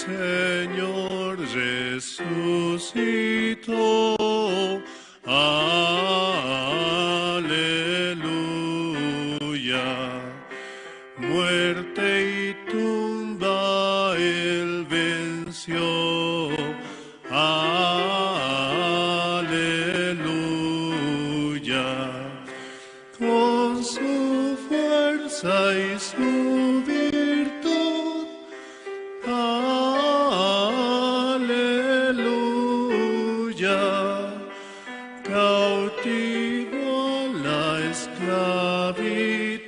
Señor resucitó. Aleluya. Muerte y tumba Él venció. Aleluya. Con su fuerza y su virtud. Aleluya. Cautivó la esclavitud.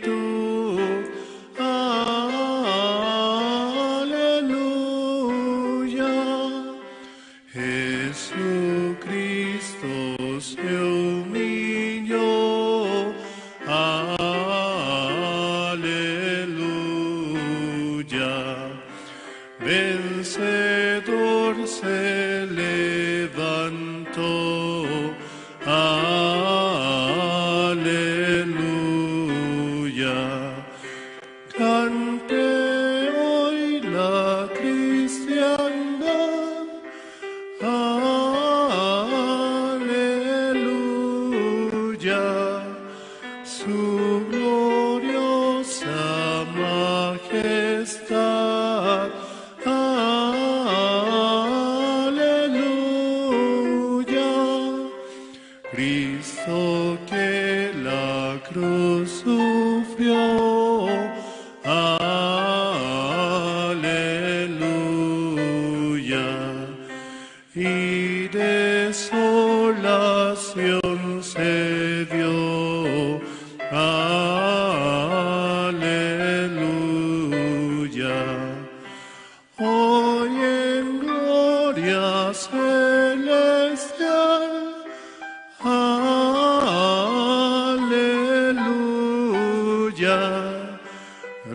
Aleluya. Jesucristo se humilló. Aleluya. Vencedor se levantó. Aleluya. Cante hoy la cristiandad. Aleluya. Su gloriosa majestad. Aleluya. Cristo que la cruz sufrió. Aleluya. Y desolación se vio. Aleluya. Hoy en gloria celestial. Aleluya.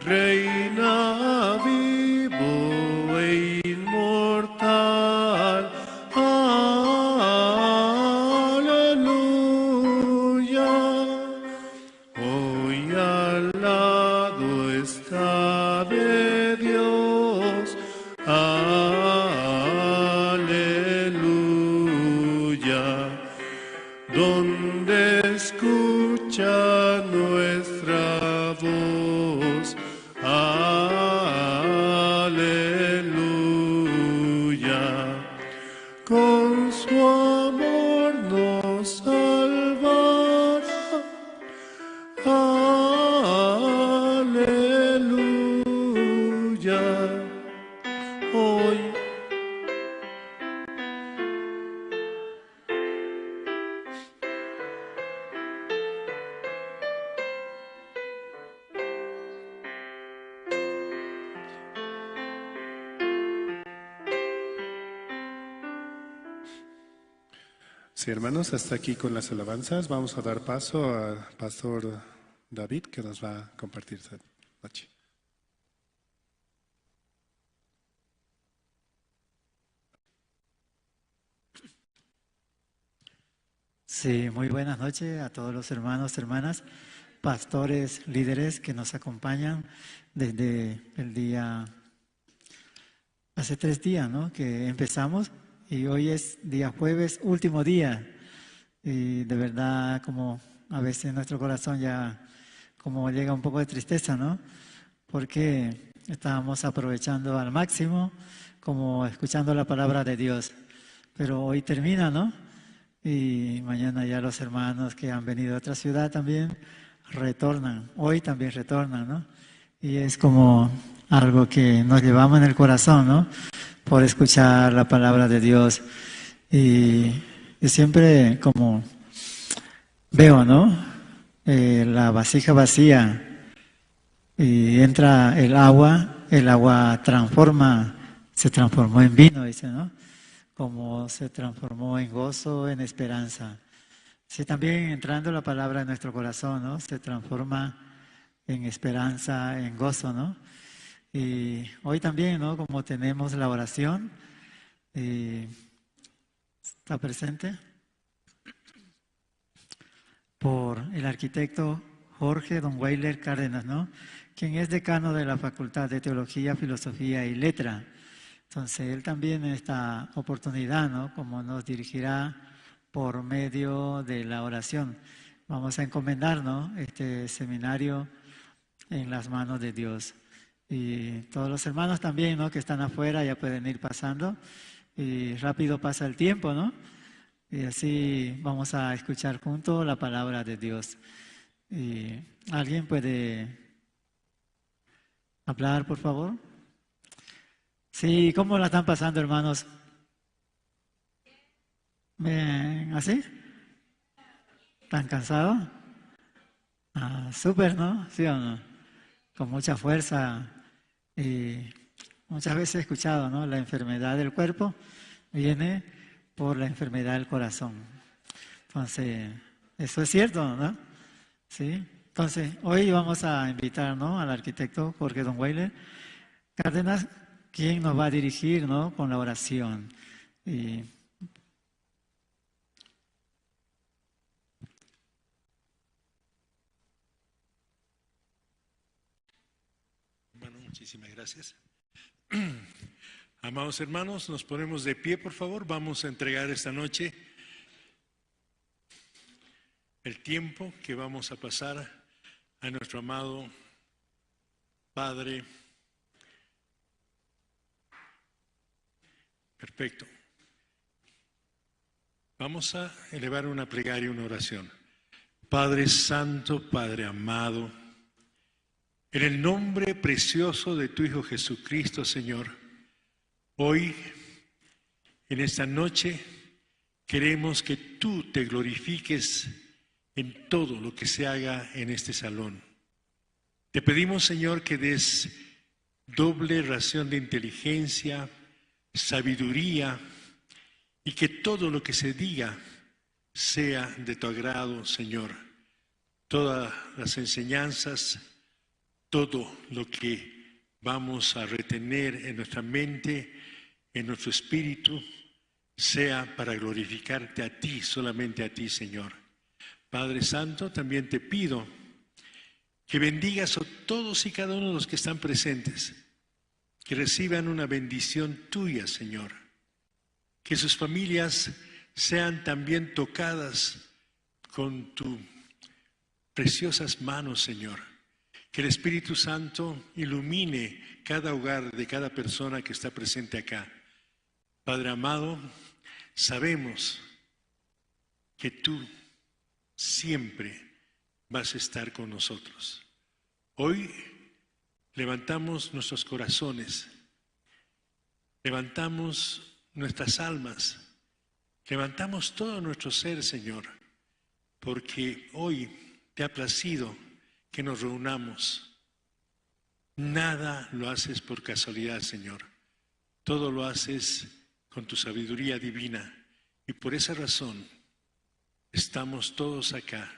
Reina vivo e inmortal. Aleluya. Hoy al lado está de Dios. Aleluya. Donde escucha nuestra voz. Aleluya. Con su amor nos salvará. Aleluya. Hoy sí, hermanos, hasta aquí con las alabanzas. Vamos a dar paso al pastor David, que nos va a compartir esta noche. Sí, muy buenas noches a todos los hermanos, hermanas, pastores, líderes que nos acompañan desde el día, hace 3 días, ¿no?, que empezamos, y hoy es día jueves, último día, y de verdad como a veces nuestro corazón ya como llega un poco de tristeza, ¿no?, porque estábamos aprovechando al máximo, como escuchando la palabra de Dios, pero hoy termina, ¿no?, y mañana ya los hermanos que han venido a otra ciudad también retornan, hoy también retornan, ¿no? Y es como algo que nos llevamos en el corazón, ¿no?, por escuchar la palabra de Dios. Y siempre como veo, ¿no?, la vasija vacía y entra el agua transforma, se transformó en vino, dice, ¿no?, como se transformó en gozo, en esperanza. Sí, también entrando la palabra en nuestro corazón, ¿no?, se transforma en esperanza, en gozo, ¿no? Y hoy también, ¿no?, como tenemos la oración, está presente por el arquitecto Jorge Don Weiler Cárdenas, ¿no?, quien es decano de la Facultad de Teología, Filosofía y Letra Entonces, Él también en esta oportunidad, ¿no? Como nos dirigirá por medio de la oración. Vamos a encomendar, ¿no? Este seminario en las manos de Dios. Y todos los hermanos también, ¿no? Que están afuera ya pueden ir pasando. Y rápido pasa el tiempo, ¿no? Y así vamos a escuchar juntos la palabra de Dios. Y ¿alguien puede hablar, por favor? Sí, ¿cómo la están pasando, hermanos? Bien, ¿así? ¿Están cansados? Ah, súper, ¿no? ¿Sí o no? Con mucha fuerza. Y muchas veces he escuchado, ¿no? La enfermedad del cuerpo viene por la enfermedad del corazón. Entonces, eso es cierto, ¿no? Sí. Entonces, hoy vamos a invitar, ¿no? Al arquitecto Jorge Don Weiler Cárdenas, quien nos va a dirigir, ¿no? Con la oración. Y Bueno, muchísimas gracias. Amados hermanos, nos ponemos de pie, por favor. Vamos a entregar esta noche el tiempo que vamos a pasar a nuestro amado Padre. Perfecto. Vamos a elevar una plegaria, una oración. Padre Santo, Padre amado, en el nombre precioso de tu Hijo Jesucristo, Señor, hoy, en esta noche, queremos que tú te glorifiques en todo lo que se haga en este salón. Te pedimos, Señor, que des doble ración de inteligencia, sabiduría, y que todo lo que se diga sea de tu agrado, Señor. Todas las enseñanzas, todo lo que vamos a retener en nuestra mente, en nuestro espíritu, sea para glorificarte a ti, solamente a ti, Señor. Padre Santo, también te pido que bendigas a todos y cada uno de los que están presentes, que reciban una bendición tuya, Señor. Que sus familias sean también tocadas con tus preciosas manos, Señor. Que el Espíritu Santo ilumine cada hogar de cada persona que está presente acá. Padre amado, sabemos que tú siempre vas a estar con nosotros. Hoy levantamos nuestros corazones, levantamos nuestras almas, levantamos todo nuestro ser, Señor, porque hoy te ha placido que nos reunamos. Nada lo haces por casualidad, Señor. Todo lo haces con tu sabiduría divina. Y por esa razón estamos todos acá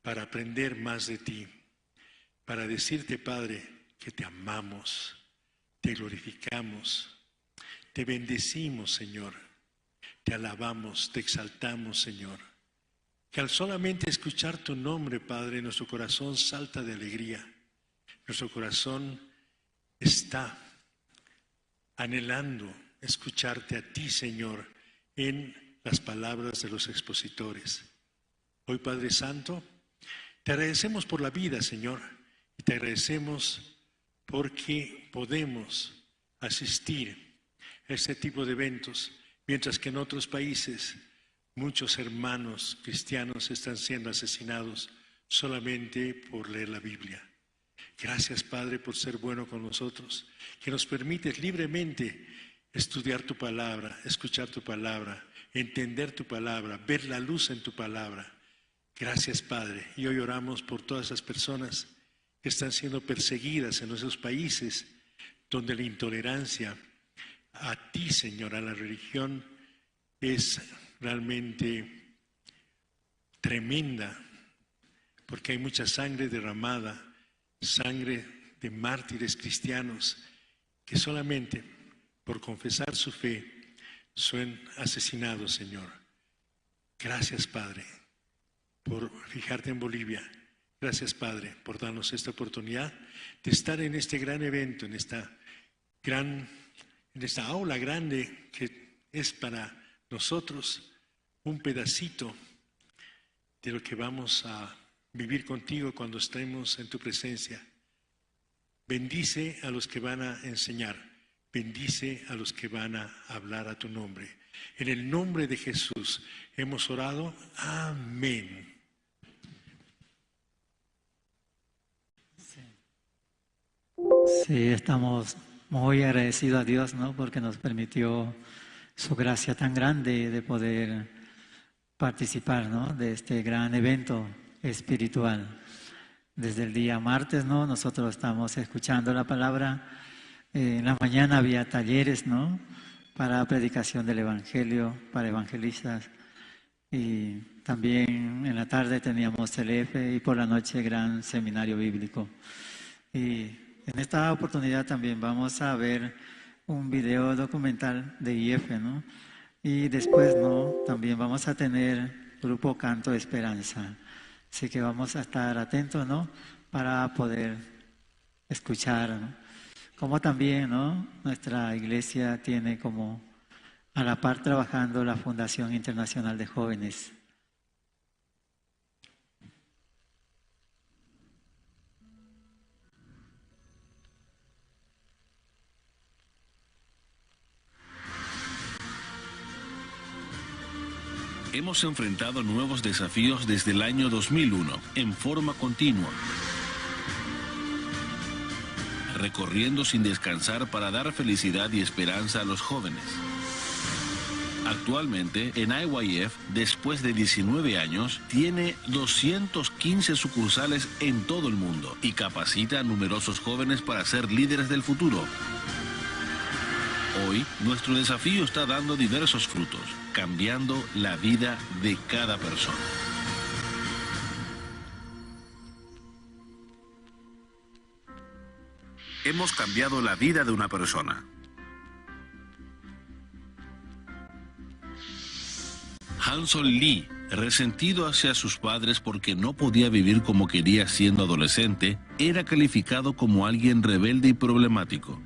para aprender más de ti, para decirte, Padre, que te amamos, te glorificamos, te bendecimos, Señor, te alabamos, te exaltamos, Señor. Que al solamente escuchar tu nombre, Padre, nuestro corazón salta de alegría. Nuestro corazón está anhelando escucharte a ti, Señor, en las palabras de los expositores. Hoy, Padre Santo, te agradecemos por la vida, Señor, y te agradecemos porque podemos asistir a este tipo de eventos, mientras que en otros países muchos hermanos cristianos están siendo asesinados solamente por leer la Biblia. Gracias, Padre, por ser bueno con nosotros, que nos permites libremente estudiar tu palabra, escuchar tu palabra, entender tu palabra, ver la luz en tu palabra. Gracias, Padre. Y hoy oramos por todas esas personas que están siendo perseguidas en nuestros países, donde la intolerancia a ti, Señor, a la religión, es realmente tremenda, porque hay mucha sangre derramada, sangre de mártires cristianos que solamente por confesar su fe son asesinados, Señor. Gracias, Padre, por fijarte en Bolivia. Gracias, Padre, por darnos esta oportunidad de estar en este gran evento, en esta gran en esta aula grande que es para nosotros un pedacito de lo que vamos a vivir contigo cuando estemos en tu presencia. Bendice a los que van a enseñar, bendice a los que van a hablar a tu nombre. En el nombre de Jesús hemos orado. Amén. Sí, estamos muy agradecidos a Dios, ¿no? Porque nos permitió su gracia tan grande de poder participar, ¿no? De este gran evento espiritual. Desde el día martes, ¿no? Nosotros estamos escuchando la palabra. En la mañana había talleres, ¿no? Para predicación del Evangelio, para evangelistas. Y también en la tarde teníamos el EFE y por la noche gran seminario bíblico. Y en esta oportunidad también vamos a ver un video documental de IF, ¿no? Y después, ¿no? También vamos a tener grupo Canto de Esperanza. Así que vamos a estar atentos, ¿no? Para poder escuchar, ¿no? Como también, ¿no? Nuestra iglesia tiene como a la par trabajando la Fundación Internacional de Jóvenes. Hemos enfrentado nuevos desafíos desde el año 2001, en forma continua, recorriendo sin descansar para dar felicidad y esperanza a los jóvenes. Actualmente, en IYF, después de 19 años, tiene 215 sucursales en todo el mundo y capacita a numerosos jóvenes para ser líderes del futuro. Hoy, nuestro desafío está dando diversos frutos, cambiando la vida de cada persona. Hemos cambiado la vida de una persona. Hanson Lee, resentido hacia sus padres porque no podía vivir como quería siendo adolescente, era calificado como alguien rebelde y problemático.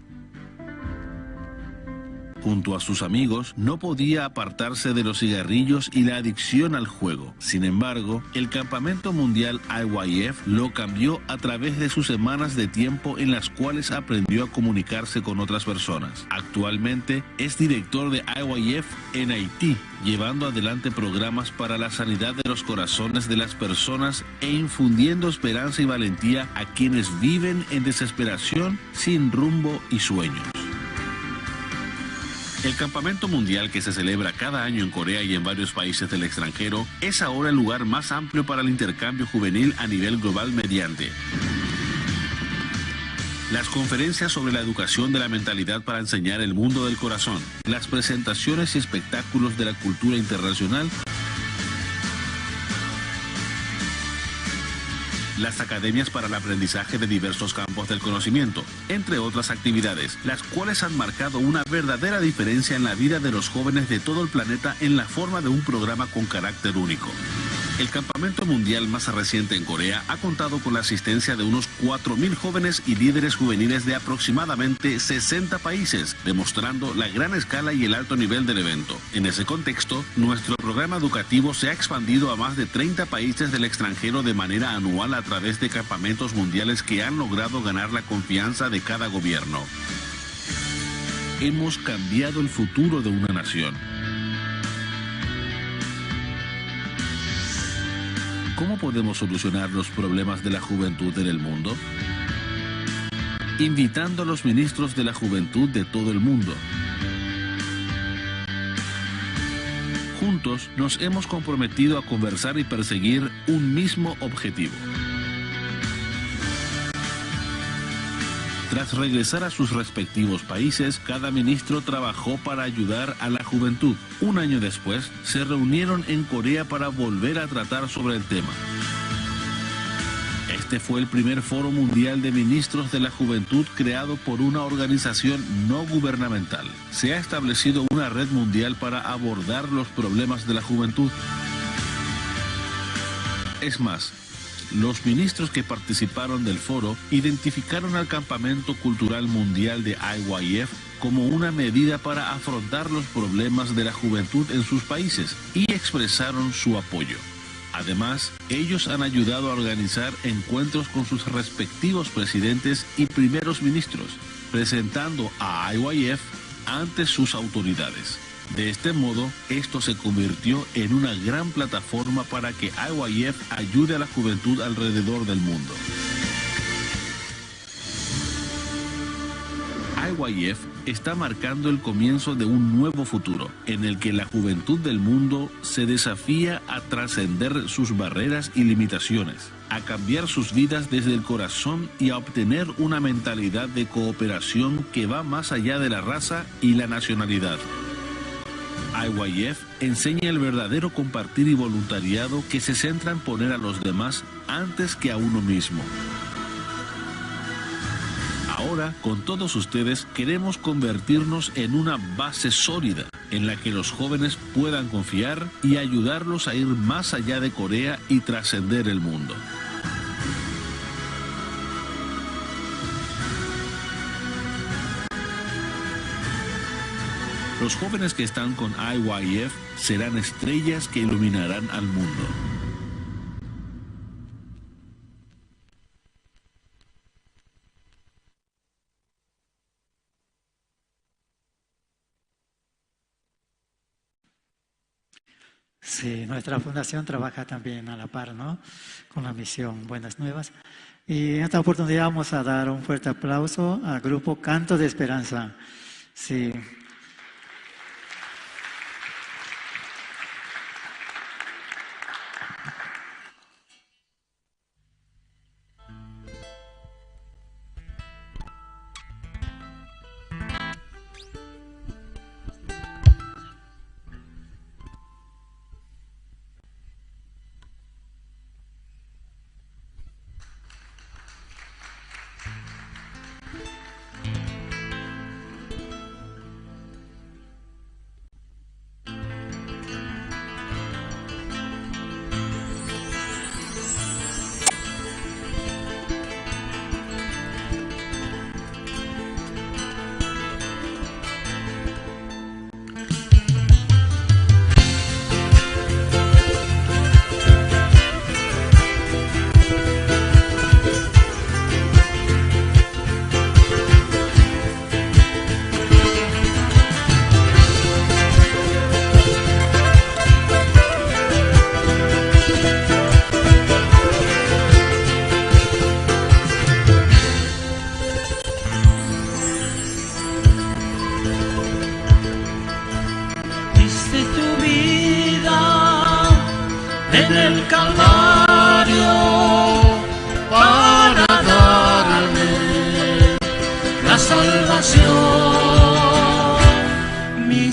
Junto a sus amigos, no podía apartarse de los cigarrillos y la adicción al juego. Sin embargo, el Campamento Mundial IYF lo cambió a través de sus semanas de tiempo en las cuales aprendió a comunicarse con otras personas. Actualmente es director de IYF en Haití, llevando adelante programas para la sanidad de los corazones de las personas e infundiendo esperanza y valentía a quienes viven en desesperación, sin rumbo y sueños. El Campamento Mundial, que se celebra cada año en Corea y en varios países del extranjero, es ahora el lugar más amplio para el intercambio juvenil a nivel global mediante las conferencias sobre la educación de la mentalidad para enseñar el mundo del corazón, las presentaciones y espectáculos de la cultura internacional, las academias para el aprendizaje de diversos campos del conocimiento, entre otras actividades, las cuales han marcado una verdadera diferencia en la vida de los jóvenes de todo el planeta en la forma de un programa con carácter único. El campamento mundial más reciente en Corea ha contado con la asistencia de unos 4.000 jóvenes y líderes juveniles de aproximadamente 60 países, demostrando la gran escala y el alto nivel del evento. En ese contexto, nuestro programa educativo se ha expandido a más de 30 países del extranjero de manera anual a través de campamentos mundiales que han logrado ganar la confianza de cada gobierno. Hemos cambiado el futuro de una nación. ¿Cómo podemos solucionar los problemas de la juventud en el mundo? Invitando a los ministros de la juventud de todo el mundo. Juntos nos hemos comprometido a conversar y perseguir un mismo objetivo. Tras regresar a sus respectivos países, cada ministro trabajó para ayudar a la juventud. Un año después, se reunieron en Corea para volver a tratar sobre el tema. Este fue el primer foro mundial de ministros de la juventud creado por una organización no gubernamental. Se ha establecido una red mundial para abordar los problemas de la juventud. Es más, los ministros que participaron del foro identificaron al Campamento Cultural Mundial de IYF como una medida para afrontar los problemas de la juventud en sus países y expresaron su apoyo. Además, ellos han ayudado a organizar encuentros con sus respectivos presidentes y primeros ministros, presentando a IYF ante sus autoridades. De este modo, esto se convirtió en una gran plataforma para que IYF ayude a la juventud alrededor del mundo. IYF está marcando el comienzo de un nuevo futuro, en el que la juventud del mundo se desafía a trascender sus barreras y limitaciones, a cambiar sus vidas desde el corazón y a obtener una mentalidad de cooperación que va más allá de la raza y la nacionalidad. IYF enseña el verdadero compartir y voluntariado que se centra en poner a los demás antes que a uno mismo. Ahora, con todos ustedes, queremos convertirnos en una base sólida en la que los jóvenes puedan confiar y ayudarlos a ir más allá de Corea y trascender el mundo. Los jóvenes que están con IYF serán estrellas que iluminarán al mundo. Sí, nuestra fundación trabaja también a la par, ¿no?, con la misión Buenas Nuevas. Y en esta oportunidad vamos a dar un fuerte aplauso al grupo Canto de Esperanza. Sí. Salvación, mi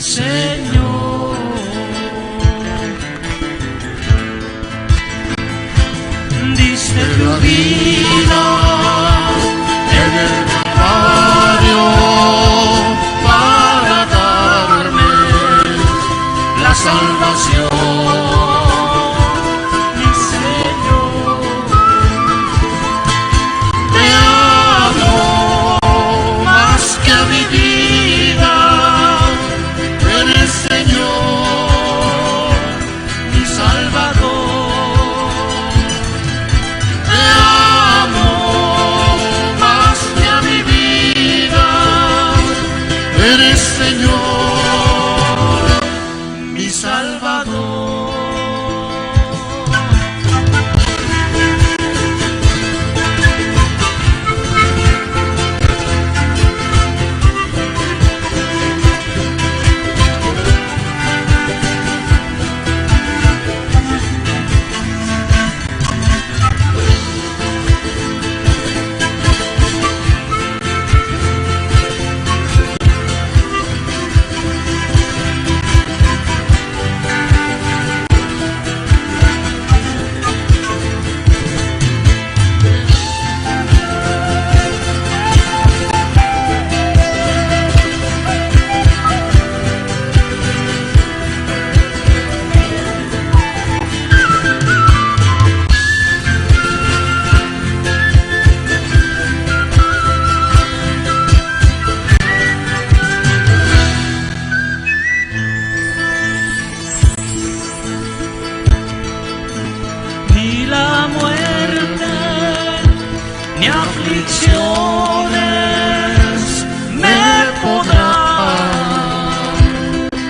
aflicciones me podrán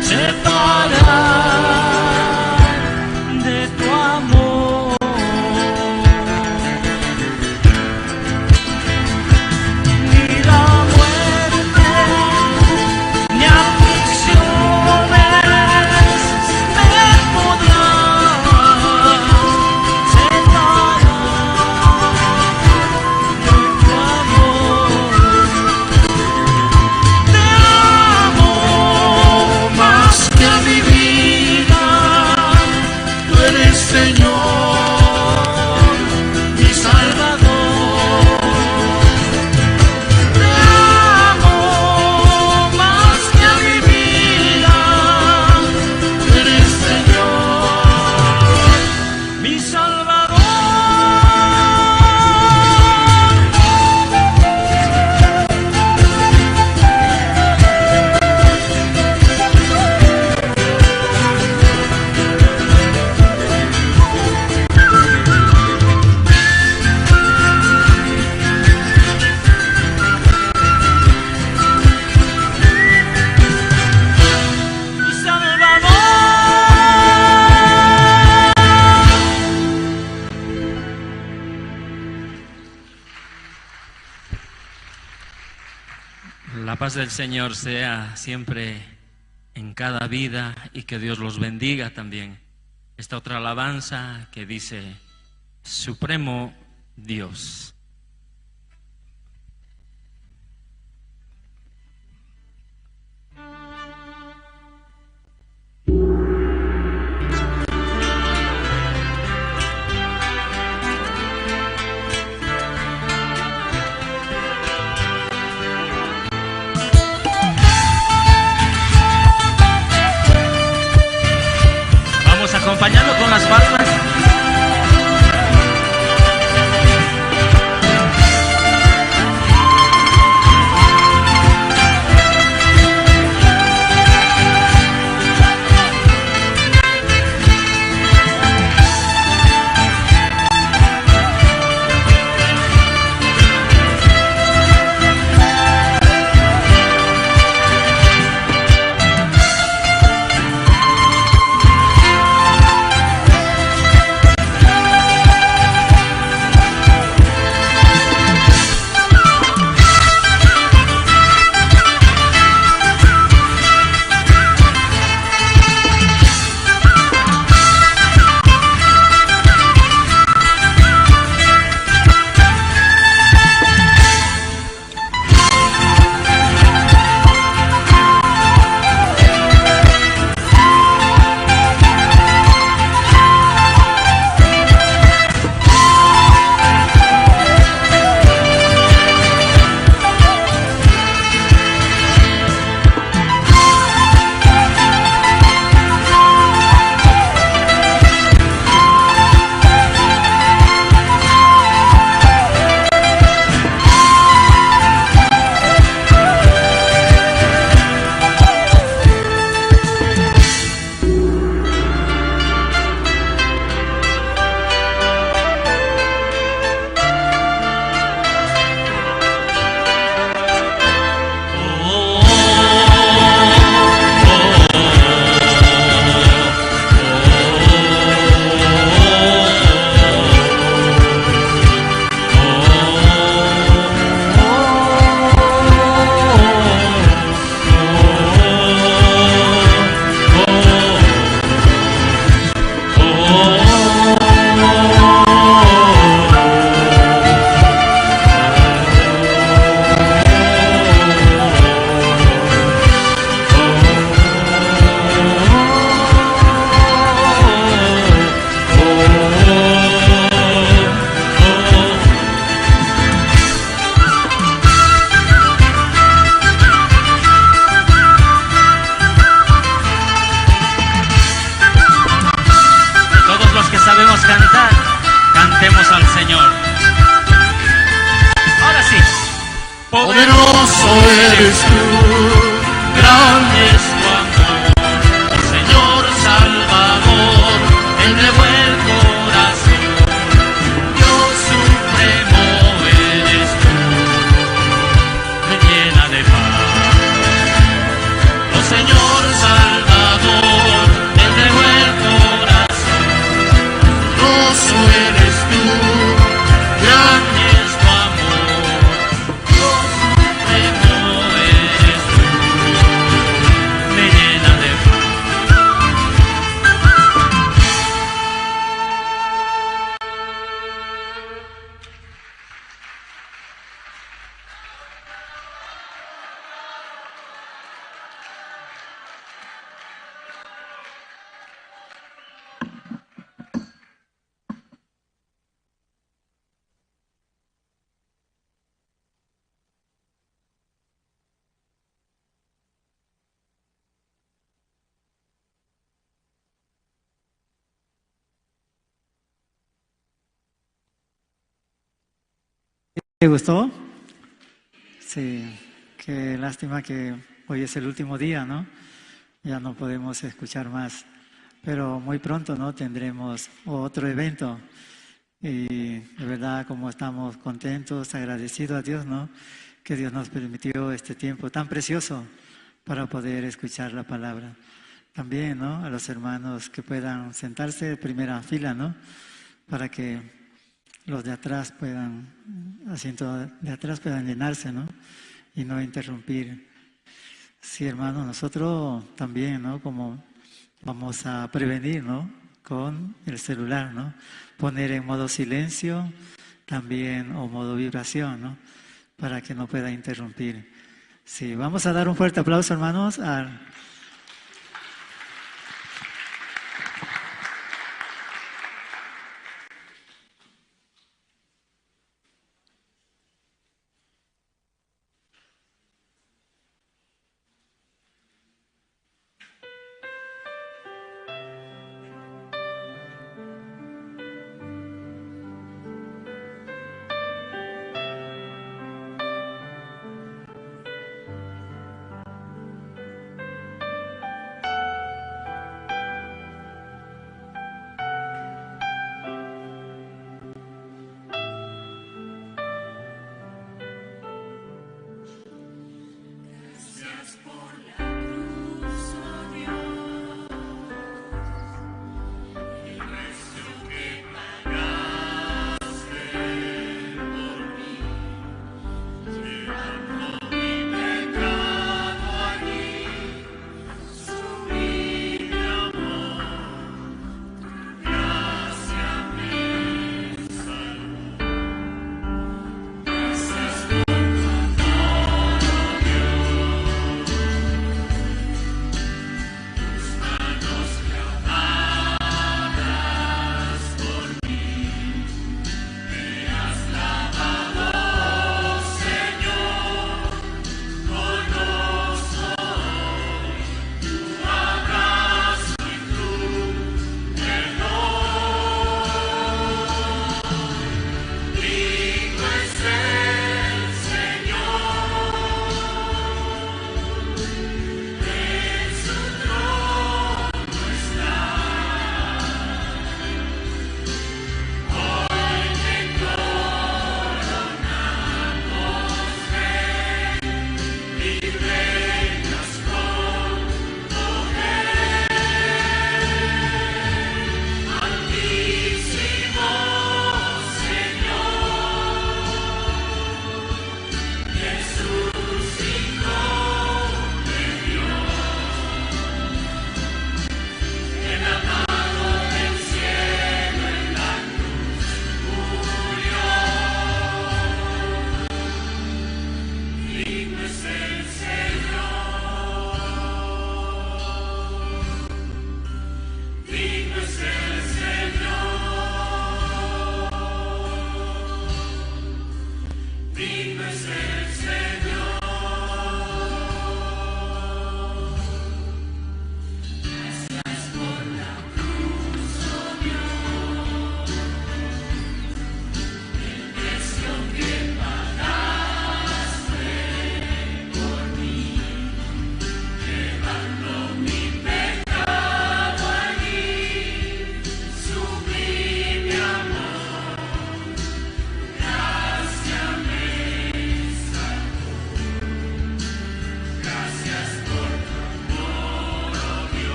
separar de tu amor. Ni la muerte ni aflicciones me podrán separar de tu amor. Te amo más que a mi vida, tú eres Señor, mi Salvador. Te amo más que a mi vida, tú eres Señor, mi Salvador. Mi Salvador. La paz del Señor sea siempre en cada vida y que Dios los bendiga también. Esta otra alabanza que dice, Supremo Dios. Vamos acompañando con las palmas. Poderoso eres tú, grande es tu amor, Señor Salvador, el de buen corazón. Dios supremo eres tú. ¿Te gustó? Sí, qué lástima que hoy es el último día, ¿no? Ya no podemos escuchar más, pero muy pronto, ¿no? Tendremos otro evento y de verdad como estamos contentos, agradecidos a Dios, ¿no? Que Dios nos permitió este tiempo tan precioso para poder escuchar la palabra. También, ¿no? A los hermanos que puedan sentarse en primera fila, ¿no? Para que los de atrás asientos de atrás puedan llenarse, ¿no? Y no interrumpir. Sí, hermanos, nosotros también, ¿no? Como vamos a prevenir, ¿no? Con el celular, ¿no? Poner en modo silencio también o modo vibración, ¿no? Para que no pueda interrumpir. Sí, vamos a dar un fuerte aplauso, hermanos,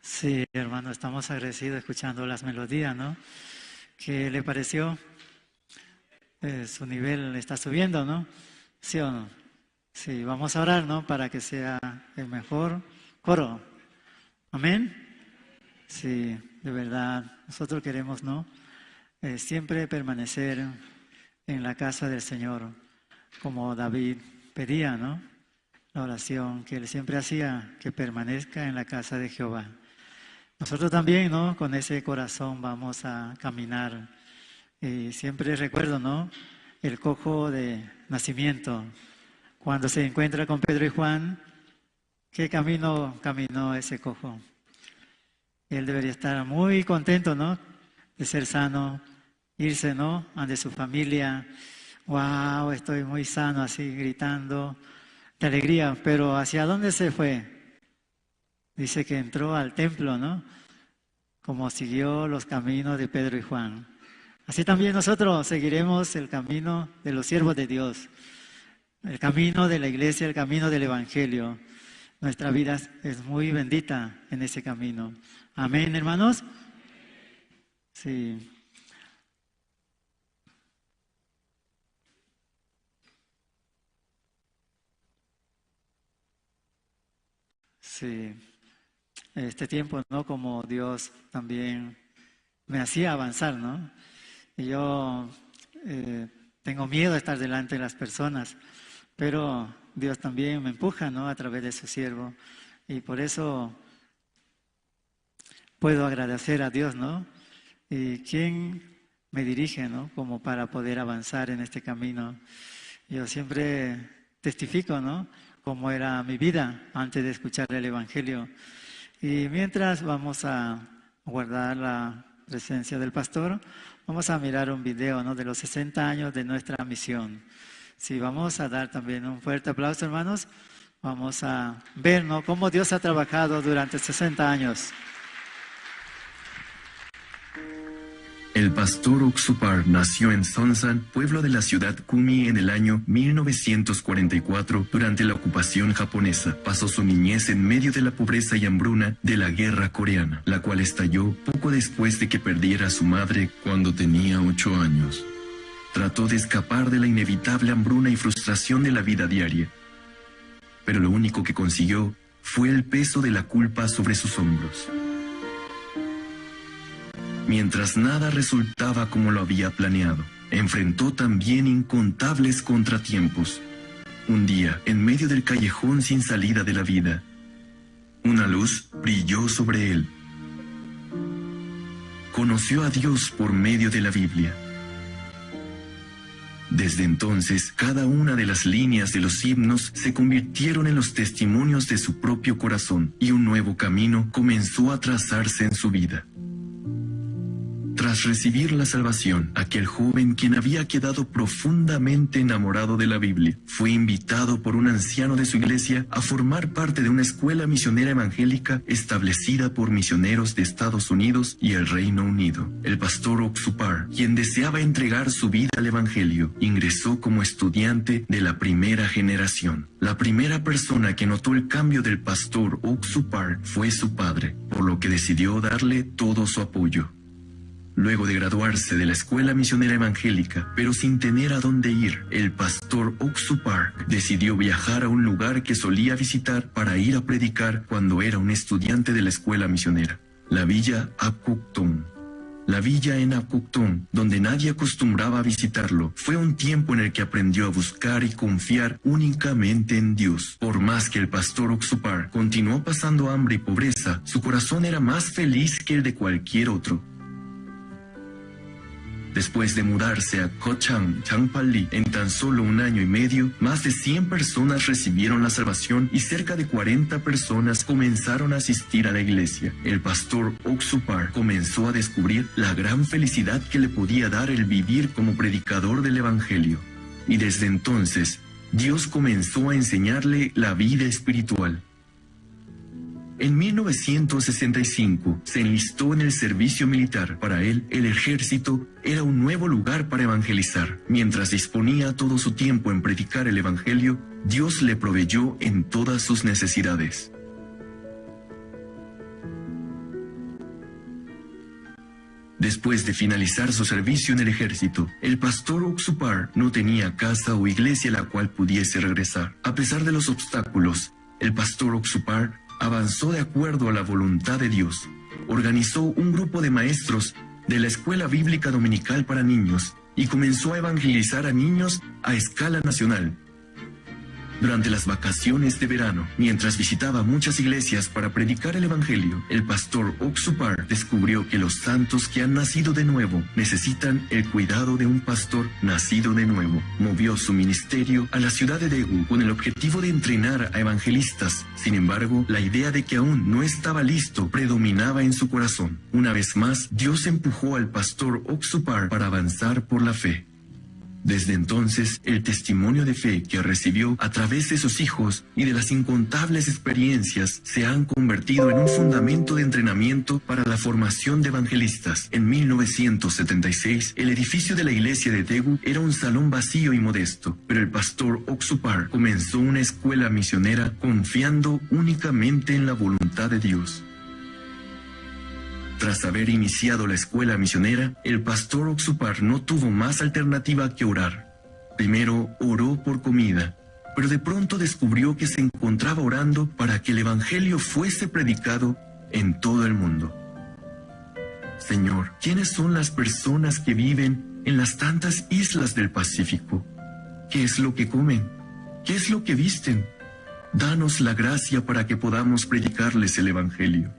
Sí, hermano, estamos agradecidos escuchando las melodías, ¿no? ¿Qué le pareció? Su nivel está subiendo, ¿no? ¿Sí o no? Sí, vamos a orar, ¿no? Para que sea el mejor coro. Amén. Sí, de verdad, nosotros queremos, ¿no? Siempre permanecer en la casa del Señor, como David pedía, ¿no? La oración que él siempre hacía, que permanezca en la casa de Jehová. Nosotros también, ¿no? Con ese corazón vamos a caminar. Y siempre recuerdo, ¿no? El cojo de nacimiento. Cuando se encuentra con Pedro y Juan, ¿qué camino caminó ese cojo? Él debería estar muy contento, ¿no? De ser sano, irse, ¿no? Ante su familia. ¡Wow! Estoy muy sano, así gritando de alegría. Pero ¿hacia dónde se fue? Dice que entró al templo, ¿no? Como siguió los caminos de Pedro y Juan. Así también nosotros seguiremos el camino de los siervos de Dios, el camino de la iglesia, el camino del evangelio. Nuestra vida es muy bendita en ese camino. Amén, hermanos. Sí. Sí. Este tiempo, ¿no? Como Dios también me hacía avanzar, ¿no? Y yo tengo miedo de estar delante de las personas, pero Dios también me empuja, ¿no? A través de su siervo. Y por eso puedo agradecer a Dios, ¿no? Y quién me dirige, ¿no? Como para poder avanzar en este camino. Yo siempre testifico, ¿no? Cómo era mi vida antes de escuchar el Evangelio. Y mientras vamos a guardar la presencia del pastor, vamos a mirar un video, ¿no? De los 60 años de nuestra misión. Sí, vamos a dar también un fuerte aplauso, hermanos. Vamos a ver, ¿no? Cómo Dios ha trabajado durante 60 años. El pastor Oxupar nació en Sonsan, pueblo de la ciudad Kumi, en el año 1944 durante la ocupación japonesa. Pasó su niñez en medio de la pobreza y hambruna de la guerra coreana, la cual estalló poco después de que perdiera a su madre cuando tenía 8 años. Trató de escapar de la inevitable hambruna y frustración de la vida diaria, pero lo único que consiguió fue el peso de la culpa sobre sus hombros. Mientras nada resultaba como lo había planeado, enfrentó también incontables contratiempos. Un día, en medio del callejón sin salida de la vida, una luz brilló sobre él. Conoció a Dios por medio de la Biblia. Desde entonces, cada una de las líneas de los himnos se convirtieron en los testimonios de su propio corazón, y un nuevo camino comenzó a trazarse en su vida. Tras recibir la salvación, aquel joven, quien había quedado profundamente enamorado de la Biblia, fue invitado por un anciano de su iglesia a formar parte de una escuela misionera evangélica establecida por misioneros de Estados Unidos y el Reino Unido. El pastor Oxupar, quien deseaba entregar su vida al evangelio, ingresó como estudiante de la primera generación. La primera persona que notó el cambio del pastor Oxupar fue su padre, por lo que decidió darle todo su apoyo. Luego de graduarse de la escuela misionera evangélica, pero sin tener a dónde ir, el pastor Oxupar decidió viajar a un lugar que solía visitar para ir a predicar cuando era un estudiante de la escuela misionera, la villa Apukton. La villa en Apukton, donde nadie acostumbraba a visitarlo, fue un tiempo en el que aprendió a buscar y confiar únicamente en Dios. Por más que el pastor Oxupar continuó pasando hambre y pobreza, su corazón era más feliz que el de cualquier otro. Después de mudarse a Kochang, Changpali, en tan solo 1 año y medio, más de 100 personas recibieron la salvación y cerca de 40 personas comenzaron a asistir a la iglesia. El pastor Oxupar comenzó a descubrir la gran felicidad que le podía dar el vivir como predicador del evangelio. Y desde entonces, Dios comenzó a enseñarle la vida espiritual. En 1965 se enlistó en el servicio militar. Para él, el ejército era un nuevo lugar para evangelizar. Mientras disponía todo su tiempo en predicar el evangelio, Dios le proveyó en todas sus necesidades. Después de finalizar su servicio en el ejército, el pastor Oxupar no tenía casa o iglesia a la cual pudiese regresar. A pesar de los obstáculos, el pastor Oxupar avanzó de acuerdo a la voluntad de Dios. Organizó un grupo de maestros de la Escuela Bíblica Dominical para Niños y comenzó a evangelizar a niños a escala nacional. Durante las vacaciones de verano, mientras visitaba muchas iglesias para predicar el evangelio, el pastor Oxupar descubrió que los santos que han nacido de nuevo necesitan el cuidado de un pastor nacido de nuevo. Movió su ministerio a la ciudad de Daegu con el objetivo de entrenar a evangelistas. Sin embargo, la idea de que aún no estaba listo predominaba en su corazón. Una vez más, Dios empujó al pastor Oxupar para avanzar por la fe. Desde entonces, el testimonio de fe que recibió a través de sus hijos y de las incontables experiencias se han convertido en un fundamento de entrenamiento para la formación de evangelistas. En 1976, el edificio de la iglesia de Daegu era un salón vacío y modesto, pero el pastor Oxupar comenzó una escuela misionera confiando únicamente en la voluntad de Dios. Tras haber iniciado la escuela misionera, el pastor Oxupar no tuvo más alternativa que orar. Primero oró por comida, pero de pronto descubrió que se encontraba orando para que el evangelio fuese predicado en todo el mundo. Señor, ¿quiénes son las personas que viven en las tantas islas del Pacífico? ¿Qué es lo que comen? ¿Qué es lo que visten? Danos la gracia para que podamos predicarles el evangelio.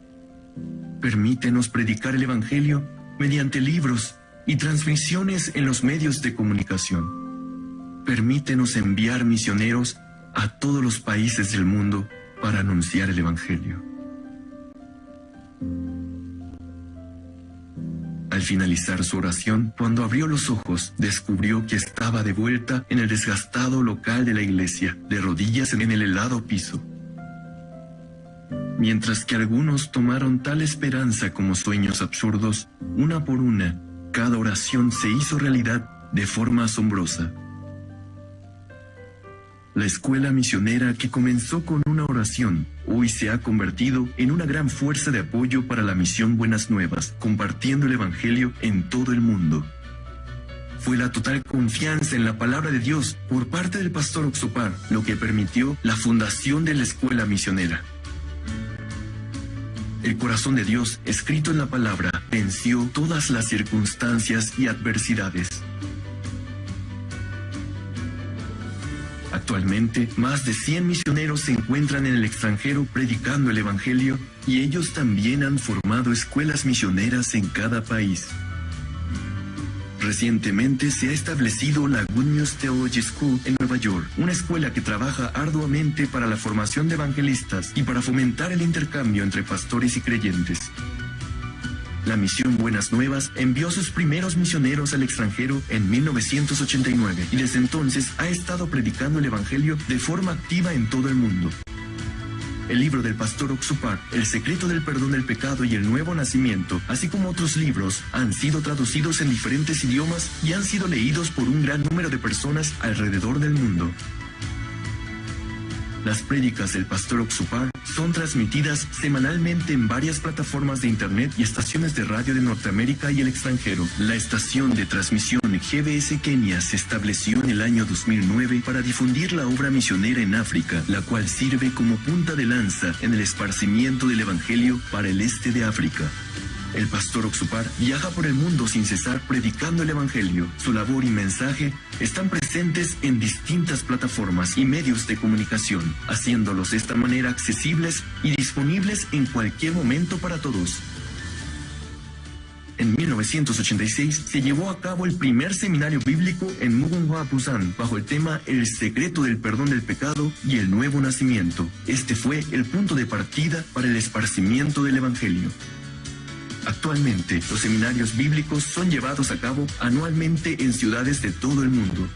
Permítenos predicar el evangelio mediante libros y transmisiones en los medios de comunicación. Permítenos enviar misioneros a todos los países del mundo para anunciar el evangelio. Al finalizar su oración, cuando abrió los ojos, descubrió que estaba de vuelta en el desgastado local de la iglesia, de rodillas en el helado piso. Mientras que algunos tomaron tal esperanza como sueños absurdos, una por una, cada oración se hizo realidad de forma asombrosa. La escuela misionera que comenzó con una oración, hoy se ha convertido en una gran fuerza de apoyo para la misión Buenas Nuevas, compartiendo el evangelio en todo el mundo. Fue la total confianza en la palabra de Dios por parte del pastor Oxupar lo que permitió la fundación de la escuela misionera. El corazón de Dios, escrito en la palabra, venció todas las circunstancias y adversidades. Actualmente, más de 100 misioneros se encuentran en el extranjero predicando el evangelio y ellos también han formado escuelas misioneras en cada país. Recientemente se ha establecido la Good News Theology School en Nueva York, una escuela que trabaja arduamente para la formación de evangelistas y para fomentar el intercambio entre pastores y creyentes. La misión Buenas Nuevas envió sus primeros misioneros al extranjero en 1989 y desde entonces ha estado predicando el evangelio de forma activa en todo el mundo. El libro del pastor Oxupar, El secreto del perdón del pecado y el nuevo nacimiento, así como otros libros, han sido traducidos en diferentes idiomas y han sido leídos por un gran número de personas alrededor del mundo. Las prédicas del pastor Oxupar son transmitidas semanalmente en varias plataformas de internet y estaciones de radio de Norteamérica y el extranjero. La estación de transmisión GBS Kenia se estableció en el año 2009 para difundir la obra misionera en África, la cual sirve como punta de lanza en el esparcimiento del evangelio para el este de África. El pastor Oxupar viaja por el mundo sin cesar predicando el evangelio. Su labor y mensaje están presentes en distintas plataformas y medios de comunicación, haciéndolos de esta manera accesibles y disponibles en cualquier momento para todos. En 1986 se llevó a cabo el primer seminario bíblico en Mugunghwa, Busan, bajo el tema El secreto del perdón del pecado y el nuevo nacimiento. Este fue el punto de partida para el esparcimiento del evangelio. Actualmente, los seminarios bíblicos son llevados a cabo anualmente en ciudades de todo el mundo.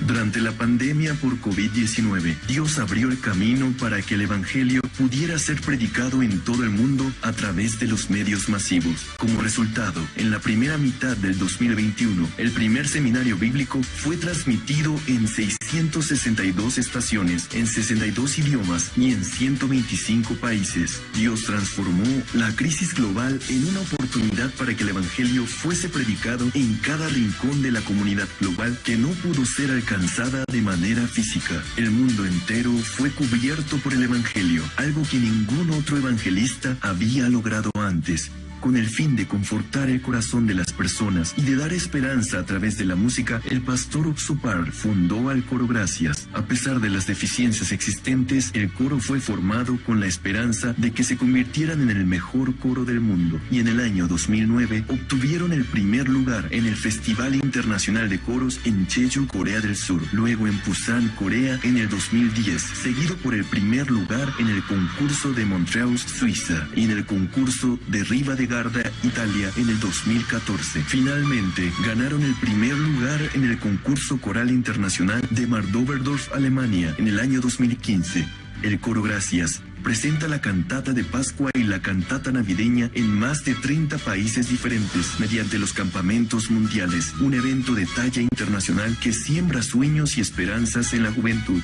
Durante la pandemia por COVID-19, Dios abrió el camino para que el Evangelio pudiera ser predicado en todo el mundo a través de los medios masivos. Como resultado, en la primera mitad del 2021, el primer seminario bíblico fue transmitido en 662 estaciones, en 62 idiomas y en 125 países. Dios transformó la crisis global en una oportunidad para que el Evangelio fuese predicado en cada rincón de la comunidad global que no pudo ser alcanzada de manera física. El mundo entero fue cubierto por el Evangelio, algo que ningún otro evangelista había logrado antes. Con el fin de confortar el corazón de las personas y de dar esperanza a través de la música, el pastor Oxupar fundó al coro Gracias. A pesar de las deficiencias existentes, el coro fue formado con la esperanza de que se convirtieran en el mejor coro del mundo, y en el año 2009 obtuvieron el primer lugar en el Festival Internacional de Coros en Jeju, Corea del Sur, luego en Busan, Corea en el 2010, seguido por el primer lugar en el concurso de Montreal, Suiza, y en el concurso de Riva de Garda, Italia, en el 2014. Finalmente, ganaron el primer lugar en el concurso coral internacional de Mardoverdorf, Alemania, en el año 2015. El coro Gracias presenta la cantata de Pascua y la cantata navideña en más de 30 países diferentes mediante los campamentos mundiales, un evento de talla internacional que siembra sueños y esperanzas en la juventud.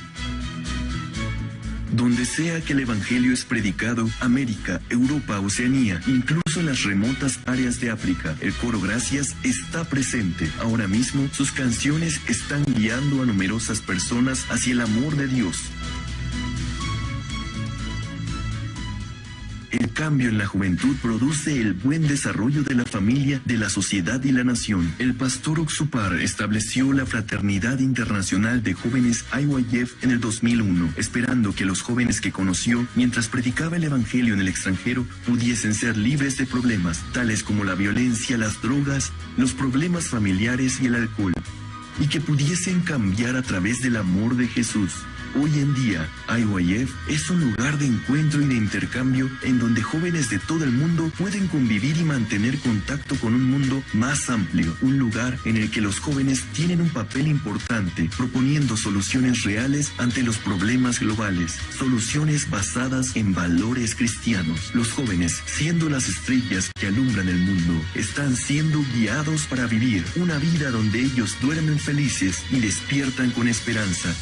Donde sea que el Evangelio es predicado, América, Europa, Oceanía, incluso en las remotas áreas de África, el coro Gracias está presente. Ahora mismo, sus canciones están guiando a numerosas personas hacia el amor de Dios. El cambio en la juventud produce el buen desarrollo de la familia, de la sociedad y la nación. El pastor Oxupar estableció la Fraternidad Internacional de Jóvenes IYF en el 2001, esperando que los jóvenes que conoció mientras predicaba el Evangelio en el extranjero pudiesen ser libres de problemas, tales como la violencia, las drogas, los problemas familiares y el alcohol, y que pudiesen cambiar a través del amor de Jesús. Hoy en día, IYF es un lugar de encuentro y de intercambio en donde jóvenes de todo el mundo pueden convivir y mantener contacto con un mundo más amplio, un lugar en el que los jóvenes tienen un papel importante, proponiendo soluciones reales ante los problemas globales, soluciones basadas en valores cristianos. Los jóvenes, siendo las estrellas que alumbran el mundo, están siendo guiados para vivir una vida donde ellos duermen felices y despiertan con esperanza.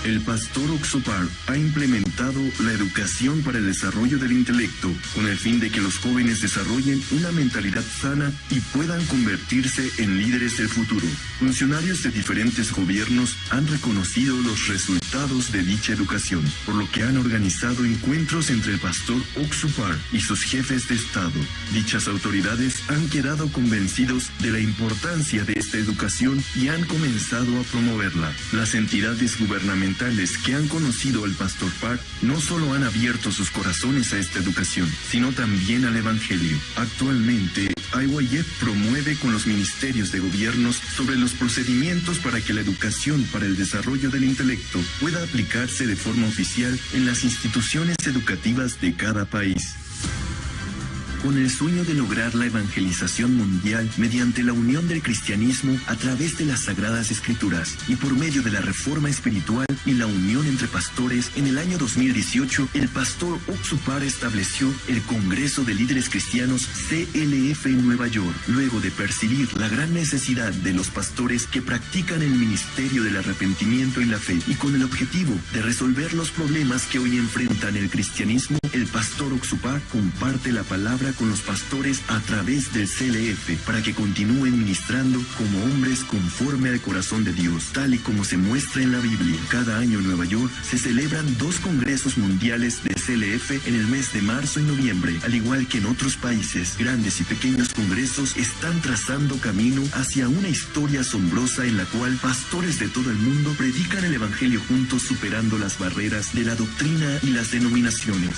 El pastor Oxupar ha implementado la educación para el desarrollo del intelecto, con el fin de que los jóvenes desarrollen una mentalidad sana y puedan convertirse en líderes del futuro. Funcionarios de diferentes gobiernos han reconocido los resultados de dicha educación, por lo que han organizado encuentros entre el pastor Oxupar y sus jefes de Estado. Dichas autoridades han quedado convencidos de la importancia de esta educación y han comenzado a promoverla. Las entidades gubernamentales que han conocido al pastor Park no solo han abierto sus corazones a esta educación, sino también al Evangelio. Actualmente, IYF promueve con los ministerios de gobiernos sobre los procedimientos para que la educación para el desarrollo del intelecto pueda aplicarse de forma oficial en las instituciones educativas de cada país. Con el sueño de lograr la evangelización mundial mediante la unión del cristianismo a través de las Sagradas Escrituras y por medio de la reforma espiritual y la unión entre pastores, en el año 2018 el pastor Oxupar estableció el Congreso de Líderes Cristianos CLF en Nueva York, luego de percibir la gran necesidad de los pastores que practican el ministerio del arrepentimiento y la fe, y con el objetivo de resolver los problemas que hoy enfrentan el cristianismo. El pastor Oxupar comparte la palabra con los pastores a través del CLF para que continúen ministrando como hombres conforme al corazón de Dios, tal y como se muestra en la Biblia. Cada año en Nueva York se celebran 2 congresos mundiales de CLF en el mes de marzo y noviembre. Al igual que en otros países, grandes y pequeños congresos están trazando camino hacia una historia asombrosa en la cual pastores de todo el mundo predican el Evangelio juntos, superando las barreras de la doctrina y las denominaciones.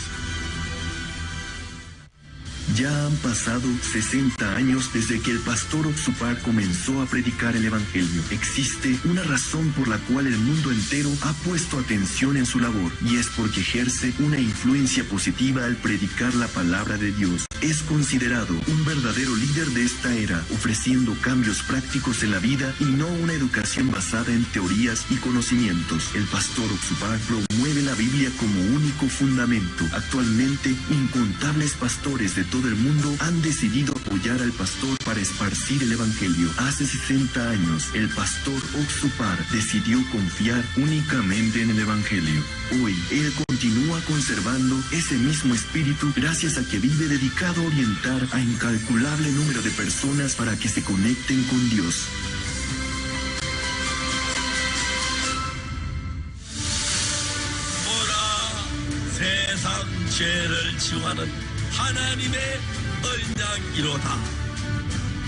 Ya han pasado 60 años desde que el pastor Oxupar comenzó a predicar el Evangelio. Existe una razón por la cual el mundo entero ha puesto atención en su labor, y es porque ejerce una influencia positiva al predicar la palabra de Dios. Es considerado un verdadero líder de esta era, ofreciendo cambios prácticos en la vida y no una educación basada en teorías y conocimientos. El pastor Oxupar promueve la Biblia como único fundamento. Actualmente, incontables pastores de todo el mundo han decidido apoyar al pastor para esparcir el Evangelio. Hace 60 años, el pastor Oxupar decidió confiar únicamente en el Evangelio. Hoy, él continúa conservando ese mismo espíritu gracias a que vive dedicado a orientar a incalculable número de personas para que se conecten con Dios. 죄를 지워하는 하나님의 언약이로다.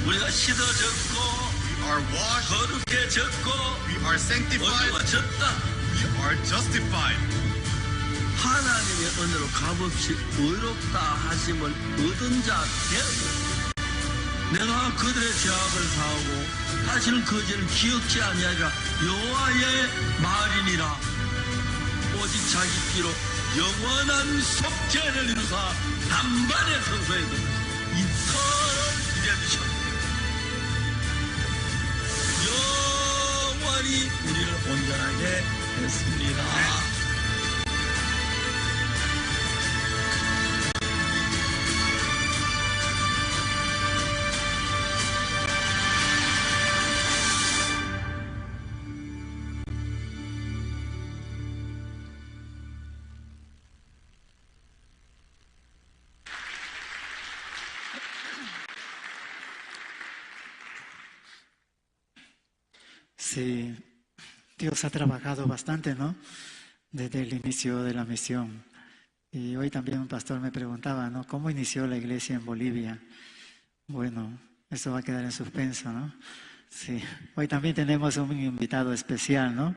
우리가 씻어졌고 거룩해졌고 의로워졌다. 하나님의 은혜로 값없이 의롭다 하심을 얻은 자 되었다. 내가 그들의 죄악을 사하고 다시는 그 죄를 기억지 아니하리라. 여호와의 말이니라. 오직 자기 피로 영원한 속죄를 이루사 단번에 성소에 이터널 리뎀션, 영원히 우리를 온전하게 했습니다. Sí, Dios ha trabajado bastante, ¿no? Desde el inicio de la misión. Y hoy también un pastor me preguntaba, ¿no? ¿Cómo inició la iglesia en Bolivia? Bueno, eso va a quedar en suspenso, ¿no? Sí, hoy también tenemos un invitado especial, ¿no?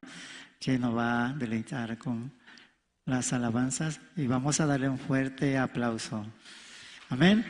Que nos va a deleitar con las alabanzas y vamos a darle un fuerte aplauso. Amén.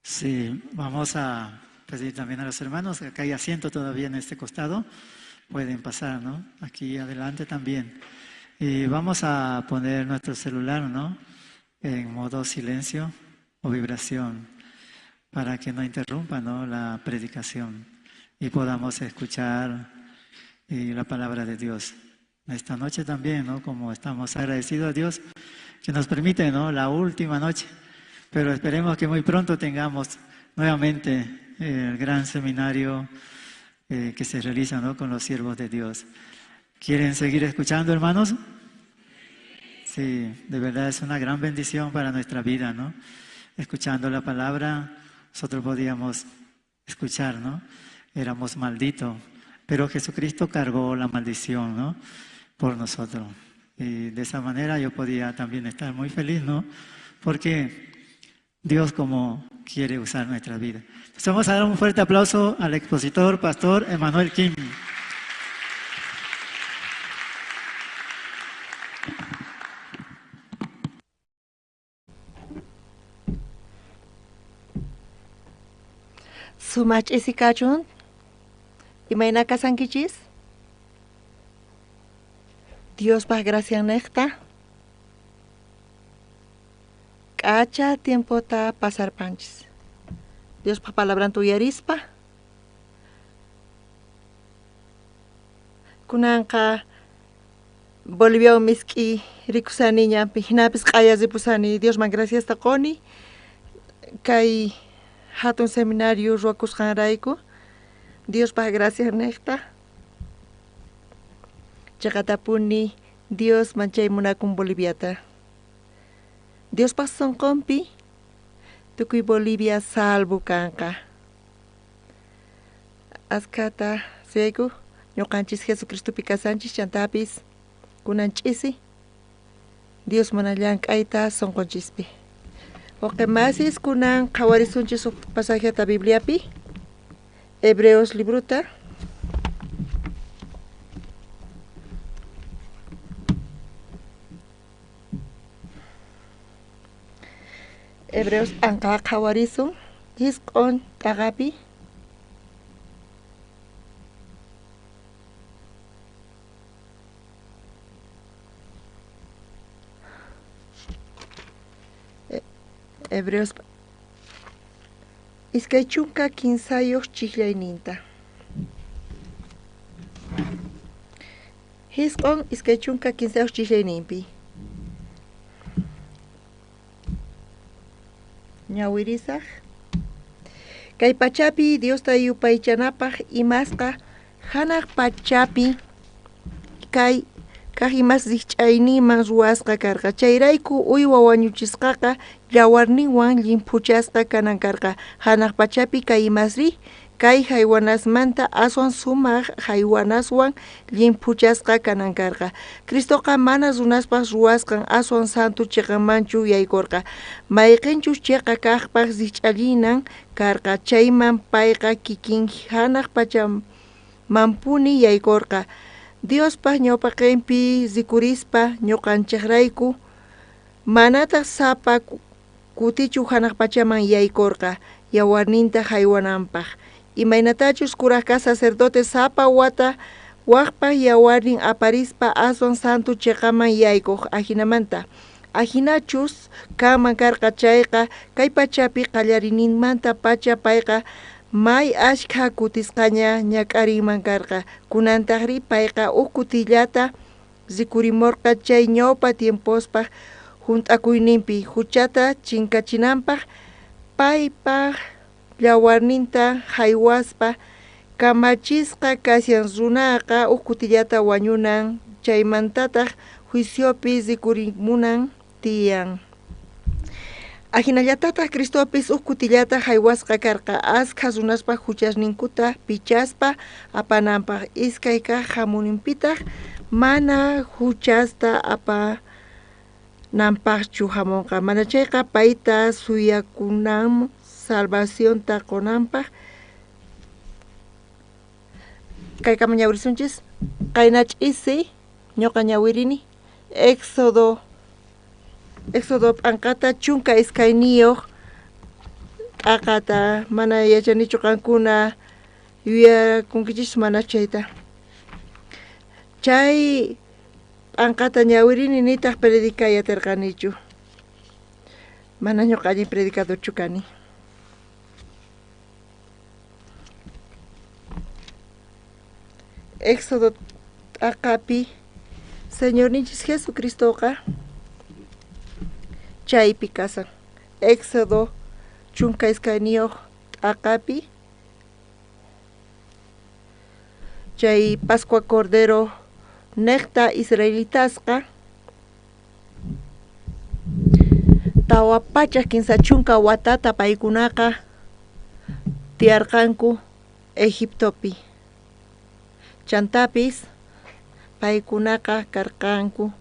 Sí, vamos a pedir también a los hermanos, acá hay asiento todavía en este costado, pueden pasar, ¿no? Aquí adelante también. Y vamos a poner nuestro celular, ¿no? En modo silencio o vibración, para que no interrumpa, ¿no?, la predicación y podamos escuchar la palabra de Dios. Esta noche también, ¿no?, como estamos agradecidos a Dios que nos permite, ¿no?, la última noche, pero esperemos que muy pronto tengamos nuevamente el gran seminario que se realiza, ¿no?, con los siervos de Dios. ¿Quieren seguir escuchando, hermanos? Sí, de verdad es una gran bendición para nuestra vida, ¿no? Escuchando la palabra, nosotros podíamos escuchar, ¿no? Éramos malditos, pero Jesucristo cargó la maldición, ¿no?, por nosotros. Y de esa manera yo podía también estar muy feliz, ¿no?, porque Dios como quiere usar nuestra vida. Entonces vamos a dar un fuerte aplauso al expositor, Pastor Emmanuel Kim. Sumach isikachun, imayna kasankichis. Dios pa gracia necta. Cacha tiempo ta pasar panchis. Dios pa palabran tu yarispa. Kunanka Bolivia miski rikusani ñampi hinapis q'ayas ripusani Dios man gracias taqoni. Kay hatun seminario ruakusqanrayku Dios pa gracias necta. Chaqatapuni Dios manchay munakun Boliviata. Dios pa sonqonpi tukuy Bolivia salvo kanqa. Askata suyayku ñuqanchis Jesucristo kasanchis chantapis kunanch'isi Dios mana llank'ayta sonqonchispi. Oqemasis kunan qhawarisunchis pasajeta Bibliapi Hebreos libruta Hebreos anqa qhawarisun hisq'on taqapi Hebreos iskay chunka kinsayoq chiklayninta. Hisq'on iskay chunka kinsayoq chiklayninpi. Ñawirisaq kay pachapi Diosta yupaychanapaq imasqa hanaq pachapi kay imas riqch'ayninman ruwasqa karqa. Chayrayku uywa wañuchisqaqa yawarninwan llimpuchasqa kanan karqa. Hanaq pachapi kay imasri kay haywanasmanta aswan sumaq haywanaswan llimpuchasqa kanan karqa. Cristoqa mana runaspaq ruwasqan aswan santu chiqanmanchu yaykurqa. Mayqinchus chiqa kaqpaq riqch'alinan karqa. Chayman payqa kikin hanaq pachamanpuni yaykurqa. Dios pa ñawpaqinpi zikurispa ñuqanchaqrayku manataq sapa kutichu hanaq pachaman yaykurqa yawarninta haywananpaq. Imaynatachus kuraqqa sacerdote sapa wata waqpa yawarnin aparispa aswan santu chiqaman yaykuq ajinamanta. Ajinachus kanman karqa chayqa kay pachapi qallarininmanta pacha payqa may ashka kutisqaña ñak'arinman karqa. Kunantaqri payqa kutillata rikurimurqa chay ñawpa tiempospaq hunt'akuyninpi huchata chinkachinanpaq paypaq yawarninta haywaspa kamachisqa kasyan runaqa kutillata wañunan chaymantataq juiciopi rikurimunan tiyan. Ajinallatataq Cristopis kutillata haywasqa karqa askha runaspa huchasninkuta pichaspa apananpaq iskayqa hamuninpitaq mana huchasta apananpaqchu hamunqa. Mana chayqa payta suyakunan salvacionta qonanpaq. Kaykaman ñawirisunchis qayna ch'isi ñuqa ñawirini Éxodo p'anqata chunka iskayniyuq akata mana yachanichu kankuna yuyakunkichis mana chayta. Chay ankata ñawirini nitaq predikayatirqanichu. Mana ñuqa allin predicadorchu kani. Éxodo akapi Señor ninchis Jesucristoqa chaypi kasan. Éxodo chunka iskaniyuq akapi chay Pascua Cordero nekta Israelitasqa tawa pacha kinsa chunka watata paykunaqa tiarqanku Egiptopi. Chantapis paykunaqa karqanku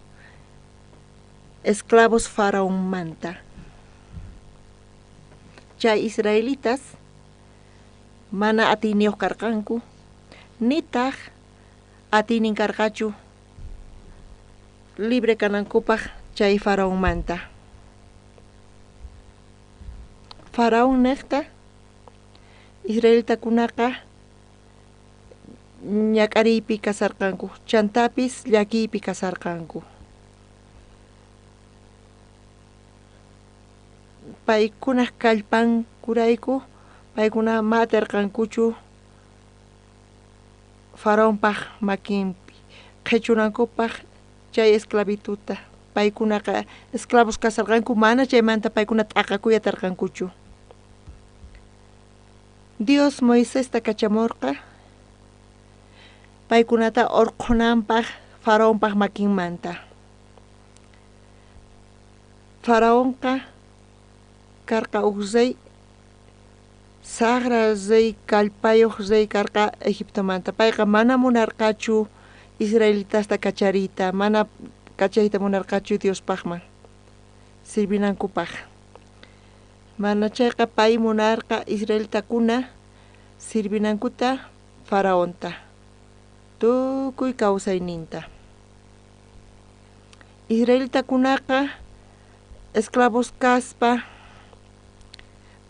esclavos faraón manta. Chay israelitas mana atiniyuq karqanku nitaq atinin karqachu libre kanankupaq chay faraón manta. Faraón nekta israelitakunaqa ñak'ariypi kasarqanku, chantapis llakiypi kasarqanku. Paykunaq kallpankurayku paykuna matarqankuchu faraónpaq makinpi qhechurankupaq chay esclavituta. Paykunaqa esclavos kasarqanku mana chaymanta paykuna t'aqakuyatarqankuchu. Dios Moisesta kachamurqa paykunata orqunanpaq faraónpaq makinmanta. Faraónqa karqa uqsay sagra rey kallpayuq rey karqa Egiptomanta. Payqa mana munarqachu israelitasta kachariyta, mana kachayta munarqachu Diospaqman sirvinankupaq. Mana chayqa pay munarqa israelitakuna sirvinankuta faraónta tukuy kawsayninta. Israelitakunaqa esclavos kaspa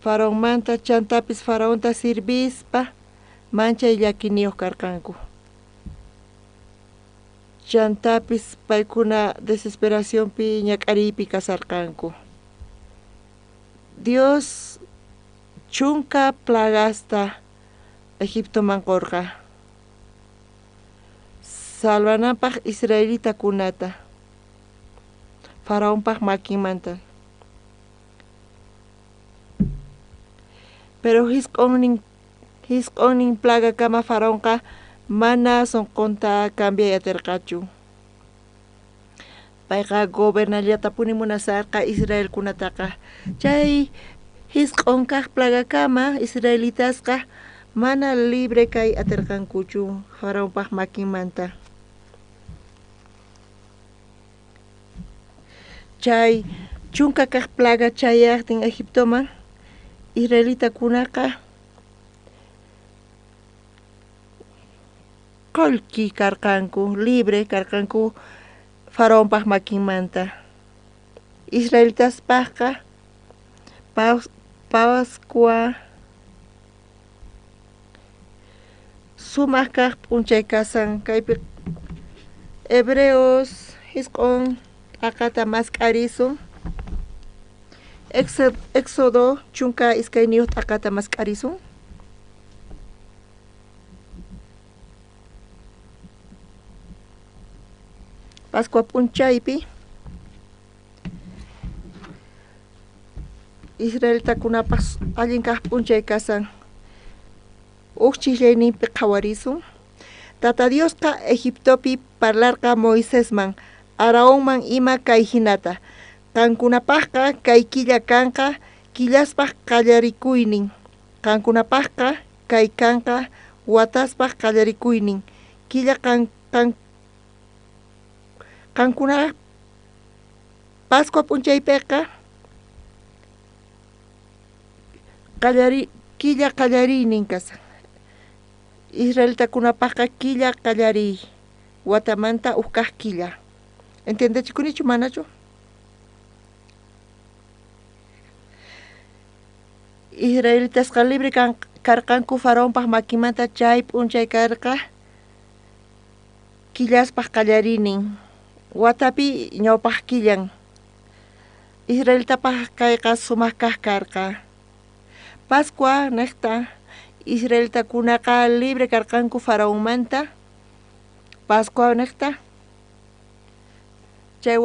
faraónmanta chantapis faraónta sirvispa manchay llakiniyuq karqanku. Chantapis paykuna desesperacionpi ñak'ariypi kasarqanku. Dios chunka plagasta Egiptoman qorqa salvanapaq israelitakunata faraónpaq makinmanta. Pero hisq'unnin plaga kama faraónqa mana sunqunta cambiayatirqachu. Payqa gobernallata punimunasarqa Israelkunataqa. Chay hisq'un kaq plaga kama Israelitasqa mana libre kay atirqankuchu faraónpaq makinmanta. Chay chunka kaq plaga chayaqtin Egiptoman Israelitakunaqa qolki karqanku, libre karqanku faraónpaq makinmanta. Israelitaspaqqa Pascua sumaq kaq p'unchay kasan. Kaypi Hebreos hisq'un t'aqata mask'arisun. Éxodo chunka iskayniyuq t'aqata mask'arisun. Pascua p'unchaypi Israelitakunapas allin kaq p'unchay kasan. Uqchillayninpi qhawarisun. Tata Diosqa Egiptopi parlarqa Moisesman, Araónman ima kay hinata. Kankunapaqqa kay killa kanqa killaspaq qallarikuynin. Kankunapaqqa kay kanqa wataspaq qallarikuynin. Killa kankuna Pascua p'unchaypiqa killa qallariynin kasan. Israelitakunapaqqa killa qallariy watamanta uqkaq killa. Israelitas libre karkanku faraón pah makimanta chay p'unchay karqa killaspaq qallarinin watapi ñawpaq killan Israelitapaq kayqa sumaq kaq karqa Pascua niqta Israelitakunaqa libre karqanku faraónmanta Pascua niqta chay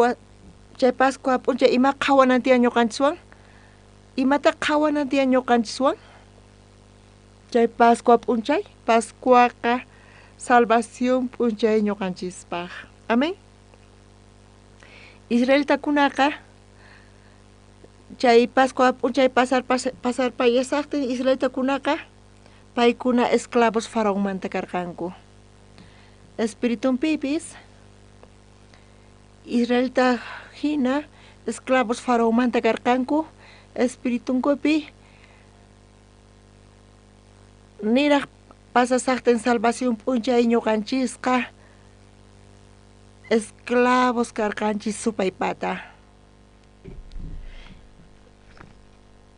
Pascua p'unchay ima qhawanantiyan ñuqanchikwan imata qhawanantiyan ñuqanchikwan chay Pascua p'unchay Pascuaqa salvación p'unchay ñuqanchispaq amén Israelitakunaqa chay Pascua p'unchay pasarpayasaqtin Israelitakunaqa paykuna esclavos faraónmanta karqanku espiritunpipis Israelita hina esclavos faraónmanta karqanku espiritunkupi niraq pasasaqtin salvación p'unchay ñuqanchisqa esclavos karqanchis supay pata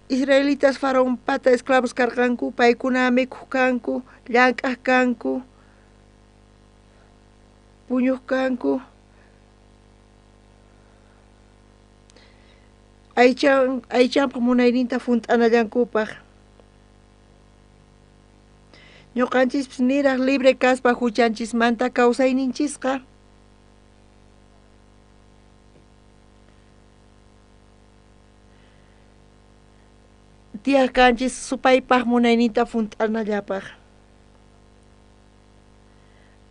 Israelitas faraón pata esclavos karqanku paykuna mikhuq kanku llank'aq kanku puñuq kanku aychanpaq munayninta funt'anallankupaq ñuqanchispis niraq libre kaspa huchanchismanta kawsayninchisqa tiyaq kanchis supaypaq munayninta funt'anallapaq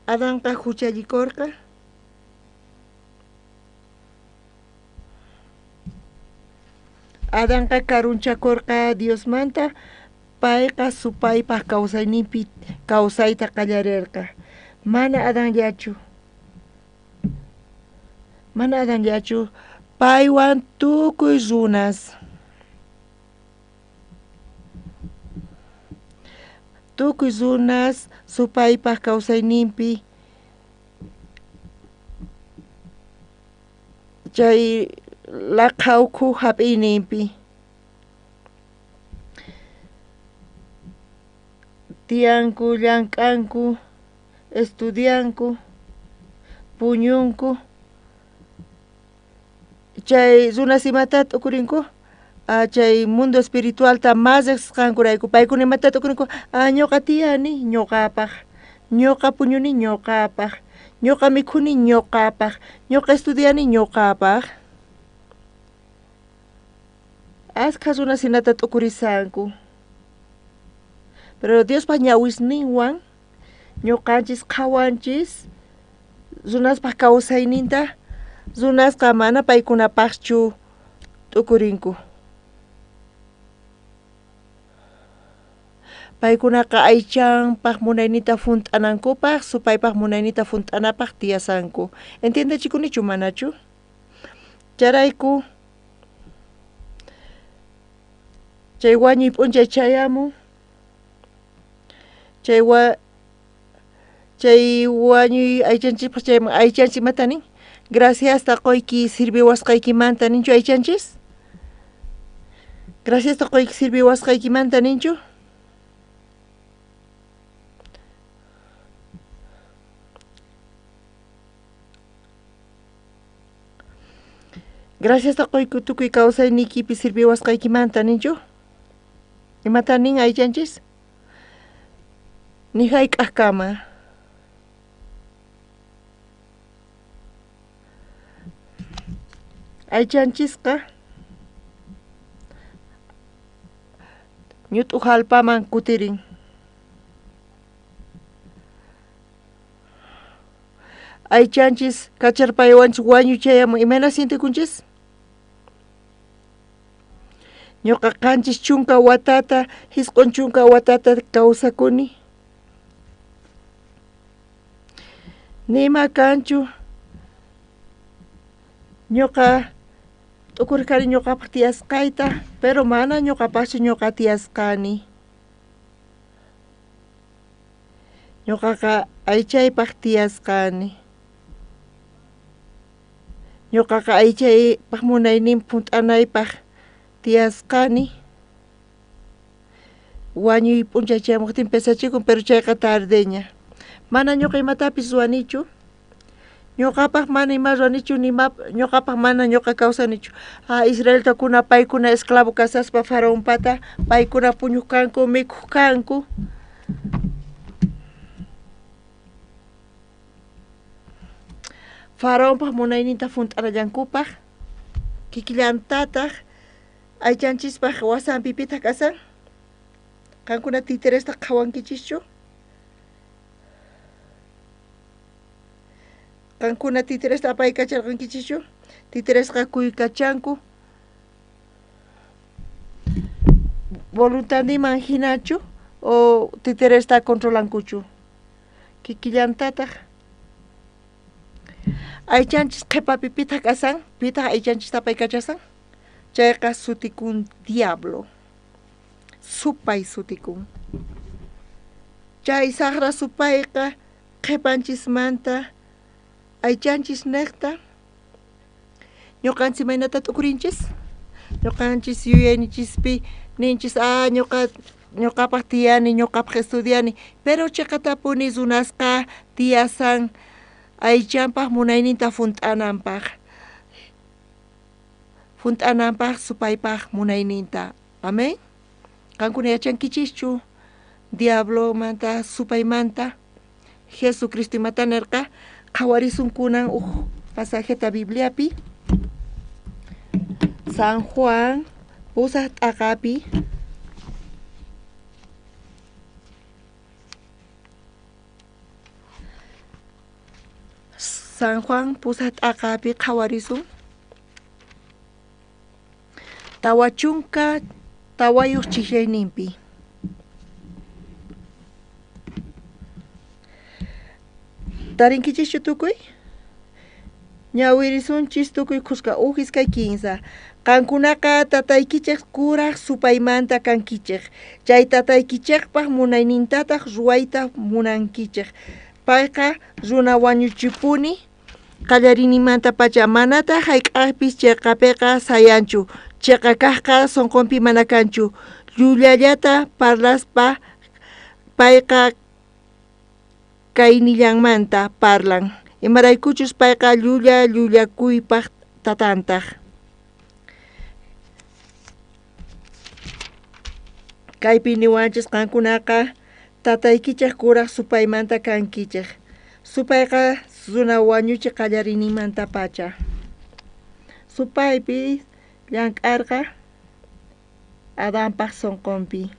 Adanqa huchallikurqa Adanqa karunchakurqa Diosmanta payqa supaypaq kawsayninpi kawsayta qallarirqa mana Adanllachu paywan tukuy runas supaypaq kawsayninpi chay laqhawku hap'iyninpi tiyanku llank'anku estudianku puñunku chay runas imata t'ukurinku chay mundo espiritualta más riqsisqankurayku paykuna imata t'ukurinku ñuqa tiyani ñuqapaq ñuqa puñuni ñuqapaq ñuqa mikhuni ñuqapaq ñuqa estudiani ñuqapaq ashkha runas hinata t'ukurisanku pero Diospaq ñawisninwan ñuqanchis qhawanchis runaspaq kawsayninta runasqa mana paykunapaqchu t'ukurinku paykunaqa aychanpaq munaynita funt'anankupaq supaypaq munaynita funt'anapaq tiyasanku entiendechikunichu manachu charayku chay wañuy p'unchay chayamun chay wañuy aychanchikpaq chayman aychanchik imatanin graciasta qoyki sirbiwasqaykimanta ninchu aychanchis graciasta qoyki sirbiwasqaykimanta ninchu graciasta qoyku tukuy kawsaynikipi sirbiwasqaykimanta ninchu imata nin aychanchis ni hayk'aqkama aychanchisqa ñut'uq hallpaman kutirin aychanchis kacharpaywanchik wañuchayamun imana sientikunchis ñuqa qanchis chunka watata hisq'un chunka watata kawsakuni nima kanchu ñuqa t'ukurqani ñuqapaq tiyasqayta pero mana ñuqapaqchu ñuqa tiyasqani ñuqaqa aychaypaq tiyasqani ñuqaqa aychaypaq munaynin punt'anaypaq tiyasqani wañuy p'unchaychamuqtin pesachikun pero chayqa tardeña mana ñuqa imatapis ruwanichu ñuqapaq mana ima ruwanichu ñuqapaq mana ñuqa kawsanichu Israeltakuna paykuna esclavo kasaspa faraonpata paykuna puñuq kanku mikuq kanku faraonpaq munayninta funt'anallankupaq kikillantataq aychanchispaq wasanpi pitaq kasan kankuna titiresta qhawankichischu kankuna titiresta apaykacharqankichischu titiresqa kuykachanku voluntadiman hinachu o titiresta controlankuchu kikillantataq aychanchis qhipapi pitaq kasan pitaq aychanchista apaykachasan chayqa sutikun diablo supay sutikun chay saqra supayqa qhipanchismanta aychanchis niqta ñuqanchis maynata t'ukurinchis ñuqanchis yuyaynichispi ninchis ñuqapaq tiyani ñuqapaq estudiani pero chayqa tapuni runasqa tiyasan aychanpaq munayninta funt'ananpaq supaypaq munayninta amén kankuna yachankichischu diablomanta supaymanta Jesucristo imata nirqa qhawarisunkunan pasajeta Bibliapi San Juan pusaq t'aqapi San Juan pusaq t'aqapi qhawarisun tawa chunka tawayuq chiklayninpi tarinkichischu tukuy ñawirisunchis tukuy qusqa ujis kay kinsa qankunaqa tataykichik kuraq supaymanta kankichik chay tataykichikpaq munaynintataq ruwayta munankichik payqa runa wañuchipuni qallarinimanta pacha manata hayk'aqpis chayqapiqa sayanchu chayqa kaqqa sonqonpi mana kanchu llullayata parlaspa payqa kaynillanmanta parlan imaraykuchus payqa llullakuypaq tatantaq kaypi niwanchis qankunaqa tataykichik kuraq supaymanta kankichik supayqa runa wañuchiq qallarinimanta pacha supaypi llank'arqa Adanpaq sonqonpi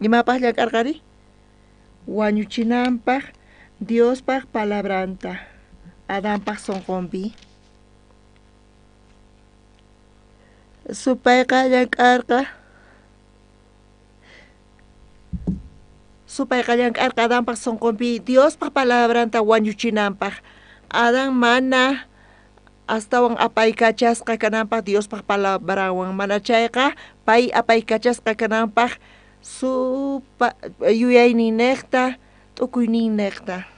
imapaq llank'arqari wañuchinanpaq Diospaq palabranta Adanpaq sonqonpi supayqa llank'arqa Adanpaq sonqonpi Diospaq palabranta wañuchinanpaq Adan mana astawan apaykachasqa kananpaq Diospaq palabrawan mana chayqa pay apaykachasqa kananpaq yuyaynin niqta t'ukuynin niqta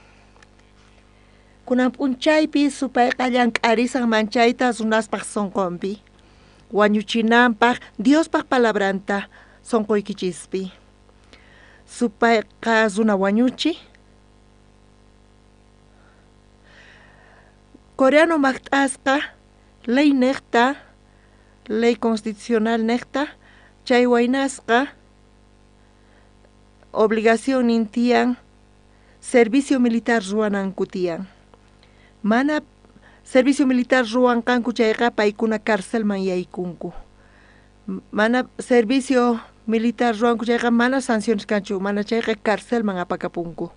kunan p'unchaypi supayqa llank'arisan manchayta runaspaq sonqonpi wañuchinanpaq Diospaq palabranta sonqoykichispi supayqa runa wañuchi coreano maqt'asqa ley niqta ley constitucional niqta chay waynasqa obligación nintiyan servicio militar ruwananku tiyan mana servicio militar ruwanqanku chayqa paykuna cárcelman yaykunku mana servicio militar ruwanku chayqa mana sanciones kanchu mana chayqa cárcelman apakapunku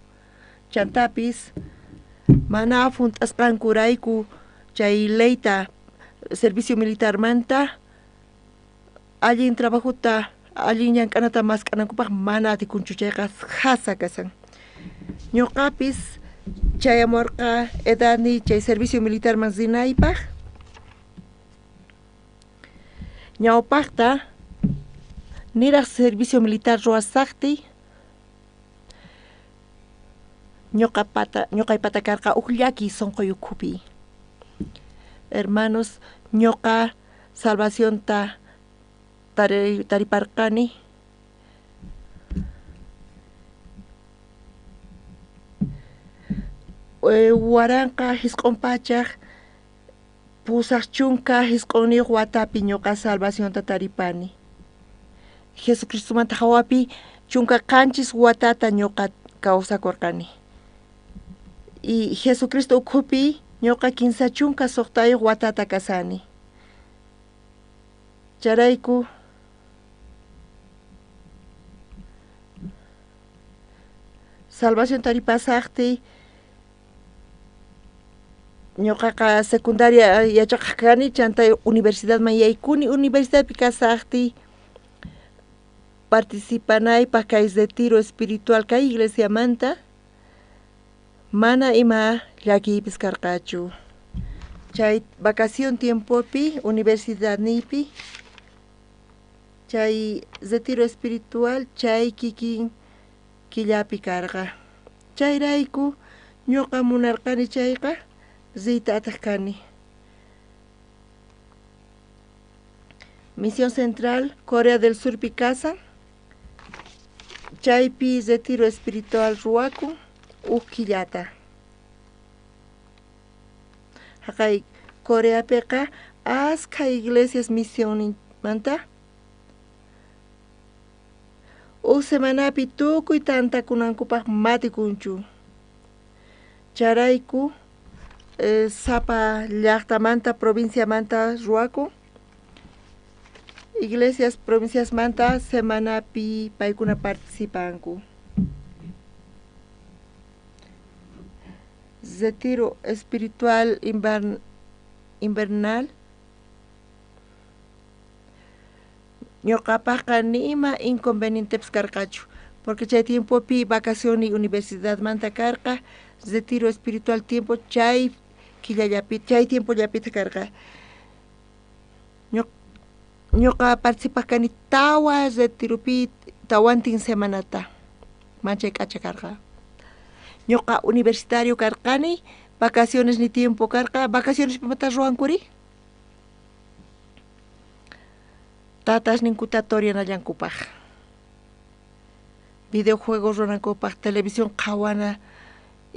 chantapis mana funt'asqankurayku chay leyta servicio militar manta allin trabajuta allin llank'anata masq'anankupaq mana atikunchu chayqa hasa kasan ñuqapis chayamurqa edadni chay servicio militar man rinaypaq ñawpaqta niraq servicio militar ruwasaqti ñuqaypata karqa llaki sonqoyukhupi hermanos ñuqa salvacionta tariparqani waranqa hisq'unpachaq pusaq chunka hisq'uniyuq watapi ñuqa salvacionta taripani. Jesucristumanta hawapi chunka qanchis watata ñuqa kawsakurqani. Y Jesucristo ukhupi ñuqa kinsa chunka suqtayuq watata kasani. Charayku salvación taripasaqti ñuqaqa secundaria yachaq kani chantay universidad man yaykuni universidad pi kasaqti participanaypaq kay retiro espiritual kay iglesia manta mana ima llakiypis karqachu. Chay vacación tiempopi universidad nipi chay retiro espiritual chay kikin killapi karqa. Chayrayku ñuqa munarqani chayqa ziytataq kani. Misión Central Corea del Sur pi kasa chaypi retiro espiritual ruwaku killata. Haqay Coreapiqa asqa iglesias misión manta semanapi tukuy tantakunankupaq matikunchu. Charayku sapa llaqtamanta provinciamanta ruwaku iglesias provincias manta semanapi paykuna participanku. Retiro espiritual invernal ñuqapaqa nima inconvenientepis karqachu porque chay tiempopi vacación y universidad manta karqa retiro espiritual tiempo chay killallapi chay tiempo llapita karqa. Ñuqa participakani tawa retiropi tawantin semanata manchay k'acha karqa. Ñuqa universitario karqani vacaciones ni tiempo karqa vacaciones pimata ruwankuri tatas ninkutatorianallankupaq videojuegos runankupaq televisión qhawana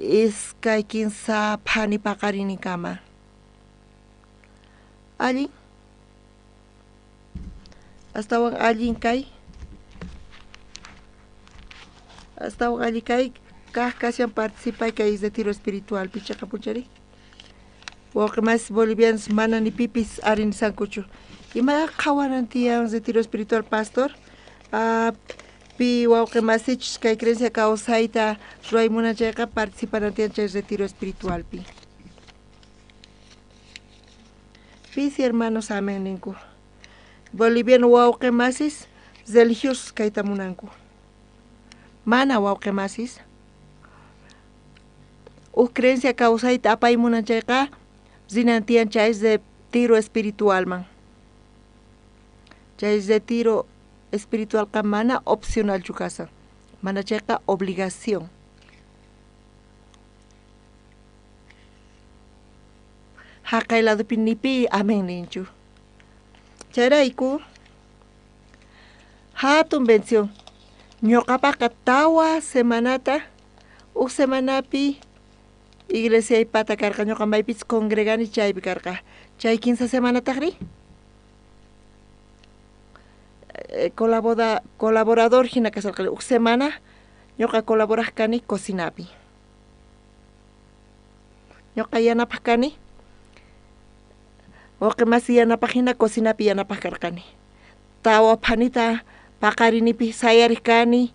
iskay kinsa phani paqarini kama allin astawan allin kay kasian participay kay retiro espiritual pichaqa punchari wawqimas bolivianos mana ni pipis arinisankuchu ima qhawanan tiyan retiro espiritual pastor pi wawqimasichus kay creencia kawsayta ruwaymunachayqa participanan tiyan chay retiro espiritual pi pisi hermanos amen ninku boliviano wawqimasis religiosos kayta munanku mana wawqimasis creencia kawsayta apaymunachayqa rinantiyan chay retiro espiritual man. Chay retiro espiritual ka mana opcional chukasa. Mana chayqa obligación. Haqay ladopi nipi amen ninchu. Chayrayku hatun bendición. Ñuqapaqa tawa semanata semanapi iglesia ipata karqa ñuqa maypis congregani chaypi karqa. Chay 15 semanataqri colaborador hina kasarqani semana ñuqa colaboraq kani cocinapi. Ñuqa yanapaq kani wawqimasi yanapaq hina cocinapi yanapaq karqani. Tawa phanita paqarinipi sayariq kani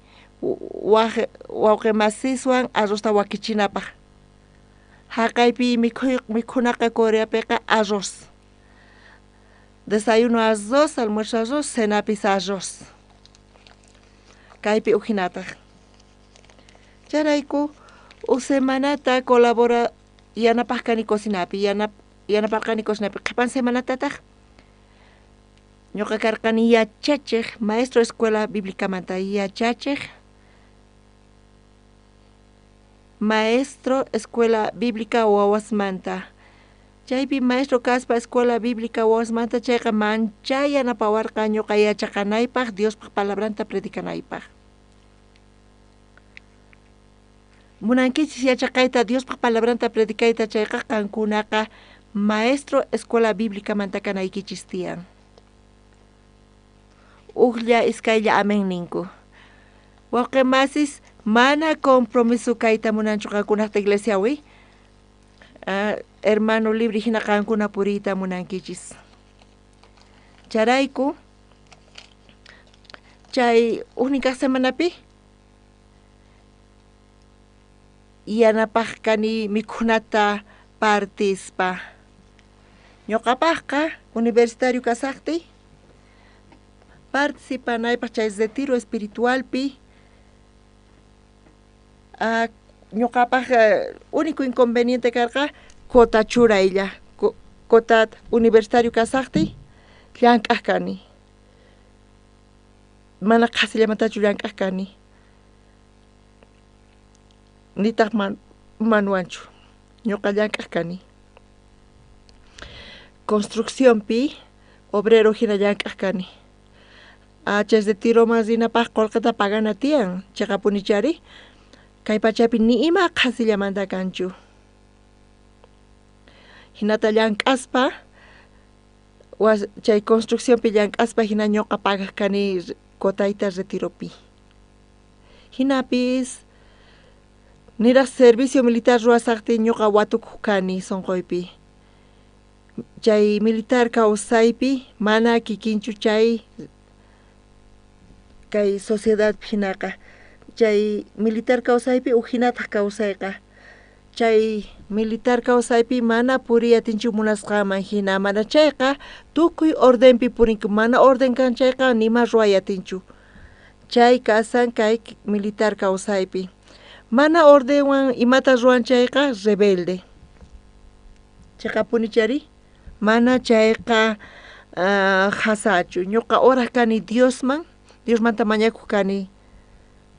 wawqimasiswan arrosta wakichinapaq. Haqaypi mikhunaqa Coreapiqa arroz. Desayuno arroz, almuerzo arroz, cenapis arroz. Kaypi uhinataq. Charayku semanata colabora yanapaq kani cocinapi, yanaparqani cocinapi. Qhipan semanatataq ñuqa karqani yachachiq maestro escuela bíblicamanta yachachiq maestro escuela bíblica wawasmanta. Chaypi maestro kaspa escuela bíblica wawasmanta chayqa manchay yanapawarqa ñuqa yachaqanaypaq Diospaq palabranta predikanaypaq. munankichis yachaqayta Diospa palabranta predicayta chayqa kankunaqa maestro escuela bíblica manta kanaykichis tiyan. Uqlla iskaylla amen ninku. Waqe masis mana compromiso kayta munanchu kankunaqta iglesiawi. Hermano libre hina kankuna purita munankichis. Charayku chay unikaq semanapi yanapaq kani mikhunata partispa. Ñuqapaqqa universitario kasaqti participanaypaq chay retiro espiritualpi ñuqapaq único inconveniente karqa kota churaylla kota universitario kasaqti llank'aq kani mana qhasillamantachu llank'aq kani nitaq manuanchu ñuqa llank'aq kani construcciónpi obrero hina llank'aq kani chay retiro masinapaq qullqita pagana tiyan chayqa punichari kay pachapi ni ima qhasillamanta kanchu hinata llank'aspa chay construcciónpi llank'aspa hina ñuqa pagaq kani kotayta retiropi hinapis niraq servicio militar ruwasaqti ñuqa watukuq kani sunquypi chay militar kawsaypi mana kikinchu chay kay sociedad hinaqa chay militar kawsaypi uhinataq kawsayqa chay militar kawsaypi mana puriyatinchu munasqaman hina mana chayqa tukuy ordenpi purinku mana orden kan chayqa nima ruwayatinchu chay kasan kay militar kawsaypi mana ordenwan imata ruwan chayqa rebelde chayqa punichari mana chayqa hasachu ñuqa oraq kani Diosmanta mañakuq kani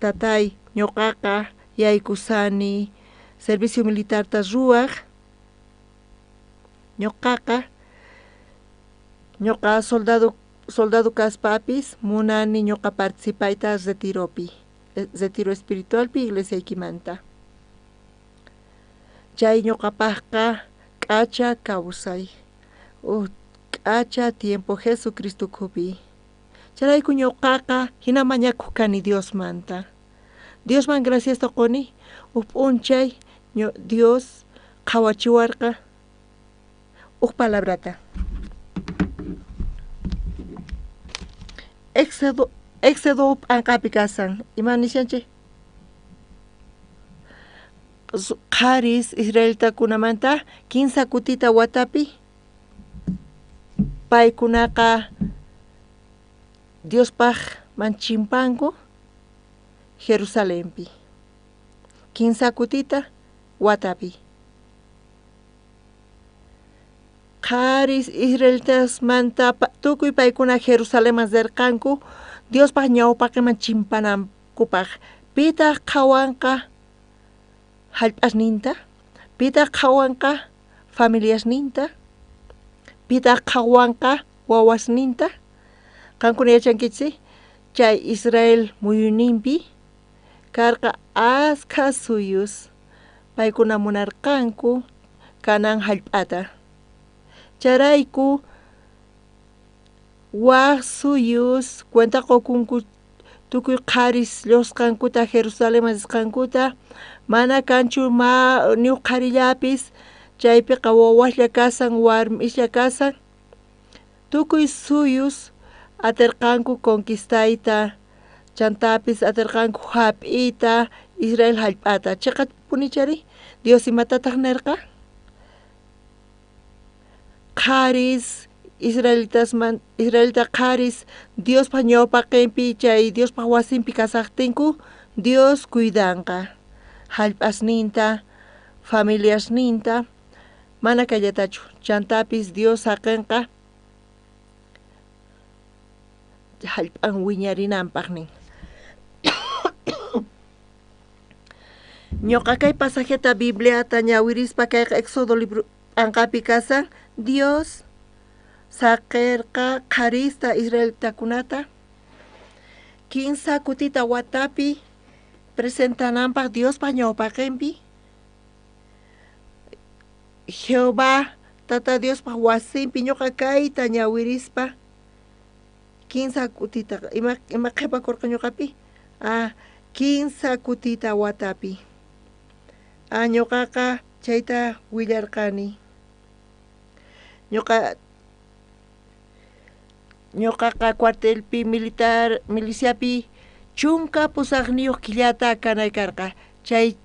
tatay ñuqaqa yaykusani servicio militarta ruwaq ñuqa soldado kaspapis munani ñuqa participayta retiro espiritualpi iglesiaykimanta chay ñuqapaqqa k'acha kawsay k'acha tiempo Jesucristukupi charayku ñuqaqa hina mañakuq kani Diosman gracias tuquni p'unchay Dios qhawachiwarqa palabrata Éxodo p'anqapi kasan imanishanchik qaris israelitakunamanta 15 kutita watapi paykunaqa Diospaq manchimpanku Jerusalempi 15 kutita watapi qaris israelitasmanta tukuy paykuna Jerusalemman zerqanku Diospaq ñawpaqiman chimpanankupaq pitaq qhawanqa hallp'asninta pitaq qhawanqa familiasninta pitaq qhawanqa wawasninta qankuna yachankichik chay Israel muyuninpi karqa askha suyus paykuna munarqanku kanan hallp'ata charayku waq suyus cuenta qokunku tukuy qaris llusqankuta Jerusalén asisqankuta mana kanchu niuq qarillapis chaypiqa wawaslla kasan warmislla kasan tukuy suyus atirqanku conquistayta chantapis atirqanku hap'iyta Israel hallp'ata chayqa punichari Dios imatataq nirqa qaris Israelita qaris Diospaq ñawpaqinpi chay Diospaq wasinpi kasaqtinku Dios cuidanqa hallp'asninta familiasninta mana kallatachu chantapis Dios haqinqa hallp'an wiñarinanpaq nin ñuqa kay pasajeta Bibliata ñawirispa kayqa Éxodo libro p'anqapi kasan Dios saqirqa qarista Israelitakunata 15 kutita watapi presentananpaq Diospa ñawpaqinpi Jehová tata Diospa wasinpi ñuqa kayta ñawirispa 15 kutita ima qhipakurqa ñuqapi 15 kutita watapi ñuqaqa chayta willarqani ñuqaqa cuartelpi miliciapi chunka pusaqniyuq killata kanay karqa chay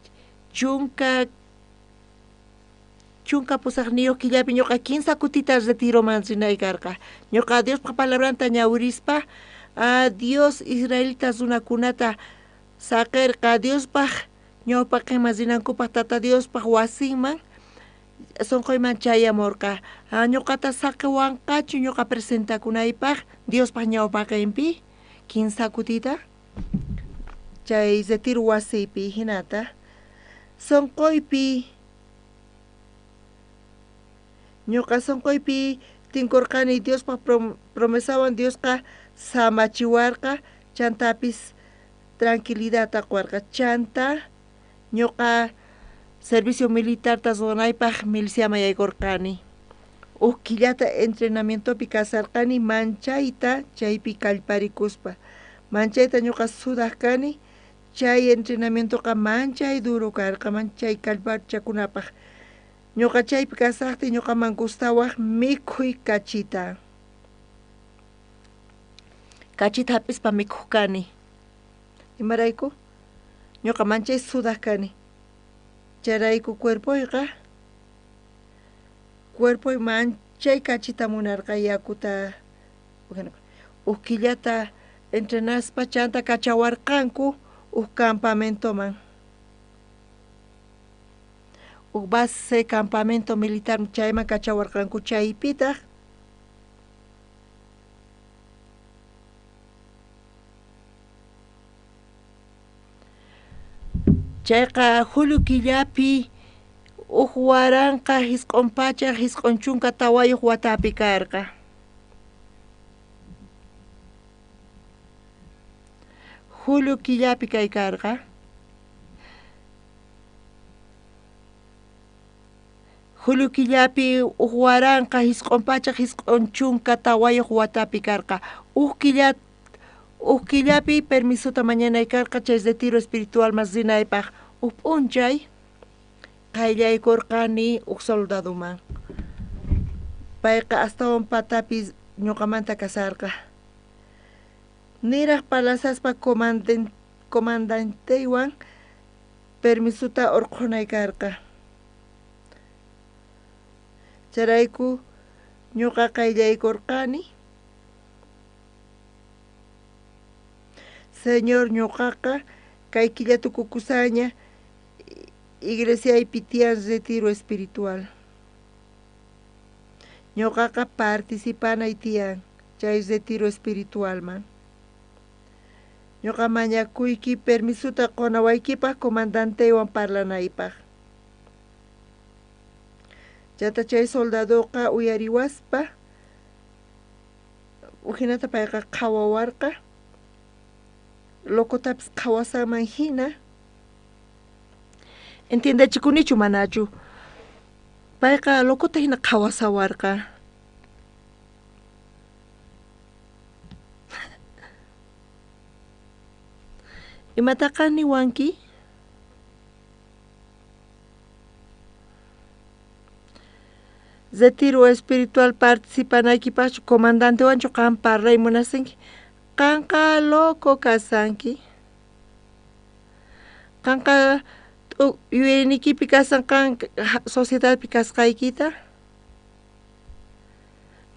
chunka pusaqniyuq killapi ñuqa 15 kutita retiroman rinay karqa ñuqa Diospa palabranta ñawirispa Dios israelitas runakunata saqirqa Diospaq ñawpaqinman rinankupaq tata Diospaq wasinman sunquyman chayamurqa ñuqata saqiwanqachu ñuqa presentakunaypaq Diospaq ñawpaqinpi 15 kutita chay retiro wasipi hinata sunquypi ñuqa sunquypi tinkurqani Diospaq promesawan Diosqa samachiwarqa chantapis tranquilidad taquarqa chanta ñuqa servicio militarta runaypaq miliciaman yaykurqani killata entrenamientopi kasarqani manchayta chaypi kallparikuspa manchayta ñuqa sudaqkani chay entrenamientoqa manchay duro karqa chay kallparchakunapaq ñuqa chaypi kasaqti ñuqaman gustawaq mikhuy kachita hapispa mikhuq kani imarayku ñuqa manchay sudaq kani chayrayku cuerpoy manchay kachita munarqa yakuta killata entrenaspa chanta kachawarqanku campamentoman base campamento militar chayman kachawarqanku chaypitaq chayqa julio killapi waranqa hisq'un pachaq hisq'un chunka tawayuq watapi karqa julio killapi kay karqa julio killapi waranqa hisq'un pachaq hisq'un chunka tawayuq watapi karqa killapi permisuta mañanay karqa chay retiro espiritual mas rinaypaq p'unchay qayllaykurqani soldadoman payqa astawan patapis ñuqamanta kasarqa niraq palasaspa comandanteywan permisuta urqunay karqa charayku ñuqa qayllaykurqani Señor ñuqaqa kay killa tukukusaña iglesiaypi tiyan retiro espiritual ñuqaqa participanay tiyan chay retiro espiritualman ñuqa mañakuyki permisuta qonawaykipaq comandantewan parlanaypaq chata chay soldadoqa uyariwaspa hinata payqa qhawawarqa lokotapis qhawasaman hina entiendachikunichu manachu payqa lokota hina qhawasawarqa imataqa niwanki retiro espiritual participanaykipachu comandantewanchu qan parray munasinki qanqa loco kasanki qanqa yuyaynikipi kasan qan sociedadpi kasqaykita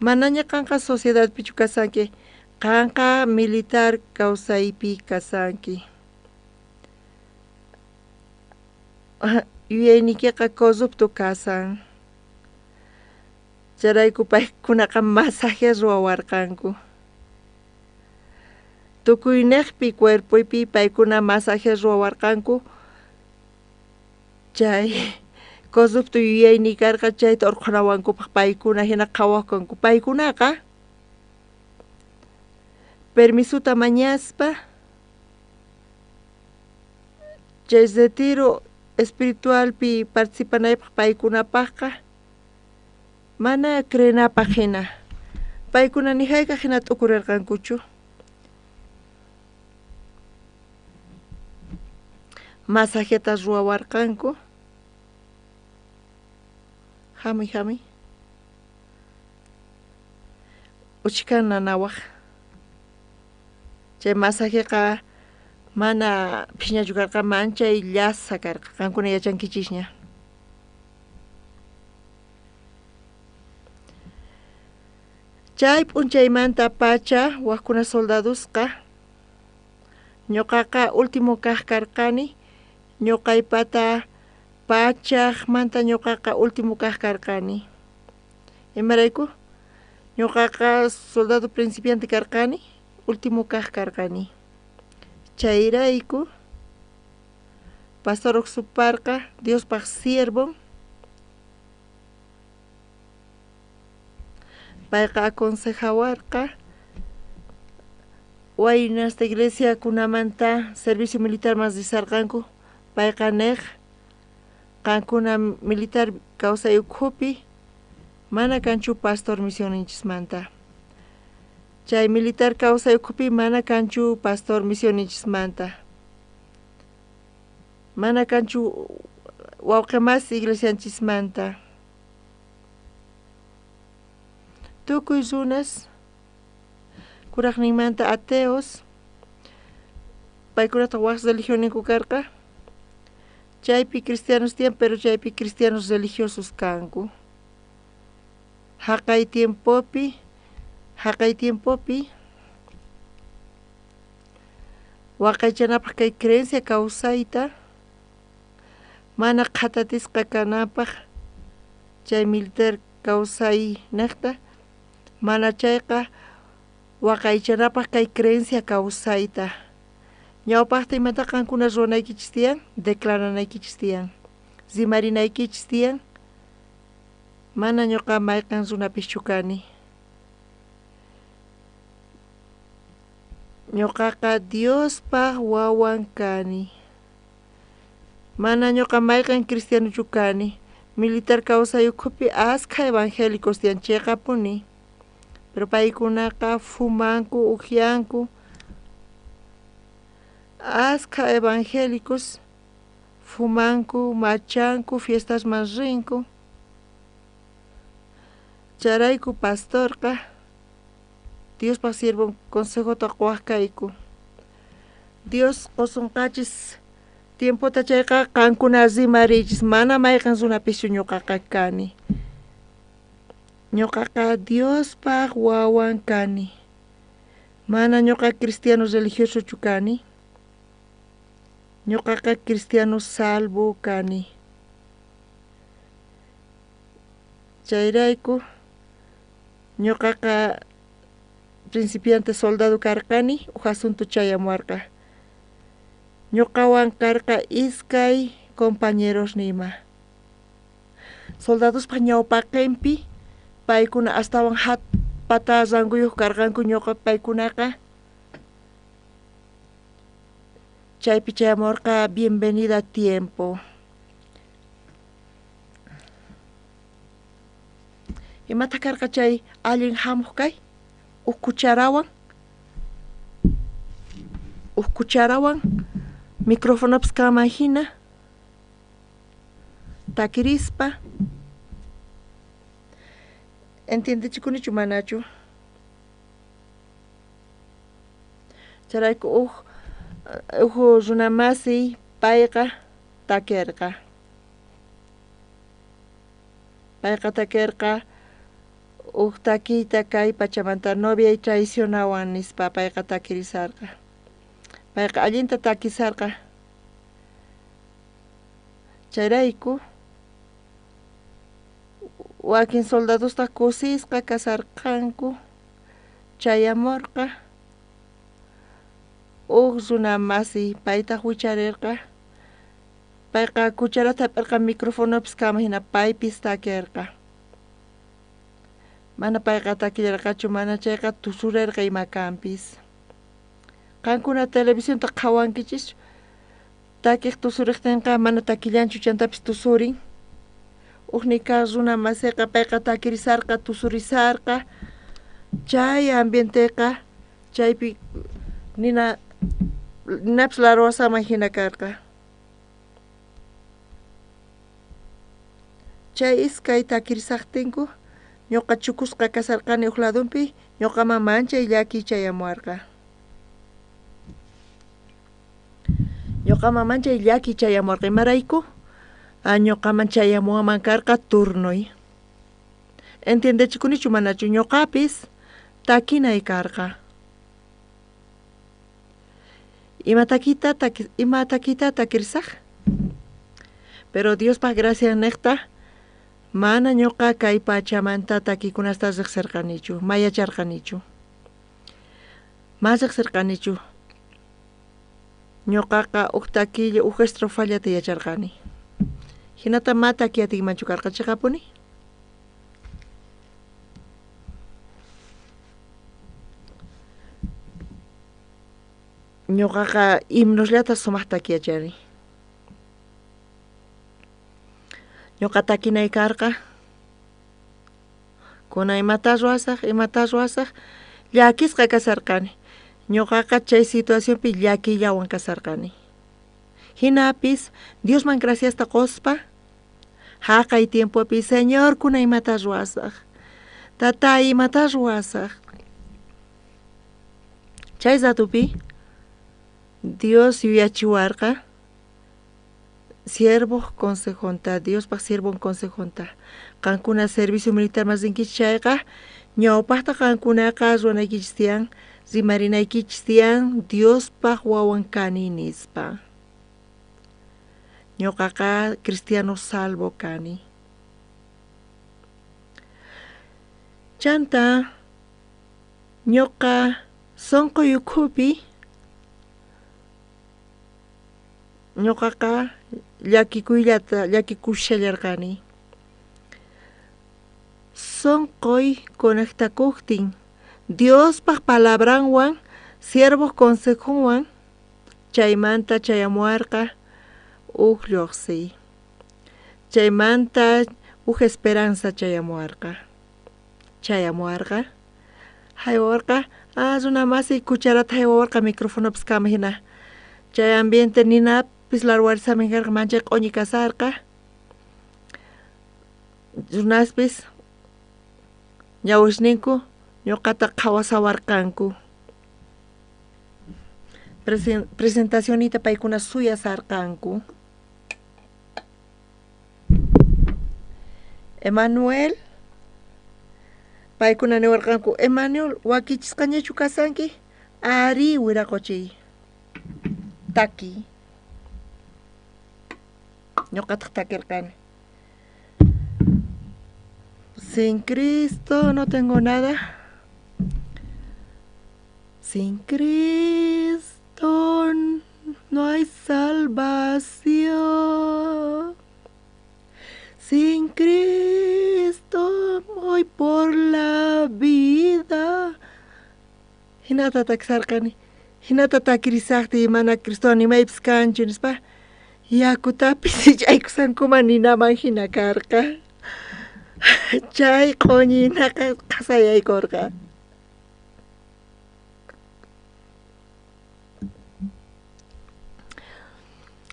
manaña qanqa sociedadpichu kasanki qanqa militar kawsaypi kasanki yuyaynikiqa corrupto kasan charayku paykunaqa masajes ruwawarqanku tukuynekpi cuerpoypi paykuna masajes ruwawarqanku chay corrupto yuyayni karqa chayta urqanawankupaq paykuna hina qhawaqkanku paykunaqa permisuta mañaspa chay retiro espiritualpi participanaypaq paykunapaqqa mana creenapaq hina paykuna nihayqa hina t'ukurirqankuchu masajetas ruwawarqanku hami uchkan nanawaq chay masajeqa mana pishñachu karqa manchay llasa karqa qankuna yachankichisña chay p'unchaymanta pacha waqkuna soldadusqa ñuqaqa último kaq karqani ñuqaypata pachaqmanta ñuqaqa último kaq karqani imarayku ñuqaqa soldado principiante karqani último kaq karqani chayrayku pastor uqsuparqa Diospaq siervo payqa aconsejawarqa waynasta iglesia kunamanta servicio militar mas disarqanku payqa neq qankuna militar kawsayukhupi mana kanchu pastor misioninchikmanta chay militar kawsayukhupi mana kanchu pastor misioninchikmanta mana kanchu wawqimas iglesianchismanta tukuy runas kuraqninmanta ateos paykunata waq religioninku karqa chaypi cristianos tiyan pero chaypi cristianos religiosos kanku haqay tiempopi waqaychanapaq kay creencia kawsayta mana qhatatisqa kanapaq chay militar kawsay niqta mana chayqa waqaychanapaq kay creencia kawsayta ñawpaqta imata qankuna ruwanaykichis tiyan declaranaykichis tiyan rimarinaykichis tiyan mana ñuqa mayqan runapischu kani ñuqaqa Diospaq wawan kani mana ñuqa mayqan cristianuchu kani militar kawsayukhupi askha evangélicos tiyan chayqapuni pero paykunaqa fumanku uqyanku askha evangélicos fumanku machanku fiestas mas rinku charayku pastorqa Diospaq siervo consejota quwaqkayku Dios qosunqachis tiempota chayqa qankuna rimarichis mana mayqan runapischu ñuqaqa kani ñuqaqa Diospaq wawan kani mana ñuqa cristiano religiosochu kani ñuqaqa cristiano salvo kani chayrayku ñuqaqa principiante soldado karqani uq asunto chayamuarqa ñuqawan karqa iskay compañeros nima soldadospaq ñawpaqinpi paykuna astawan pata ranguyuq karqanku ñuqa paykunaqa chaypi chayamurqa bienvenida tiempo imata karqa chay allin hamuq kay uq kucharawan micrófonopas kaman hina takirispa entiendichikunichu manachu charayku uq runamasi payqa takerqa uq takiyta kay pachamanta novia y traicionawan nispa payqa takirisarqa payqa allinta takisarqa chayrayku wakin soldadosta kusisqa kasarqanku chayamurqa uq runamasi payta wicharirqa payqa kucharata hap'irqa micrófonopis kama hina paypis takirqa mana payqa takillarqachu mana chayqa tusurirqa ima kanpis qankuna televisionta qhawankichis takiq tusuriqtinqa mana takillanchu chantapis tusurin. Ugnika runa masiqa payqa takirisarqa tusurisarqa chay ambienteqa chaypi ninapas larwasaman hina karqa. Chay iskay takirisaqtinku ñuqa chukusqa kasarqani huk ladunpi ñuqaman manchay llaki chayamuarqa. Ñuqaman manchay llaki chayamuarqa imarayku ñuqaman chayamuaman karqa turnoy. Entiendechikunichu manachu ñuqapis takinay karqa. Ima takita takirisaq. Pero Diospa gracia niqta mana ñuqa kay pachamanta takikunasta riqsirqanichu, mayacharqanichu. Mas riqsirqanichu. Ñuqaqa huk takilla huk estrofallata yacharqani. Hinata ma takiyatinmanchu karqa chiqapuni. Ñuqaqa himnosllata sumaq takiyachani. Ñuqa takinay karqa kuna imata ruwasaq llakisqa kasarqani. Ñuqaqa chay situacionpi llakillawan kasarqani. Hinapis Diosman graciasta quspa haqay tiempopi Señor kuna imata ruwasaq, Tatay imata ruwasaq. Chay zatupi Dios yuyachiwarqa siervo consejonta, Diospaq siervo consejonta. Qankuna servicio militar masinkichis chayqa ñawpaqta qankunaqa ruwanaykichis tiyan, rimarinaykichis tiyan Diospaq wawan kani nispa. Ñuqaqa cristiano salvo kani. Chanta ñuqa sunquy ukhupi ñuqaqa llakikushallarqani. Sunquy conectakuqtin Diospaq palabranwan siervo consejowan chaymanta chayamuarqa huk lluqsiy. Chaymanta huk esperanza chayamuarqa. Haywarqa runa masiy kucharata haywarqa microfonopis kama hina. Chay ambiente ninapis larwarisamin karqa manchay q'uñi kasarqa. Runaspis ñawishniku ñuqata qhawasawarqanku. Presentacionita paykuna suyasarqanku. Emanuel paykuna niwarqanku Emanuel wakichisqañachu kasanki? Ari wiraquchiy. Taki. Ñuqataq takirqani. Sin Cristo no tengo nada. Sin Cristo no hay salvación. Sin Cristo voy por la vida. Hinata taksarqani. Hinata takirisaqti mana Cristo nimaypis kanchu nispa. Yakutapis chaykusankuman ninaman hina karqa. Chay q'uñinaqa qasayaykurqa.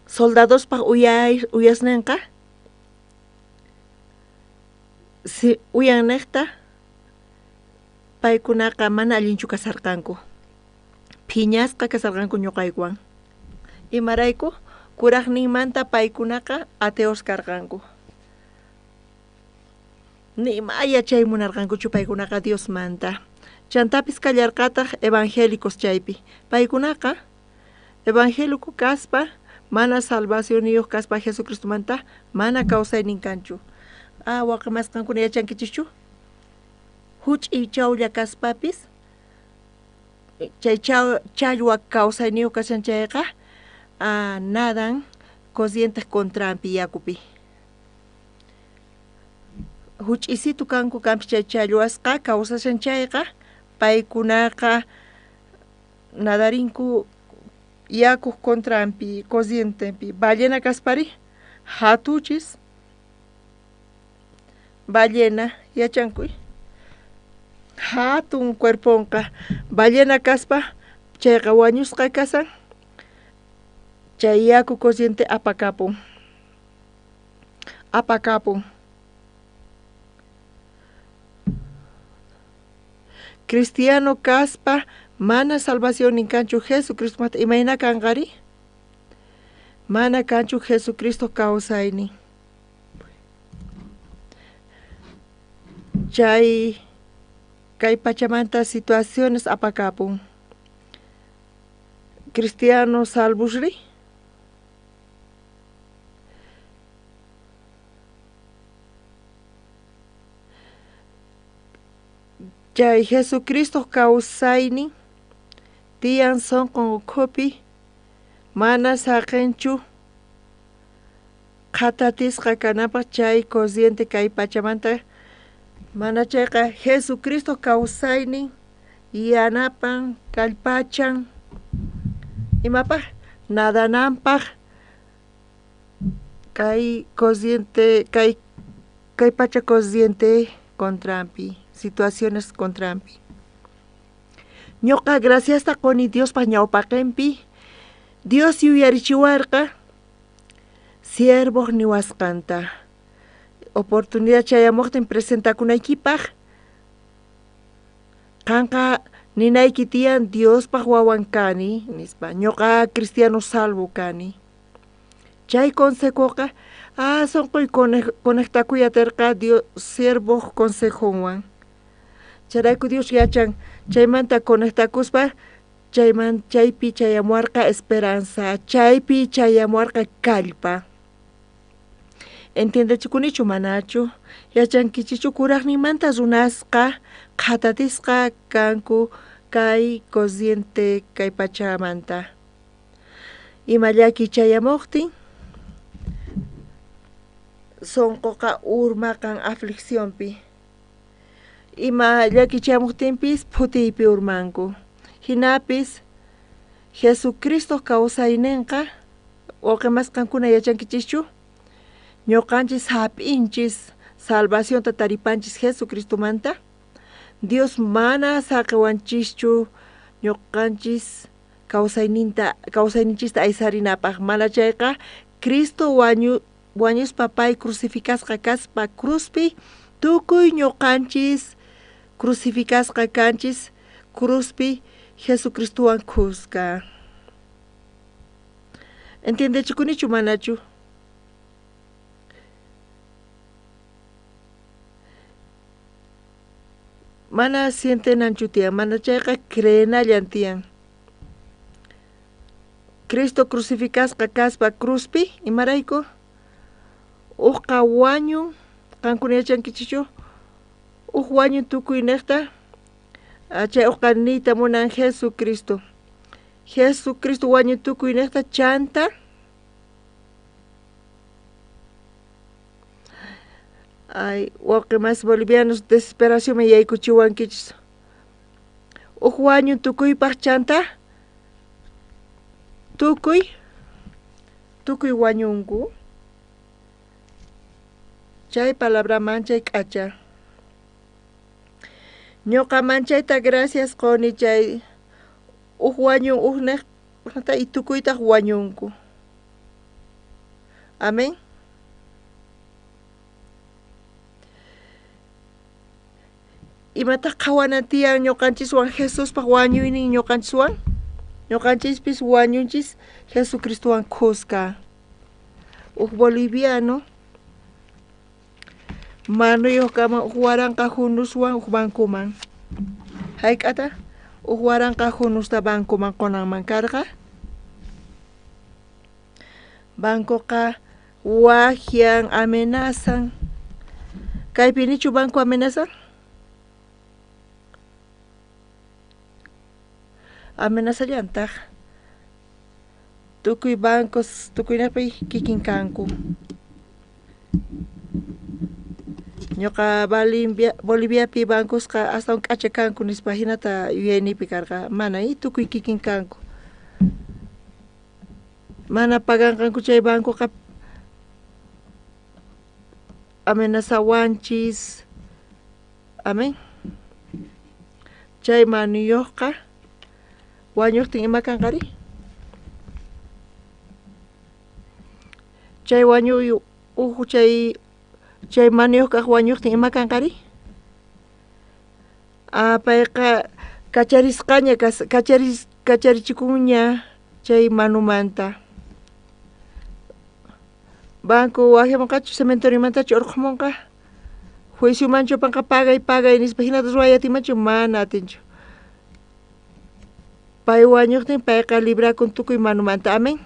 Soldadospaq uyasninqa si uyanniqta paykunaqa mana allinchu kasarqanku. Phiñasqa kasarqanku ñuqaykuwan. Imarayku kuraqninmanta paykunaqa ateos karqanku. Nimaya chay munarqankuchu paykunaqa Diosmanta. Chantapis kallarqataq evangélicos chaypi. Paykunaqa evangélico kaspa mana salvacioniyuq kaspa Jesucristumanta mana kawsaynin kanchu. Waqamasqankuna yachankichischu? Huch'uy chawlla kaspapis chay challwa kawsayniyuq kashan chayqa nadan conscientes contrampi yakupi. Huch'isitu kanku kanpi chay challwasqa kawsashan chayqa paykunaqa nadarinku yaku contrampi cocientempi ballena kaspari hatuchis ballena yachankuy hatun cuerponqa ballena kaspa chayqa wañusqa kasan chay yaku cociente apakapun cristiano kaspa mana salvación ninkanchu Jesucristo mata imayna kanqari mana kanchu Jesucristo kawsaynin chay kay pachamanta situaciones apakapun cristiano salvushri chay Jesucristo kawsaynin tiyan sonqon ukhupi mana saqenchu qhatatisqa kanapaq chay consciente kay pachamanta mana chayqa Jesucristo kawsaynin yanapan kallpachan imapaq nadananpaq kay consciente kay pacha consciente contrampi situaciones contrampi ñuqa graciasta quni Diospa ñawpaqinpi Dios yuyarichiwarqa siervoq niwasqanta oportunidad chayamuqtin presentakunaykipaq qanqa ninayki tiyan Diospaq wawan kani nispa ñuqa cristiano salvo kani chay consejoqa sonqoy conectakuyatirqa Dios siervoq consejowan charayku Dios yachan chaymanta conectakuspa chaypi chayamuarqa esperanza chaypi chayamuarqa kallpa entendechukunichu manachu yachankichichu kuraqninmanta runasqa qhatatisqa kanku kay consciente kay pachamanta imallaki chayamuqtin sonqoqa urmaqan aflicciónpi ima llaki chayamuqtinpis phutiypi urmanku hinapis Jesucristo kawsayninqa oqimasqankuna yachankichischu ñuqanchis hap'inchis salvacionta taripanchis Jesucristumanta Dios mana saqiwanchischu ñuqanchis kawsayninchista aysarinapaq mana chayqa Cristo wañuspa pay crucificasqa kaspa cruzpi tukuy ñuqanchis crucificasqa kanchis cruzpi Jesucristuwan khusqa entendechukunichu manachu mana sientenanchu tiyan mana chayqa creenallan tiyan Cristo crucificasqa kaspa cruzpi imarayku uqqa wañun qankuna yachankichichu uq wañun tukuy niqta chay uqqa niyta munan Jesucristo wañun tukuy niqta chanta ay wawqi mas bolivianos desesperación yaykuchiwankichis uq wañun tukuypaq chanta tukuy wañunku chay palabra manchay k'acha ñuqa manchayta gracias quni chay uq wañun uqnaqta y tukuytaq wañunku amén imataq qhawanan tiyan ñuqanchiswan Jesuspaq wañuynin ñuqanchiswan ñuqanchispis wañunchis Jesucristuwan khusqa uq boliviano manuyuq kama uq waranqa hunuswan uq bankuman hayk'ata uq waranqa hunusta bankuman qunanman karqa bankuqa waqyan amenazan kaypi nichu banku amenazan amenazallantaq tukuy bancos tukuynapi kikin kanku ñuqa Boliviapi bancosqa astawan k'acha kanku nispa hinata yuyaynipi karqa mana tukuy kikin kanku mana paganqanku chay bankuqa amenazawanchis. Amén. Chay manuyuqqa wañuqtin ima kanqari? Chay wañuy chay manuyuqqa wañuqtin ima kanqari? Payqa kacharisqaña kacharichikunña chay manumanta. Banco wahimanqachu cementeriumantachu urqumunqa juicio mancho panqa pagay nispa hinatas ruayatimanchu mana atinchu. Pay wañuqtin payqa librakun tukuy manumanta. Amén.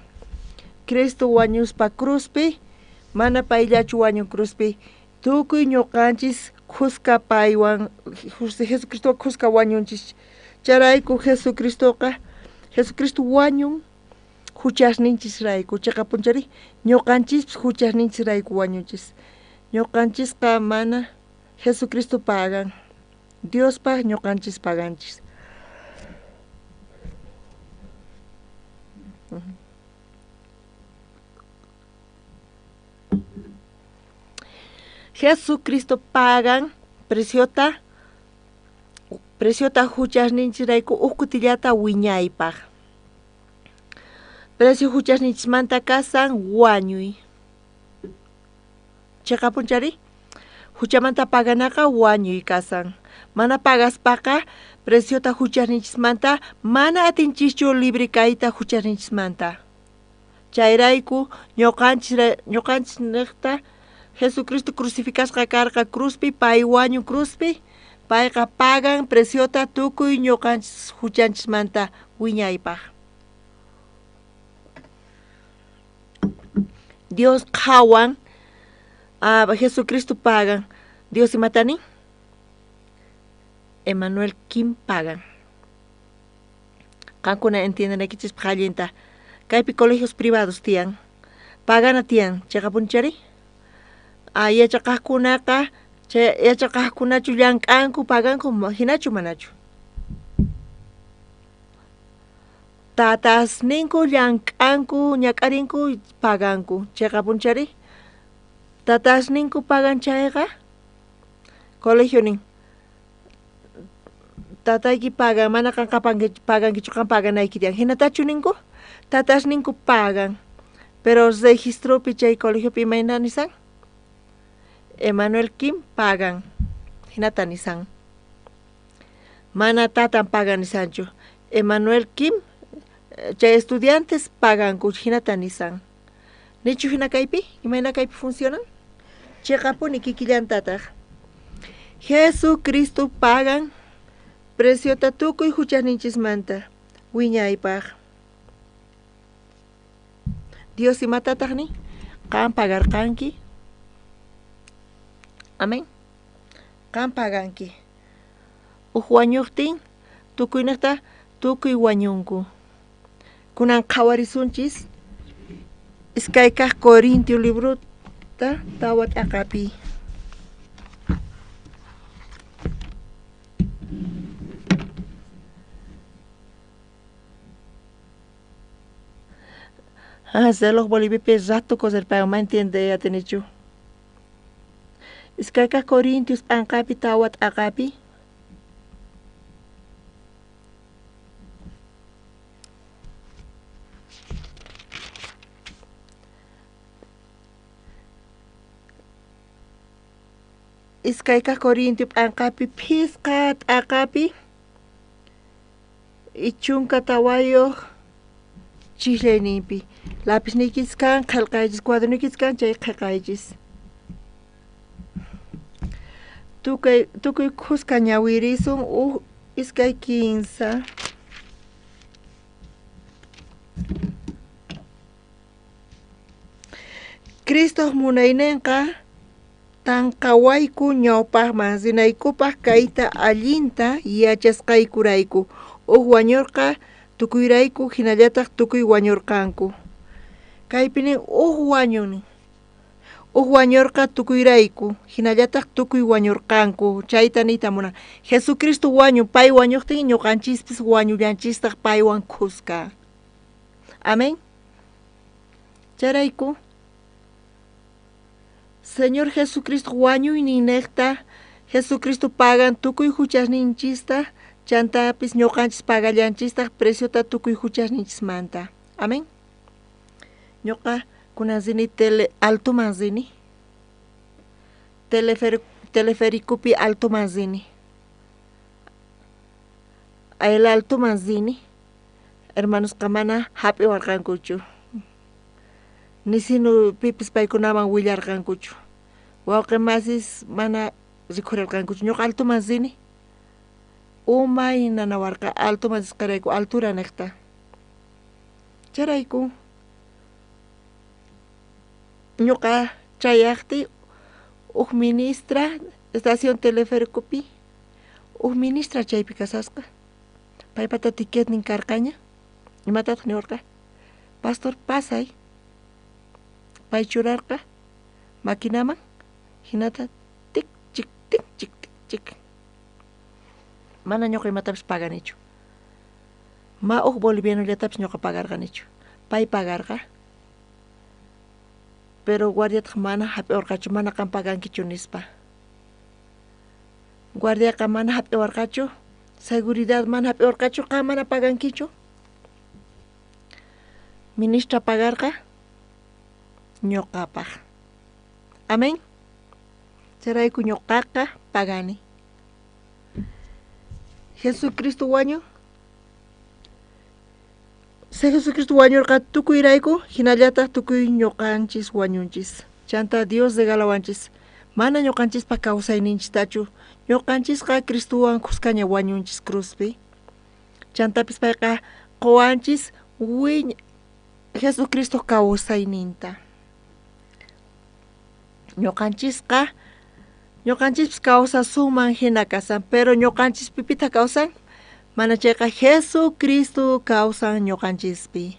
Cristo wañuspa cruzpi mana payllachu wañun cruzpi. Tukuy ñuqanchis qusqa paywan Jesucristo qusqa wañunchis. Charayku Jesucristo wañun huchasninchis rayku. Chaqa punchari ñuqanchis huchasninchis rayku wañunchis. Ñuqanchisqa mana Jesucristo pagan. Dios pag ñuqanchis paganchis. Jesucristo pagan preciota huchasninchis rayku uqutillata wiñaypaq. Precio huchasninchismanta kasan wañuy. Chaqa punchari huchamanta paganaqa wañuy kasan. Mana pagaspaqa preciota huchasninchismanta mana atinchichu libre kayta huchasninchismanta. Chayrayku ñuqanchis niqta Jesucristo crucificasqa karqa cruzpi, pay wañun cruzpi, payqa pagan preciota tukuy ñuqanchis huchanchismanta wiñaypaq. Dios qhawan Jesucristo pagan. Dios imatani? Emmanuel Kim pagan. Qankuna entiendenaykichis qallinta. Kaypi colegios privados tiyan. Pagana tiyan. Chaqa punchari? Yachaqaqkunaqa yachaqaqkunachu llank'anku paganku hinachu manachu? Tatasninku llank'anku ñak'arinku paganku. Chaqa punchari? Tatasninku pagan chayqa? Colegionin. Tatayki pagan, mana kanqa pagankichu kan paganayki tiyan. Hinatachu ninku? Tatasninku pagan. Pero registropi chay colegiopi imayna nisan? Emmanuel Kim pagan. Hinata nisan. Mana tatan pagan nisanchu. Emmanuel Kim chay estudiantes paganku hinata nisan. Nichu hina kaypi? Imayna kaypi funcionan? Chiqapuni kikillantataq. Jesucristo pagan preciota tukuy huchasninchismanta wiñaypaq. Dios imatataqni? Qan pagarqanki? Amén. Qan paganki. Wañuqtin tukuynaqta tukuy wañunku. Kunan qhawarisunchis iskaykaq Corintio libruta tawat aqapi. Celos Bolivia rato coser para ma entiende ya tenichu. Iskaykaq Corintios anqapi tawat aqapi. Iskaykaq Corintios anqapi phisqat aqapi. Ichunka tawayoq chihleyninpi. Lapisniykis kan, qillqaychis, cuaderniykis kan, chay qillqaychis. Tukuy qusqa ñawirisun iskay 15. Cristo munayninqa tanqawayku ñawpaqman sinaykupaq kayta allinta yachasqaykurayku. Wañurqa tukuyrayku hinallataq tukuy wañurqanku. Kaypinin wañuni. Wañurqa tukuyrayku hinallataq tukuy wañurqanku. Chayta niyta munan. Jesucristo wañun, pay wañuqtin ñuqanchispis wañullanchistaq paywan qusqa. Amén. Charayku Señor Jesucristo wañuyninekta Jesucristo pagan tukuy huchasninchista chantapis ñuqanchis pagallanchista preciota tukuy huchasninchismanta. Amén. Ñuqa kunanzini altumanzini telefericupi altumanzini el altumanzini hermanos kamana happy warqankuchu nisinu pipis paykunaman willarqankuchu wawqi masis mana rikurarqankuchu ñuqa altumanzini umay nanawarqa altumanzis qarayku altura niqta charayku ñuqa chayaqti ministra estación telefericopi ministra chaypi kasasqa paypata ticket nin karqaña imatataq niwarqa pastor pasay pay churarqa maquinaman hinata tik chik mana ñuqa imatapis paganichu ma bolivianollatapas ñuqa pagarqanichu pay pagarqa pero guardiataq mana hap'iwarqachu mana qan pagankichu nispa guardiaqa mana hap'iwarqachu seguridad mana hap'iwarqachu qan mana pagankichu ministra pagarqa ñuqapaq amén charayku ñuqaqa pagani Jesucristo wañurqa tukuyrayku hinallataq tukuy ñuqanchis wañunchis chanta Dios regalawanchis mana ñuqanchispa kawsayninchistachu ñuqanchisqa Cristuwan kuskaña wañunchis cruzpi chantapis payqa qowanchis Jesucristo kawsayninta ñuqanchispis kawsasuman hina kasan pero ñuqanchis pipita kawsan mana chayqa Jesucristo kawsan ñuqanchispi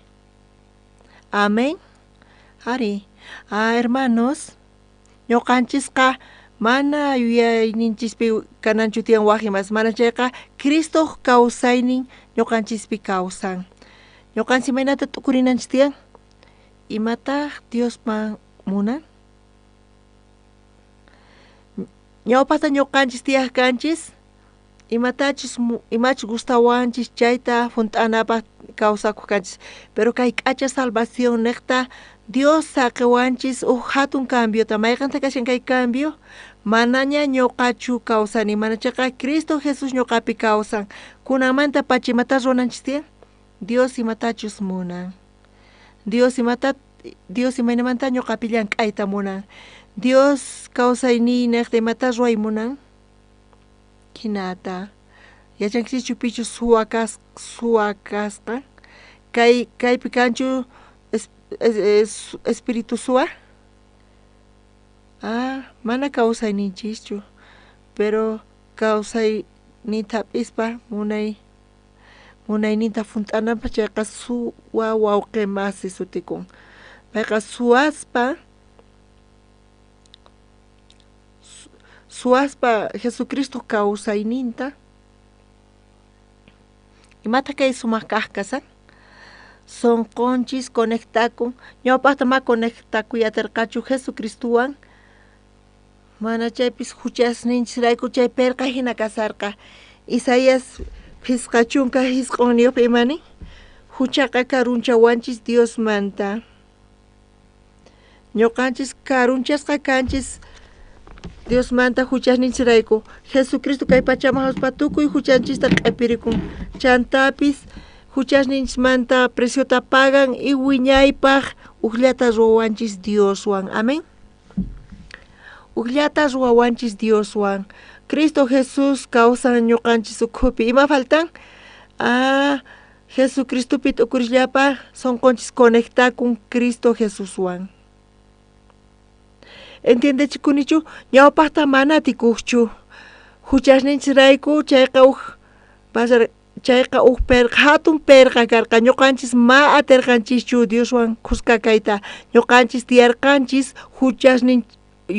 amén ari hermanos ñuqanchisqa mana yuyayninchispi kananchu tiyan wajimas mana chayqa Cristo kawsaynin ñuqanchispi kawsan ñuqanchis imaynata tukurinanchis tiyan imataq Diosman munan ñawpaqta ñuqanchis tiyaqkanchis imachus gustawanchis chayta hunt'anapaq kawsakuq kanchis pero kay k'acha salvación niqta Dios saqiwanchis hatun cambiota mayqanta kashan kay cambio manaña ñuqachu kawsani mana chayqa Cristo Jesús ñuqapi kawsan kunanmanta pacha imata runanchis tiyan Dios imatachus munan Dios imaynamanta ñuqapi llank'ayta munan Dios kawsayni niqta imata ruway munan hinata yachankisichu pichu suwakasqa kaypi kanchu espíritu suwa mana kawsayninchischu pero kawsaynitapispa munayninta hunt'ananpaq chayqa suwa wawqi masi sutikun payqa suwaspa Jesucristo kawsayninta imata kay sumaq kaq kasan sonqonchis conectakun ñawpaqta ma conectakuyatirqachu Jesucristuwan mana chaypis huchasninchisrayku chay perqa hina kasarqa Isaías pisqa chunka hisq'uniyuqpi imani huchaqa karunchawanchis Diosmanta ñuqanchis karunchasqa kanchis Diosmanta huchasninchisrayku Jesucristo kay pachaman tukuy huchanchista q'ipirikun chantapis huchasninchismanta preciota pagan y wiñaypaq uqllata ruwawanchis Dioswan amén uqllata ruwawanchis Dioswan Cristo Jesús kawsan ñuqanchis ukhupi ima faltan Jesucristopi t'ukurillapa sonqonchis conectakun Cristo Jesúswan entiendechikunichu ñawpaqta mana tikuqchu huchasninchisrayku chayqa hatun perqa karqa ñuqanchis ma atirqanchischu Dioswan kuska kayta ñuqanchis tiyarqanchis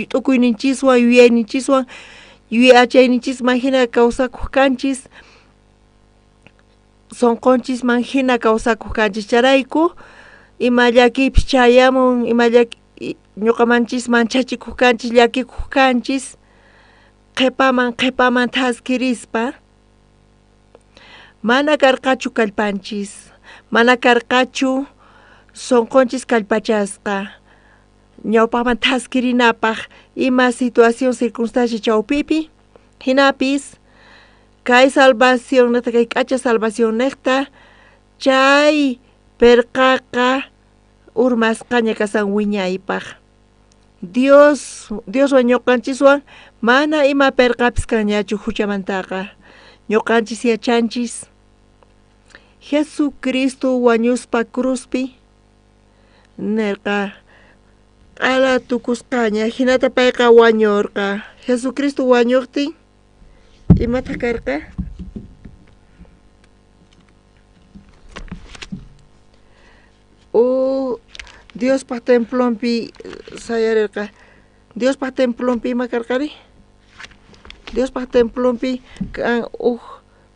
t'ukuyninchiswan yuyayninchiswan yuyachayninchisman hina kawsakuq kanchis sonqonchisman hina kawsakuq kanchis charayku llakipish chayamun, ñuqamanchis manchachikuq kanchis, llakikuq kanchis, qhipaman thaskirispa, mana karqachu kallpanchis, mana karqachu sunqunchis kallpachasqa, ñawpaqman thaskirinapaq ima situación circunstancia chawpipi, hinapis kay salvación niqta, kay k'acha salvación niqta, chay perqaqa urmasqaña kasan wiñaypaq. Dioswan ñuqanchiswan mana ima perqapis kanñachu huchamantaqa. Ñuqanchis yachanchis Jesucristo wañuspa cruzpi nirqa q'ala tukusqaña, hinata payqa wañurqa. Jesucristo wañuqtin imata karqa? Diospaq templompi sayarirqa. Diospaq templompi ima karqari? Diospaq templompi kan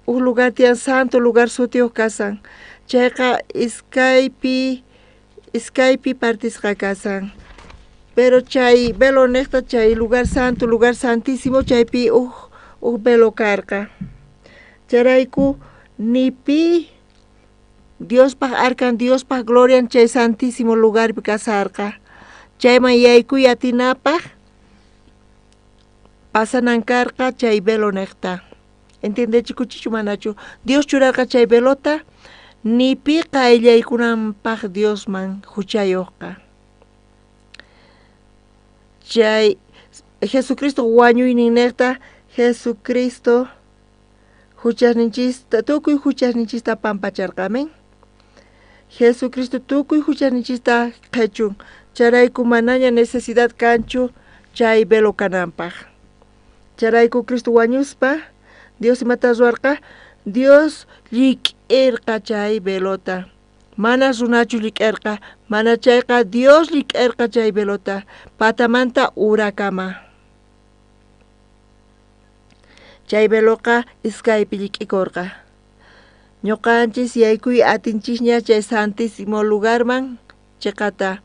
lugar tiyan santo lugar sutiyuq kasan. Chayqa iskaypi partisqa kasan. Pero chay velo niqta, chay lugar santo, lugar santísimo, chaypi velo karqa. Charayku nipi Diospaq arkan, Diospaq glorian chay santísimo lugarpi kasarqa. Chayman yaykuy atinapaq pasanan karqa chay velo niqta. Entendechikuchichu manachu? Dios churarqa chay velota nipiqa ayllaykunanpaq Diosman huchayuqqa. Chay Jesucristo wañuynin niqta, Jesucristo huchasninchista, tukuy huchasninchista pampacharqamin. Jesucristo tukuy huchasninchista qhechun. Charayku manaña necesidad kanchu chay velo kananpaq. Charayku Cristo wañuspa, Dios imata ruarqa, Dios lik'irqa chay velota. Mana runachu lik'irqa, mana chayqa Dios lik'irqa chay velota. Patamanta urakama. Chay veloqa iskaypi lik'ikurqa. Ñuqanchis yaykuy atinchishña chay santísimo lugarman chiqata.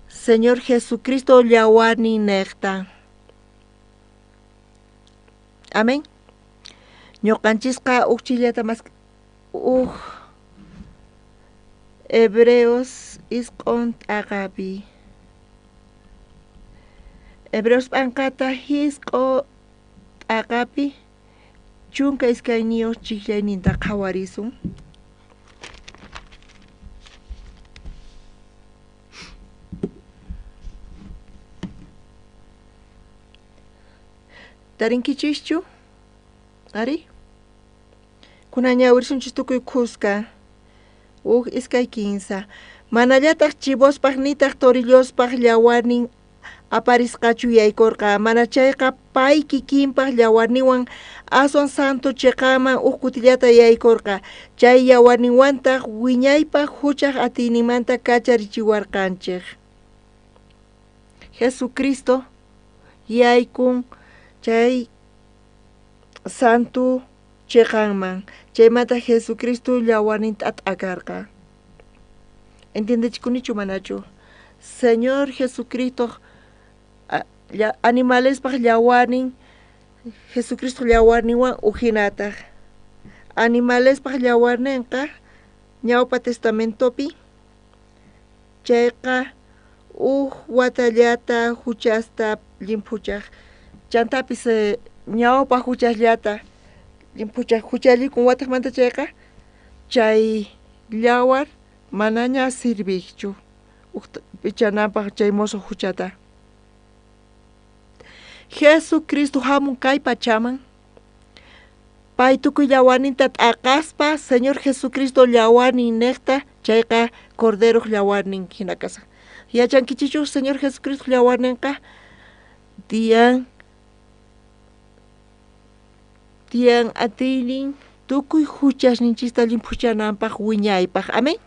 Señor Jesucristo llawarnin niqta. Amén. Ñuqanchisqa uchillata mas Hebreos isq'un t'aqapi. Hebreos p'anqata hisq'u t'aqapi chunka iskayniyuq chiklayninta qhawarisun. Tarinkichischu? Ari? Kunañawirsunchis tukuy khusqa. Iskay 15. Manallataq chivospaq nitaq torillospa llawarnin aparisqachu yaykurqa. Mana chayqa pay kikinpaq llawarninwan aswan santo chiqaman kutillata yaykurqa. Chay llawarninwantaq wiñaypaq huchaq atinimanta kacharichiwarqanchik. Jesucristo yaykun chay santo chiqanman. Chaymanta Jesucristo llawarninta t'akarqa. ¿Entiendechikunichu manachu? Señor Jesucristo animalespaq llawarnin, Jesucristo llawarninwan uhinataq. Animalespaq llawarninqa ñawpa testamentopi chayqa watallata huchasta limpuchaq. Chantapis ñawpa huchasllata limpuchaq huchallikun wataqmanta chayqa chay llawar manaña sirviqchu pichanapaq chay musuq huchata. Jesucristo hamun kay pachaman pay tukuy llawarninta t'aqaspa Señor Jesucristo llawarnin niqta chayqa cordero llawarnin hina kasaq. Yachankichichu Señor Jesucristo llawarninqa tiyan atinin tukuy huchasninchista limpuchananpaq wiñaypaq. Amén.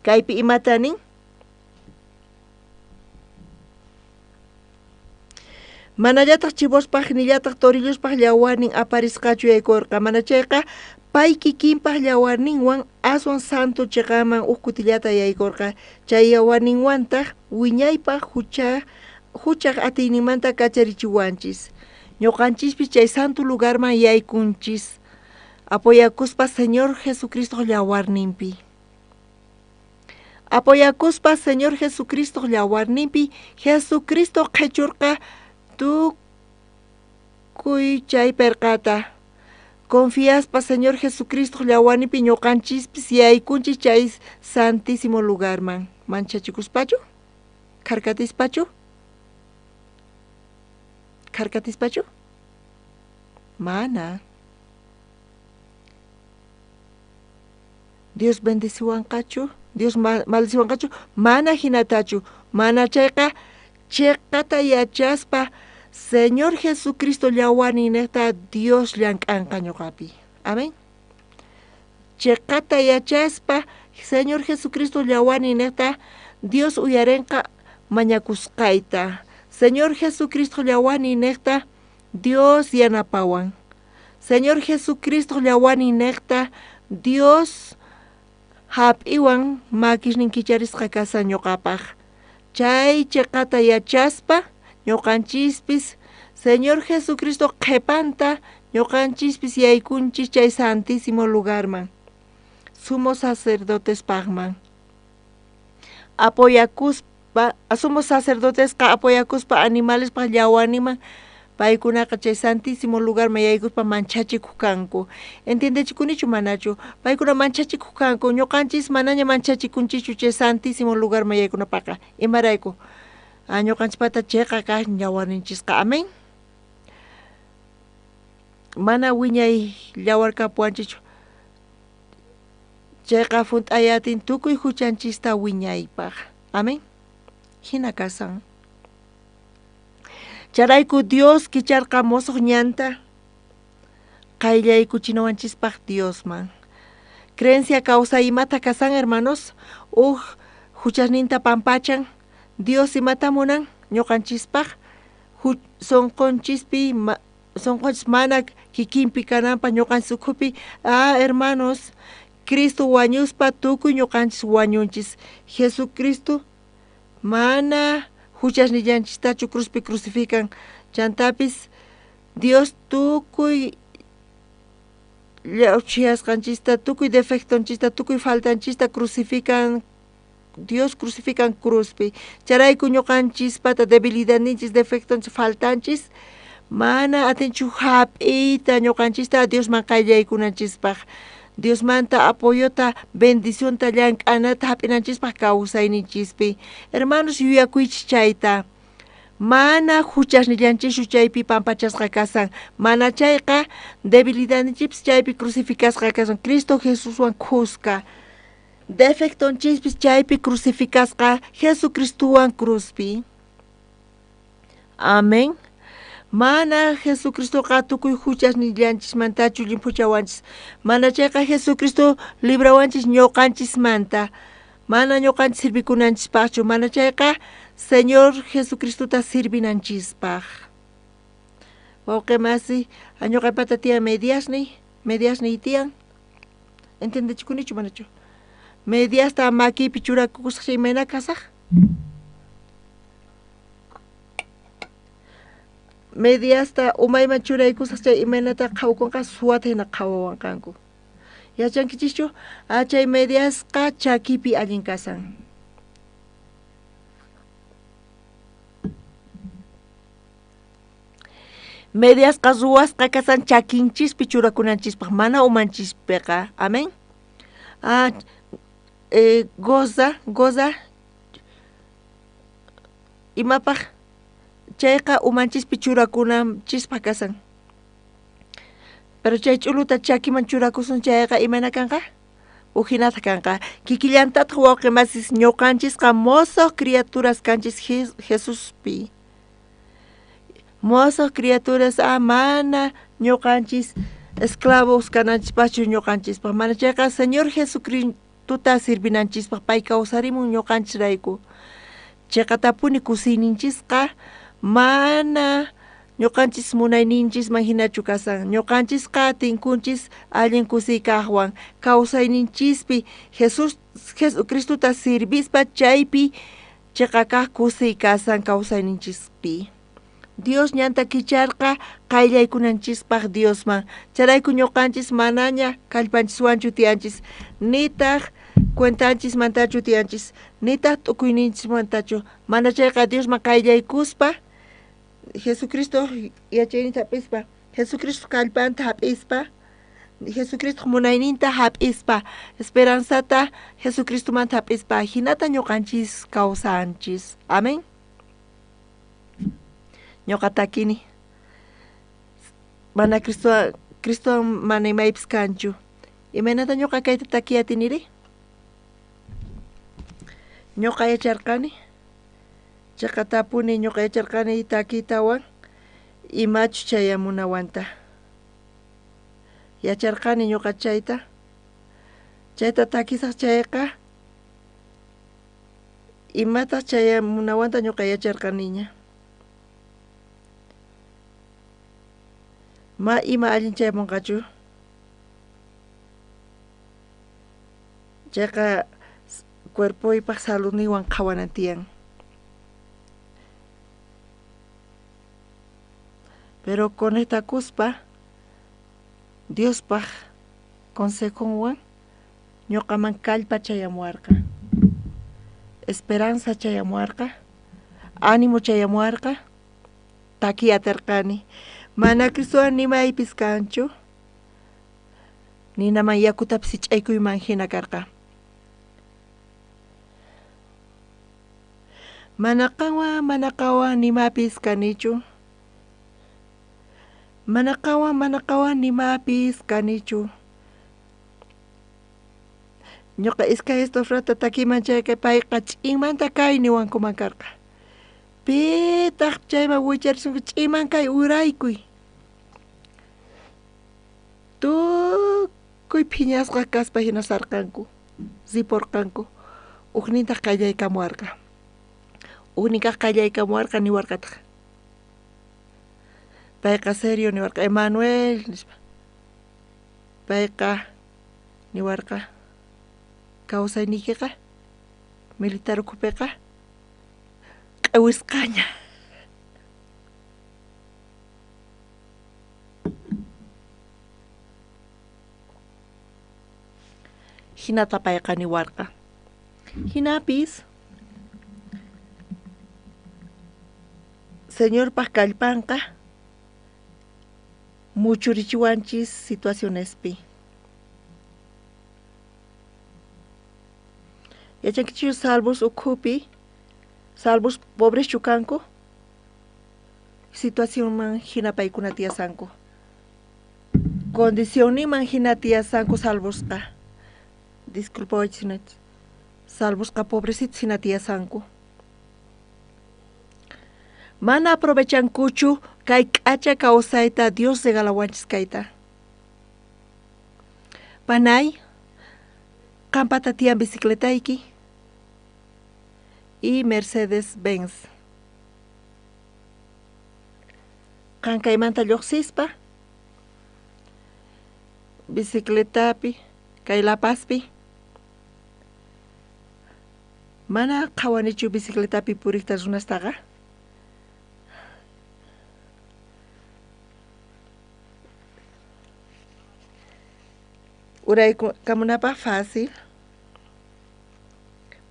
Kaypi imatanin Manallataq chivospaq nillataq torilluspaq llawarnin aparisqachu yaykurqa mana chayqa pay kikinpaq llawarninwan aswan santo chiqaman huk kutillata yaykurqa chay yawarninwantaq wiñaypaq huchaq atiyninmanta kacharichiwanchis ñuqanchispis chay santo lugarman yaykunchis apoyakuspa Señor Jesucristo llawarninpi apoyakuspa Señor Jesucristo llawarninpi Jesucristo qhechurqa tukuy chay perqata confiaspa Señor Jesucristo llawarninpi ñuqanchispis yaykunchis chay santísimo lugarman manchachikuspachu karkatispachu mana Dios bendeciwanqachu Dios maldiciwanqachu mana hinatachu mana chayqa chiqata yachaspa Señor Jesucristo llawarninta Dios llank'anqa ñuqapi amén chiqata yachaspa Señor Jesucristo llawarninta Dios uyarinqa mañakusqayta Señor Jesucristo llawarninta Dios yanapawan Señor Jesucristo llawarninta Dios hap'iwan makishnin kicharisqa kasa ñuqapaq chay chiqata yachaspa ñuqanchispis Señor Jesucristo qhipanta ñuqanchispis yaykunchis chay santísimo lugarman sumo sacerdotespaqman sumo sacerdotesqa apoyakuspa animalespaq llawarninman paykunaqa chay santísimo lugarman yaykuspa manchachikuq kanku entendechikunichu manachu paykuna manchachikuq kanku ñuqanchis manaña manchachikunchichu chay santísimo lugarman yaykunapaqa imarayku ñuqanchispata chayqa kaq llawarninchisqa amén mana wiñay llawarkapuanchichu chayqa funt'ayatin tukuy huchanchista wiñaypaq amén hina kasan charayku Dios kicharqa musuq ñanta qayllaykuchinawanchispaq Diosman creencia causa imata kasan hermanos huchasninta pampachan Dios imata munan ñuqanchispaq sonqonchis mana kikinpi kananpaq ñuqanchis ukhupi hermanos Cristo wañuspa tukuy ñuqanchis wañunchis Jesucristo mana huchasnillanchistachu cruzpi crucifican chantapis Dios tukuy llawchiyasqanchista tukuy defectonchista tukuy faltanchista crucifican Dios crucifican cruzpi charayku ñuqanchispata debilidadninchis defectonchis faltanchis mana atinchu hap'iyta ñuqanchista Diosman qayllaykunanchispaq Diosmanta apoyota bendicionta llank'anata hap'inanchispaq kawsayninchispi hermanos yuyakuychis chayta mana huchasnillanchishu chaypi pampachasqa kasan mana chayqa debilidadninchipis chaypi crucificasqa kasan Cristo Jesuswan khusqa defectonchispis chaypi crucificasqa Jesucristuwan cruzpi amén mana Jesucristoqa tukuy huchasnillanchismantachu llimpuchawanchis mana chayqa Jesucristo librawanchis ñuqanchismanta mana ñuqanchis sirvikunanchispaqchu mana chayqa Señor Jesucristota sirvinanchispaq wawqimasi ñuqaypata tiyan mediasniy tiyan entendechikunichu manachu mediasta makiypi churakusqa imayna kasaq mediasta umayman churaykusaq chay imaynata qhawkunqa suwata hina qhawawanqanku yachankichischu chay mediasqa chakipi allin kasan mediasqa ruwasqa kasan chakinchispi churakunanchispaq mana umanchispiqa amén goza imapaq chayqa umanchispi churakunanchispaq kasan pero chay ch'uluta chakiman churakusun chayqa imana kanqa uhinata kanqa kikillantataq wawqimasis ñuqanchisqa mosoq criaturas kanchis Jesuspi mosoq criaturas mana ñuqanchis esclavos kananchispaqchu ñuqanchispaq mana chayqa Señor Jesucristuta sirvinanchispaq pay kawsarimun ñuqanchisrayku chayqa tapuni kusiyninchisqa mana ñuqanchis munayninchis hinachu kasan ñuqanchisqa tinkunchis allin kusiykaqwan kawsayninchispi Jesucristuta sirvispa chaypi chiqakaq kusiy kasan kawsayninchispi Dios ñanta kicharqa qayllaykunanchispaq Diosman charayku ñuqanchis manaña kallpanchiswanchu tiyanchis nitaq cuentanchis mantachu tiyanchis nitaq t'ukuyninchis mantachu mana chayqa Diosman qayllaykuspa Jesucristo yachaynita hap'ispa Jesucristo kallpanta hap'ispa Jesucristo munayninta hap'ispa esperanzata Jesucristomanta hap'ispa hinata ñuqanchis kawsanchis amén ñuqa takini mana Cristo mana imaypis kanchu imaynata ñuqa kayta takiyatiniri ñuqa yacharqani chayqa tapuni ñuqa yacharqani takitawan imachu chayamunawanta yacharqani ñuqa chayta takisaq chayqa imataq chayamunawanta ñuqa yacharqaniña ma ima allin chayamunqachu chayqa cuerpoypaq saludniwan qhawanan tiyan pero conectakuspa Diospaq consejonwan ñuqaman kallpa chayamuarqa esperanza chayamuarqa ánimo chayamuarqa takiyatarqani mana Cristowan nimaypis kanchu ninaman yakutapis hich'aykuyman hina karqa mana qawan nimapis kanichu mana qawan nimapis kanichu ñuqa iskay estos rata takiman chayqa payqa ch'inmanta kay niwankuman karqa pitaq chayman wicharisunku ch'inman kay uraykuy tukuy phiñasqa kaspa hina sarqanku ziporqanku uqnintaq qallaykamuarqa uqninqa qallaykamuarqa niwarqataq payqa serio niwarqa Emanuel nispa payqa niwarqa kawsaynikiqa militar ukupiqa q'iwisqaña hinata payqa niwarqa hinapis Señorpaq kallpanqa muchurichiwanchis situacionespi yachankichu salvos ukhupi salvos pobres chukanku situación man hina paykuna tiyasanku condición niman hina tiyasanku salvosqa disculpa waychinach salvosqa pobrecitos hina tiyasanku mana aprovechankuchu kay k'acha kawsayta Dios regalawanchis kayta panay qampata tiyan bicicletayki y Mercedes-Benz qan kaymanta lluqsispa bicicletapi kay La Pazpi mana qhawanichu bicicletapi puriqta runastaqa uraykamunapaq fácil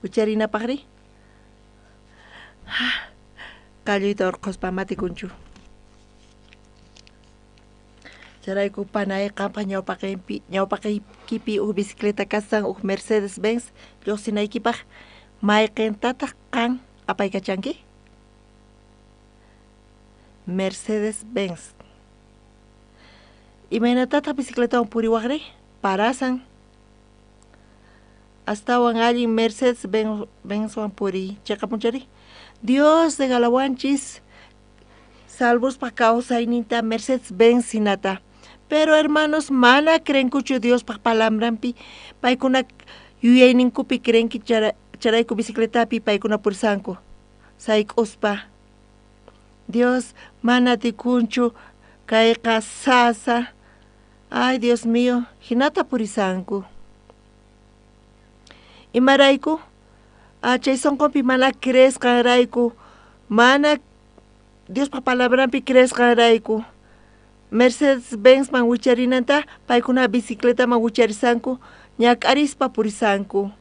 ucharinapaqri qalluyta urquspa matikunchu charayku panay qampa ñawpaqaykipi uq bicicleta kasan uq Mercedes-Benz lluqsinaykipaq mayqintataq qan apaykachanki Mercedes-Benz imaynatataq bicicletawan puriwaqri parasan astawan allin Mercedes-Benz wan puri chayqa punchari Dios regalawanchis salvospaq kawsayninta Mercedes-Benz hinata pero hermanos mana crenkuchu Diospaq palambranpi paykuna yuyayninkupi crenki charayku bicicletapi paykuna purisanku sayk'uspa Dios, manati kunchu, kayqa sasa. Ay, Dios mío, hinata purisanku. Imarayku, chay sonqonpi mana cresqanrayku, mana Dios pa palabranpi cresqanrayku. Mercedes-Benz man wicharinanta, paykuna bicicleta man wicharisanku, ñak'arispa purisanku.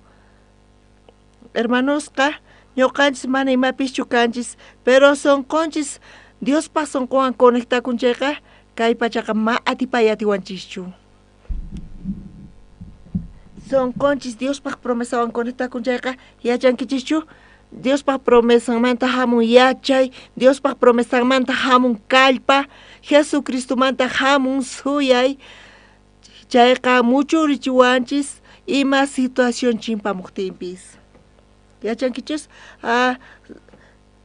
Hermanosqa, ñuqanchis mana imapis chukanchis, pero sonqonchis Dios pa sonqowan conectakunchayqa, kay pachaqa ma atipay atiwanchischu. Sonqonchis Dios pa promesawan conectakunchayqa, yachankichischu, Dios pa promesamanta hamun yachay, Dios pa promesamanta hamun kallpa, Jesucristo manta hamun suyay, chayqa mucho richiwanchis, ima situación chimpamuqtinpis. Yachankichis,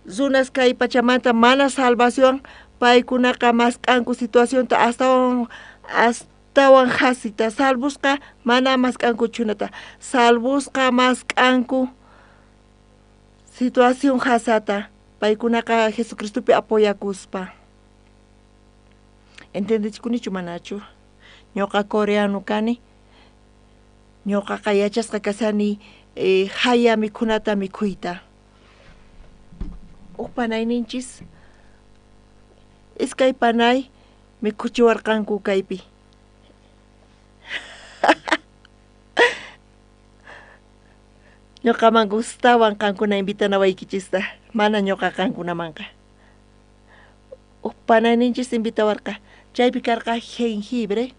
zunas kay pachamanta mana salvación, paykunaqa masq'anku situación ta astawan hasita, salvusqa mana masq'anku chunata, salvusqa masq'anku situación hasata, paykunaqa Jesucristopi apoyakuspa. Entendichkunichu manachu? Ñuqa coreano kani, ñuqaqa yachasqa kasani haya mikhunata mikhuyta. Panayninchis iskay panay mikhuchiwarqanku kaypi. Ñuqaman gustawan qankuna invitanawaykichista, mana ñuqa qankunamanqa. Panayninchis invitawarqa, chaypi karqa jengibre.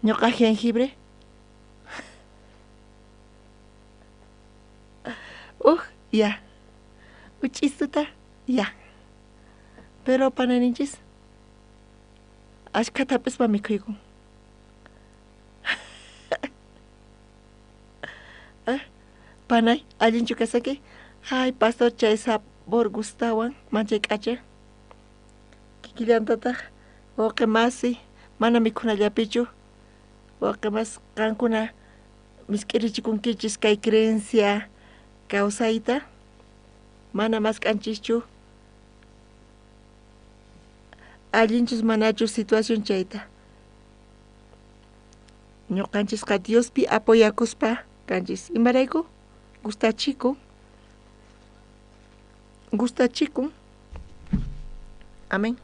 Ñuqa jengibre. Ya. Uchisuta, ya. Pero panayninchis, ashkatapis pa mikhuyku. Panay, allinchu kasaki, ay pastor chay sabor gustawan, manchay k'acha. Kikillantataq, waqimasi, mana mikhunallapichu, waqimas qankuna misk'irichikunkichis kay creencia kawsayta, mana masq'anchischu, allinchus manachu situación chayta. Ñuqanchisqa Diospi apoyakuspa kanchis. Imarayku gustachiku. Amén.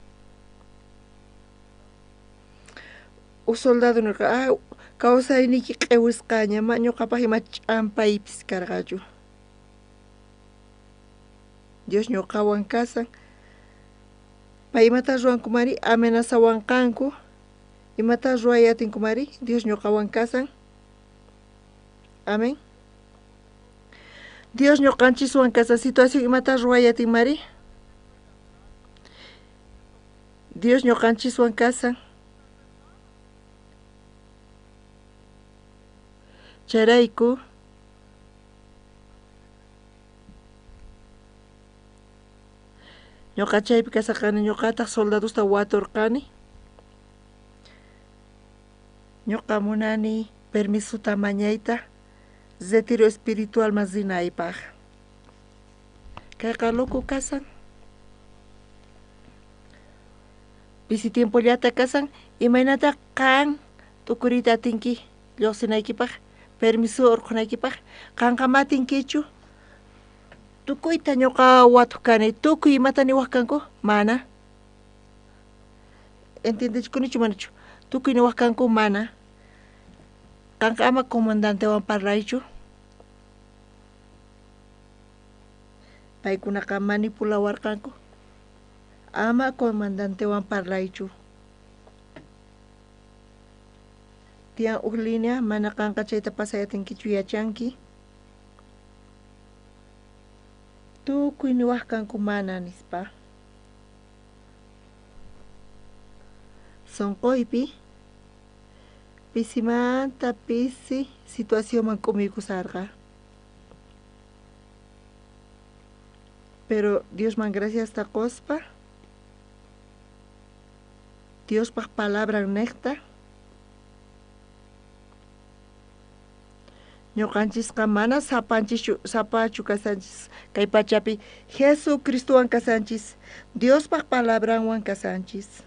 Soldado nirqa, kawsayniki q'iwisqaña, ñuqapaq ima ch'ampaypis karqachu. Dios ñuqawan kasan, pay imata ruwankumari amenazawanqanku, imata ruwayatinkumari Dios ñuqawan kasan. Amén. Dios ñuqanchiswan kasan situación imata ruwayatinmari, Dios ñuqanchiswan kasan. Charayku ñuqa chaypi kasaqani, ñuqataq soldadusta waturqani. Ñuqa munani permisuta mañayta retiro espiritual masinaypaq. Kayqa loco kasan. Pisi tiempollata kasan, imaynata qan tukurita atinki lluqsinaykipaq, permiso urqunaykipaq, qanqa matinkichu. Tukuyta ñuqa watukani, tukuy imata niwaqkanku, mana. Entendichkunichu manachu? Tukuy niwaqkanku, mana. Qanqa ama comandantewan parlaychu. Paykunaqa manipulawarqanku. Ama comandantewan parlaychu. Tiyan huk línea, mana qanqa chayta pasayatinkichu yachanki. Tukuy niwaqkanku mana nispa. Sonqoypi pisimanta pisi situación man kumikusarqa. Pero Dios man gracias taqospa. Dios pa palabra necta. ñuqanchikqa mana sapachu kasanchis kay pachapi Jesucristuwan kasanchis Diospaq palabranwan kasanchis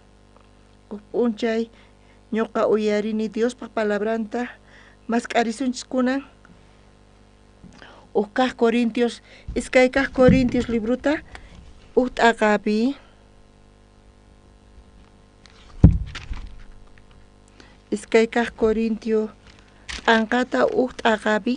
p'unchay ñuqa uyarini Diospaq palabranta mask'arisunchis kunan kaq Corintios iskay kaq Corintios libruta t'aqapi iskay kaq Corintio t'anqata t'aqapi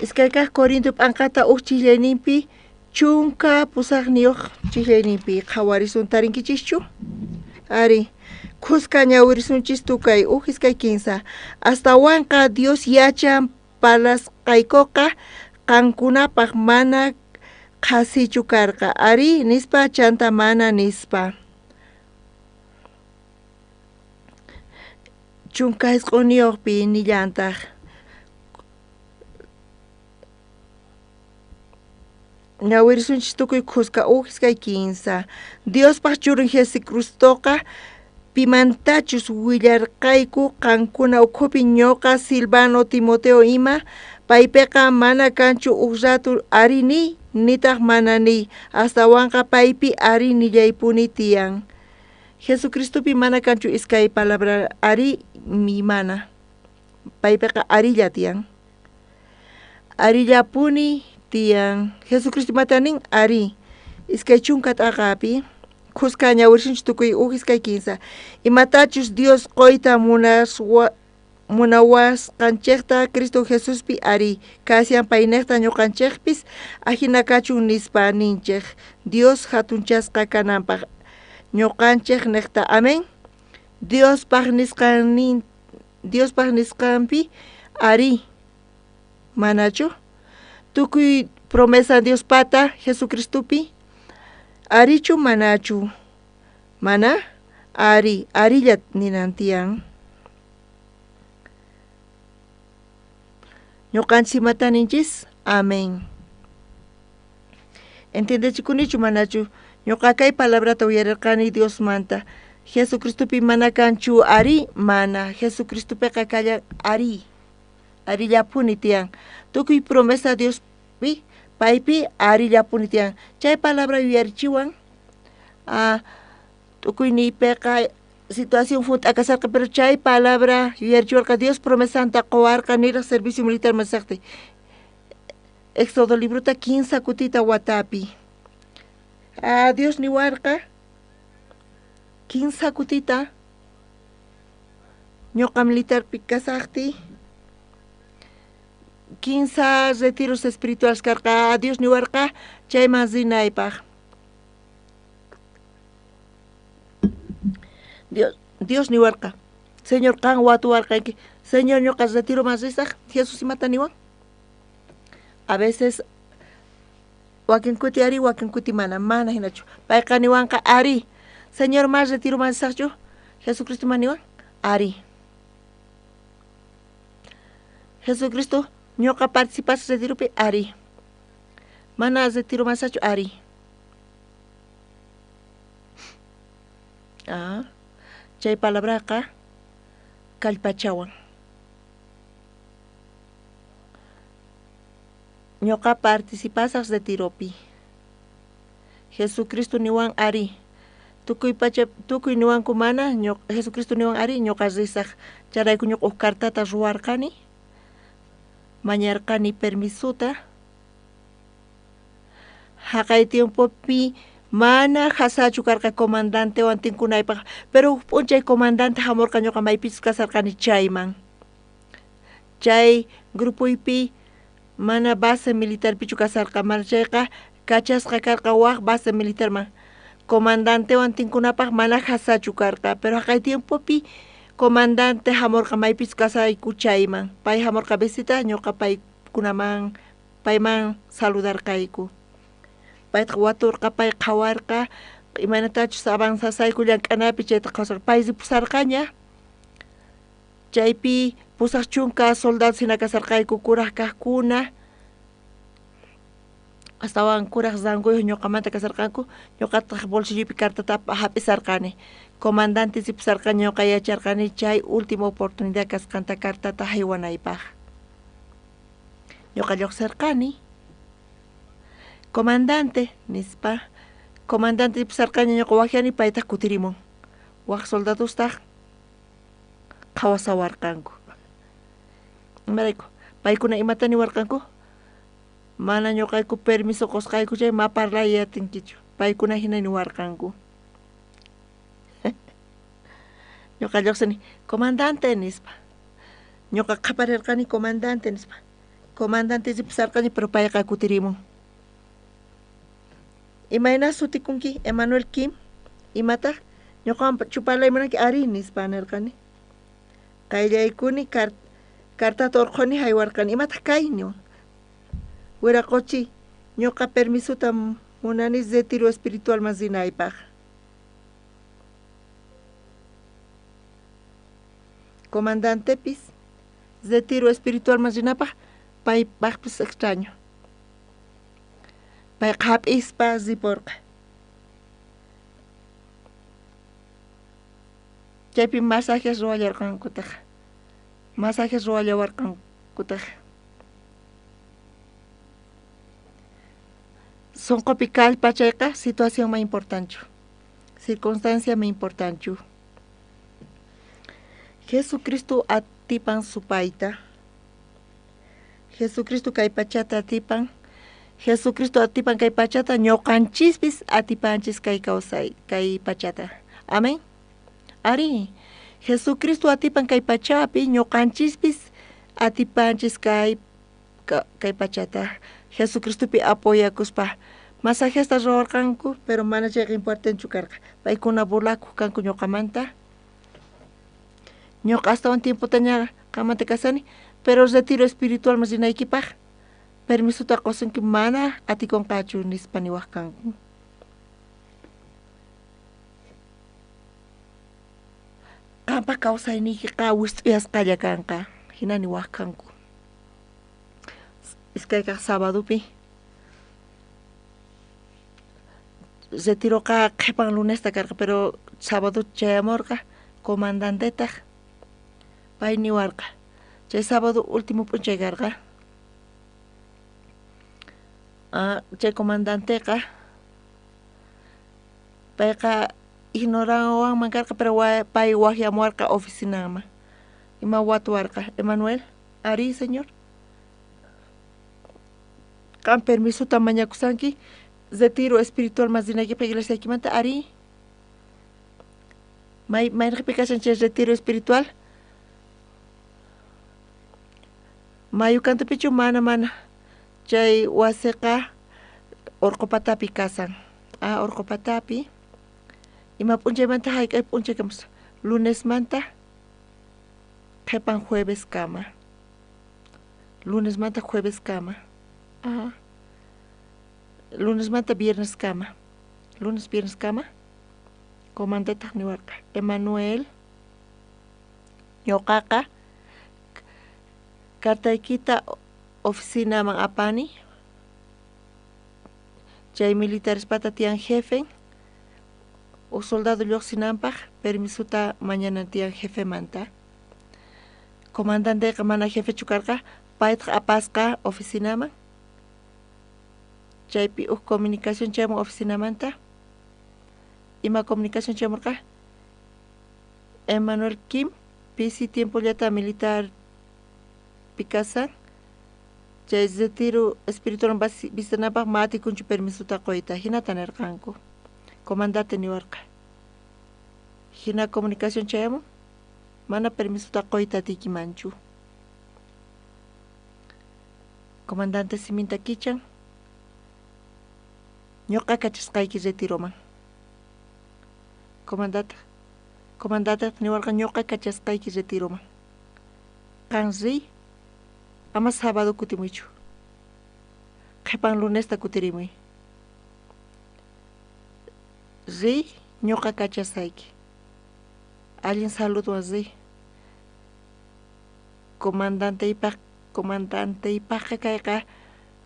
iskay kaq Corintio p'anqata chillayninpi chunka pusaqniyuq chillayninpi qhawarisun tarinkichischu ari qusqa ñawirisunchis tukay iskay kinsa astawanqa Dios yachan palasqaykuqa qankunapaq mana qhasichu karqa ari nispa chanta mana nispa chunka hisq'uniyuqpi nillantaq ñawirisunchis tukuy qusqa iskay kinsa Diospaq churin Jesucristoqa pimantachus willarqayku qankuna ukhupi ñuqa Silvano Timoteo ima paypiqa mana kanchu ratu arini nitaq mana ni astawanqa paypi ari nillaypuni tiyan Jesucristopi mana kanchu iskay palabra ari mi mana paypiqa arilla tiyan arillapuni tiyan Jesucristo matanin ari iskay chunka t'aqapi qusqa ñawirisunchis tukuy iskay kinsa imatachus Dios qoyta munawasqanchikta Cristo Jesuspi ari kasian paynekta ñuqanchikpis ajinakachun nispa ninchik Dios hatunchasqa kananpaq ñuqanchik niqta amén Diospaq nisqanpi ari manachu tukuy promesa Diospata Jesucristopi arichu manachu mana arillat ninantiyan ñuqanchik mataninchis amén entendechikunichu manachu ñuqa kay palabrata uyarirqani Dios manta Jesucristopi mana kanchu ari mana Jesucristopiqa kallan arillapuni tiyan tukuy promesa Diospi paypi arillapuni tiyan chay palabra yuyarichiwan tukuy niypiqa situación funt'akasarqa pero chay palabra yuyarichiwarqa Dios promesanta quwarqa niraq servicio militar masaqti Éxodo libruta 15 kutita watapi Dios niwarqa 15 kutita ñuqa militarpi kasaqti 15 retiros espirituales karqa Dios niwarqa chayman rinaypaq Dios niwarqa Señor qan watuwarqayki Señor ñuqa retiro man risaq Jesús imata niwan a veces wakin kuti ari wakin kuti mana hinachu payqa niwanqa ari Señor mas retiro man risaqchu Jesucristo man niwan ari Jesucristo ñuqa participas retiropi ari mana retiro man risaqchu ari chay palabraqa kallpachawan ñuqa participasaq retiropi Jesucristo niwan ari tukuy niwanku mana Jesucristo niwan ari ñuqa risaq charayku ñuqa kartata ruwarqani mañarqani permisuta haqay tiempopi mana hasachu karqa comandante wan tinkunaypaq pero p'unchay comandante hamurqa ñuqa maypis kasarqani chayman chay grupuypi mana base militarpichu kasarqa mana chayqa kachasqa karqa waq base militarman comandante wan tinkunapaq mana hasachu karqa pero haqay tiempopi comandante hamurqa maypis kasayku chayman pay hamurqa visita ñuqa payman saludarqayku payqa waturqa pay qhawarqa imanatachus avanzasaykullan k'anapi chayta qhawsaq paysi pusarqaña chaypi pusaq chunka soldados hina kasarqayku kuraq kaqkuna astawan kuraq zanquyuq ñuqamanta kasarqanku ñuqataq bolsillopi cartata hap'isarqani comandante sipusarqani ñuqa yacharqani chay última oportunidad kasqanta cartata haywanaypaq ñuqa lluqsirqani comandante nispa comandante sipusarqani ñuqa wakyani paytaq kutirimun waq soldadostaq qhawasawarqanku imarayku paykuna imata niwarqanku mana ñuqayku permiso qusqayku chay ma parlayatinkichu paykuna hina niwarqanku ñuqa lluqsini comandante nispa ñuqa qhaparirqani comandante nispa comandante sipusarqani pero payqa kutirimun imayna sutikunki Emmanuel Kim imataq ñuqawan chupallaymunaki ari nispa nirqani qayllaykuni cartata urquni haywarqani imataq kay niwan wiraquchi ñuqa permisuta munani retiro espiritual masinaypaq comandantepis retiro espiritual masinapaq paypaqpis extraño pay hap'ispa riporqa chaypi masajes ruwallarqankutaq masajes ruwallawarqankutaq sonqopi kallpa chayqa situación ma importanchu circunstancia ma importanchu Jesucristo atipan supayta Jesucristo kay pachata atipan Jesucristo atipan kay pachata ñuqanchispis atipanchis kay kawsay kay pachata amén ari Jesucristo atipan kay pachapi ñuqanchispis atipanchis kay pachata Jesucristopi apoyakuspa masajesta ruwarqanku pero mana chayqa importanchu karqa paykuna burlakuq kanku ñuqamanta ñuqa astawan tiemputaña qamanta kasani pero retiro espiritual masinaykipaq permisuta qusunki mana atikunqachu nispa niwaq kanku qampa kawsayniykiqa wisht'uyasqalla kanqa hina niwaq kanku iskayqa sabadopi retiroqa qhipan lunesta karqa pero sábado chayamurqa comandantetaq pay niwarqa chay sábado último p'unchay karqa chay comandanteqa payqa ignoranwanman karqa pero pay waqyamuwarqa oficinaman ima watuwarqa Emmanuel ari señor qam permisuta mañakusanki retiro espiritual masinaykipa iglesiaykimanta ari mayriqpi kashan chay retiro espiritual mayukantapichu mana chay wasiqa Urqupatapi kasan Urqupatapi ima p'unchaymanta hayk'ay p'unchaykamus lunesmanta qhipan jueves kama lunesmanta jueves kama lunesmanta viernes kama lunes viernes kama comandante niwarqa Emmanuel ñuqaqa cartaykita oficinaman apani chay militares-pata tiyan jefe o soldado lluqsinanpaq permisuta mañana tiyan jefemanta comandanteqa mana jefechu karqa paytaq apasqa oficinaman chaypi comunicación chaymun oficinamanta ima comunicación chaymurqa Emmanuel Kim pisi tiempollata militar pikasan chay retiro espiritual vistanapaq ma atikunchu permisuta qoyta hinata nirqanku comandante niwarqa hina comunicación chayamun mana permisuta qoyta atikimanchu comandante siminta kichan ñuqa kachasqayki retiroman comandante niwarqa ñuqa kachasqayki retiroman qan riy ama sábado kutimuychu qhipan lunesta kutirimuy ri ñuqa kachasayki. Allin saludo ri. Comandante ipaqqa kayqa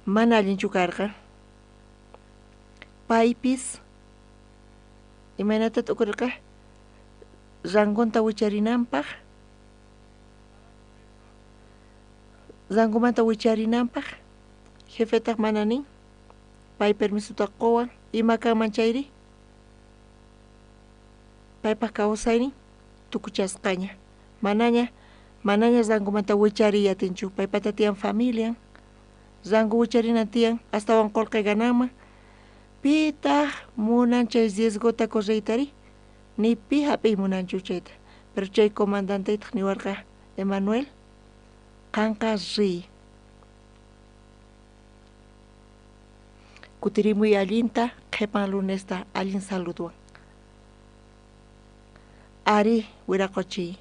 mana allinchu karqa. Paypis imaynata t'ukurirqa rangunta wicharinanpaq, rangumanta wicharinanpaq jefetaq mana nin, pay permisuta qowan, ima kanman chayri paypaq kawsaynin tukuchasqaña, manaña rangumanta wichariyatinchu, paypata tiyan familian, rangu wicharinan tiyan astawan qolqay gananman, pitaq munan chay riesgota correytari, ni pi hap'ay munanchu chayta, pero chay comandante itaq niwarqa Emanuel, qanqa riy. Kutirimuy allinta, qhipan lunesta allin saludwan. Ari wiraquchiy,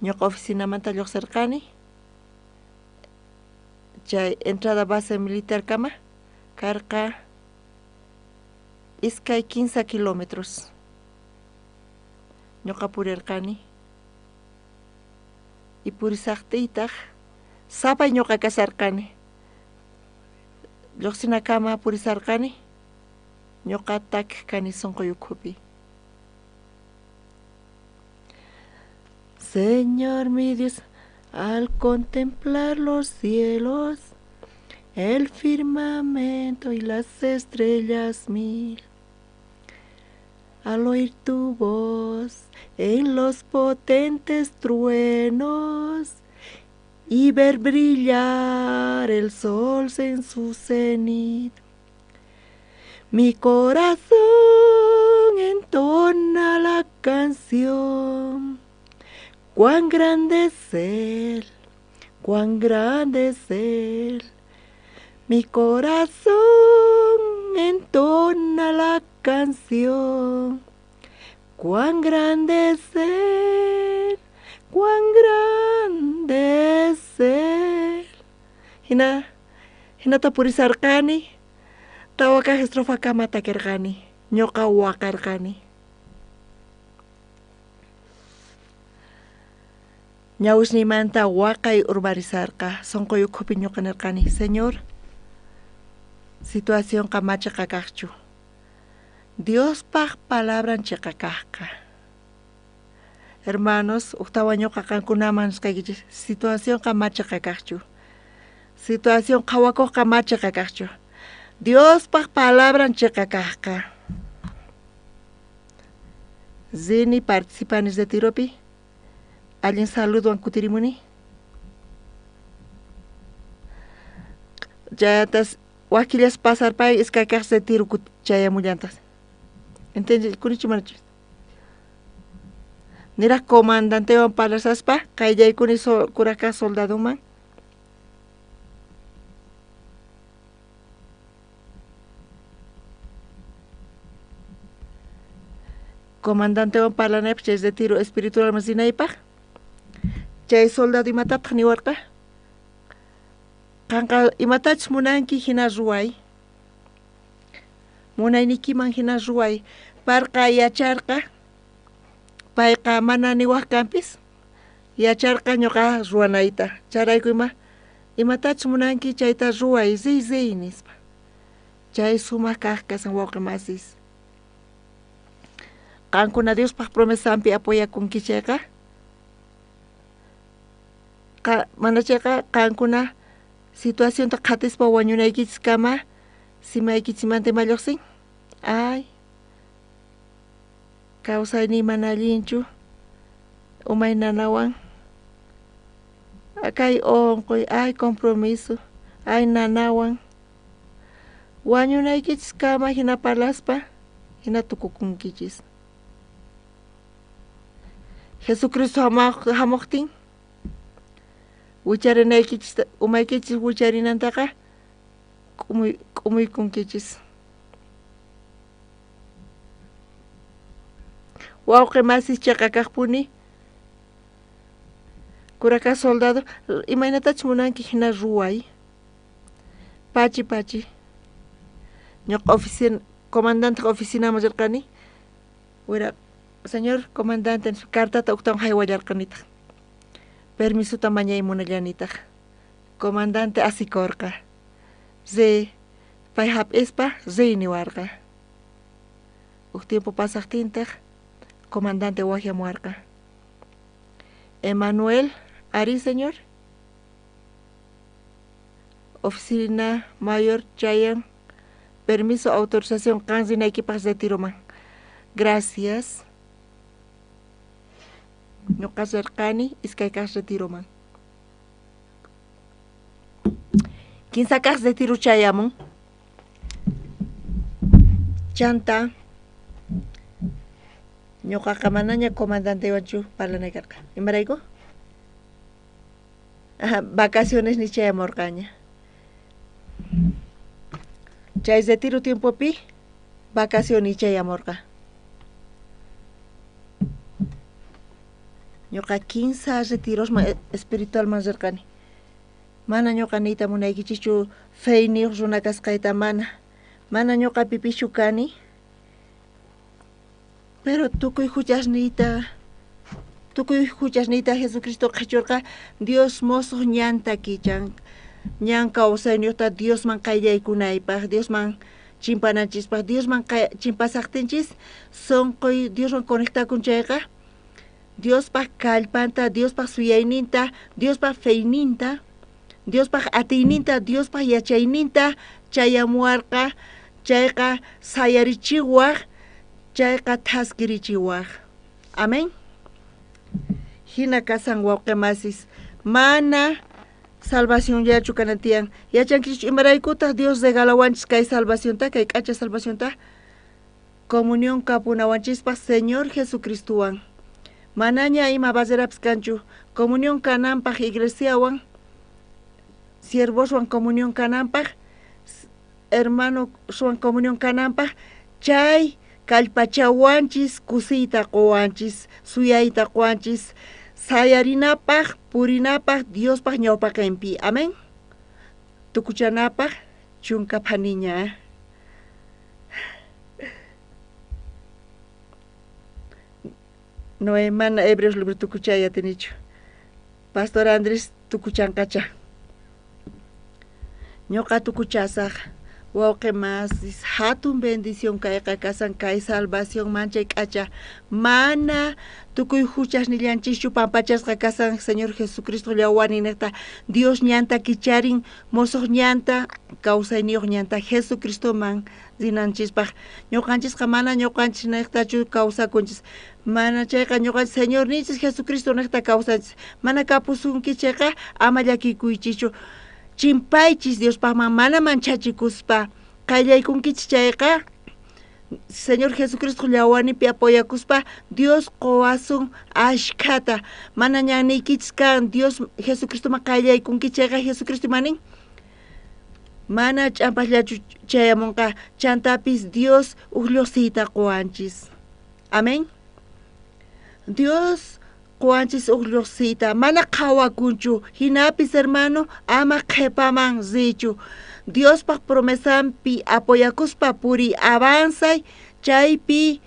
ñuqa oficinamanta lluqsirqani, chay entrada base militar kama, karqa iskay 15 kilómetros. Ñuqa purirqani, y purisaqtiytaq sapay ñuqa kasarqani, lluqsina kama purisarqani, ñuqa takiq sunquy ukhupi. Señor mi Dios, al contemplar los cielos, el firmamento y las estrellas mil, al oír tu voz en los potentes truenos y ver brillar el sol en su cenit, mi corazón entona la canción. Cuán grande es Él, cuán grande es Él. Mi corazón entona la canción. Cuán grande es Él, cuán grande es Él. Hinata purisarqani, tawaka estrofa kama takerqani, ñuqa waqarqani. Ñawishniymanta waqay urbarizarqa, sunquy ukhupi ñuqa nirqani, Señor, situación machiqa kaqchu. Diospaq palabran chiqa kaqqa. Hermanos, uqtawa ñuqa qankunaman nisqaykichis, situación machiqa kaqchu. Situación qhawakuqqa machiqa kaqchu. Diospaq palabran chiqa kaqqa. Zini participanis de tiropi, allin saluduan kutirimuni. Chayatas wakillas pasarpay iskay kaq de tiro chayamullantas. Entonces, kunichu manachu. Nira comandantewan palasaspa, kayllaykuni kuraka soldaduman. Comandantewan parlanaypaq chay de tiro espiritual masinaypaq. Chay soldado imatapaq niwarqa. Qanqa imatachus munanki hina ruway. Munaynikiman hina ruway. Parqa yacharqa. Payqa mana niwaq kanpis. Yacharqa ñuqa ruwanayta. Charayku imatachus munanki chayta ruway ziy nispa. Chay sumaq kaq kasan wawqi masis. Qankuna Diospaq promesampi apoyakunki chayqa. Mana chayqa qankuna situación ta qatispa wañunaykichis kama simaykichimanta imalluqsin. Ay, kawsayniy mana allinchu, umay nanawan, kay onqoy, ay compromiso, ay nanawan, wañunaykichis kama hina parlaspa, hina tukukunkichis. Jesucristo hamuqtin, wicharinaykichis, umaykichis wicharinantaqa, k'umuykunkichis. Wawqi masis chayqa kaqpuni, kuraka soldado, imaynatachus munanki hina ruway. Pachi. Ñuqa comandante oficinaman rirqani, Wira, señor comandante, en su carta tautan haywayarkanita. Permiso tamaña y munallanita. Comandante asikorka. Ze payhap espa ze niwarka. Tiempo pasajtinta, comandante Guajamuarca. Emanuel Ari, señor. Oficina Mayor Chayan. Permiso, autorización, Kanzina equipas de Tiroman. Gracias. No casarcani, Iskaikas de Tiroman. ¿Quién sacas de Tiru Chayamon? Chanta. Ñoqa manaña comandante wachu parlanakarqa. Imarayku? Vacaciones ni chayamurqaña. Chay retiro tiempopi vacaciones chayamurqa. Ñoqa 15 retiros espiritual más cercani. Mana ñoqa nita munaykichichu feyniq runa kasqayta mana ñoqa pipishu kani. Pero tukuy huchasnita Jesucristo qhachurqa Dios mozo ñanta kichan ñan kawsayniuqta Dios man qayllaykunaypaq Dios man chimpananchispaq Dios man chimpasaqtinchis sonqoy Dios man conectakunchayqa Dios paq kallpanta Dios paq suyayninta Dios paq feyninta Dios paq atiyninta Dios paq yachayninta chayamuarqa chayqa sayarichiwaq chayqa thaskirichiwaq. Amén. Hina kasan wawqimasis mana salvación yachu kanatiyan. Yachankichu imaraykuta Dios regalawanchis kay salvacionta, kay k'acha salvacionta. Comunión kapunawanchispas Señor Jesucristuwan. Manaña ima baserapis kanchu. Comunión kananpaq iglesiawan, siervoswan comunión kananpaq, hermano suwan comunión kananpaq, chay kallpachawanchis, kusita qowanchis, suyayta qowanchis, sayarinapaq, purinapaq, Diospaq ñawpaqinpi. Amén. Tukuchanapaq, chunka phaniña. No mana Hebreos libro tukuchaya tenicho. Pastor Andrés tukuchankacha. Ñoqa tukuchasaq. Wauqimasis hatun bendición kayqa kasan kay salvación manchay k'acha mana tukuy huchasnillanchischu pampachasqa kasan Señor Jesucristo llawaninaqta Dios ñanta kicharin mosoq ñanta kawsayniyuq ñanta Jesucristo man rinanchispaq ñuqanchisqa mana ñuqanchis niqtachu kawsakunchis mana chayqa ñuqanchis Señor ninchis Jesucristo niqta kawsanchis mana kapusunki chayqa ama llakikuychichu chimpaychis Dios paqman mana manchachikuspa qayllaykunkichis chayqa Señor Jesucristo llawanipi apoyakuspa Dios qowasun ashkata mana ñaniykichis kan Dios Jesucristo man qayllaykunkichis chayqa Jesucristo manin mana ch'ampallachu chayamunqa chantapis Dios uqlluqsiyta qowanchis. Amén. Dios Juanchis uqlluqsiyta mana qhawakunchu hinapis hermano ama qhipaman richu Diospaq promesampi apoyakuspa puri avanzay chaypi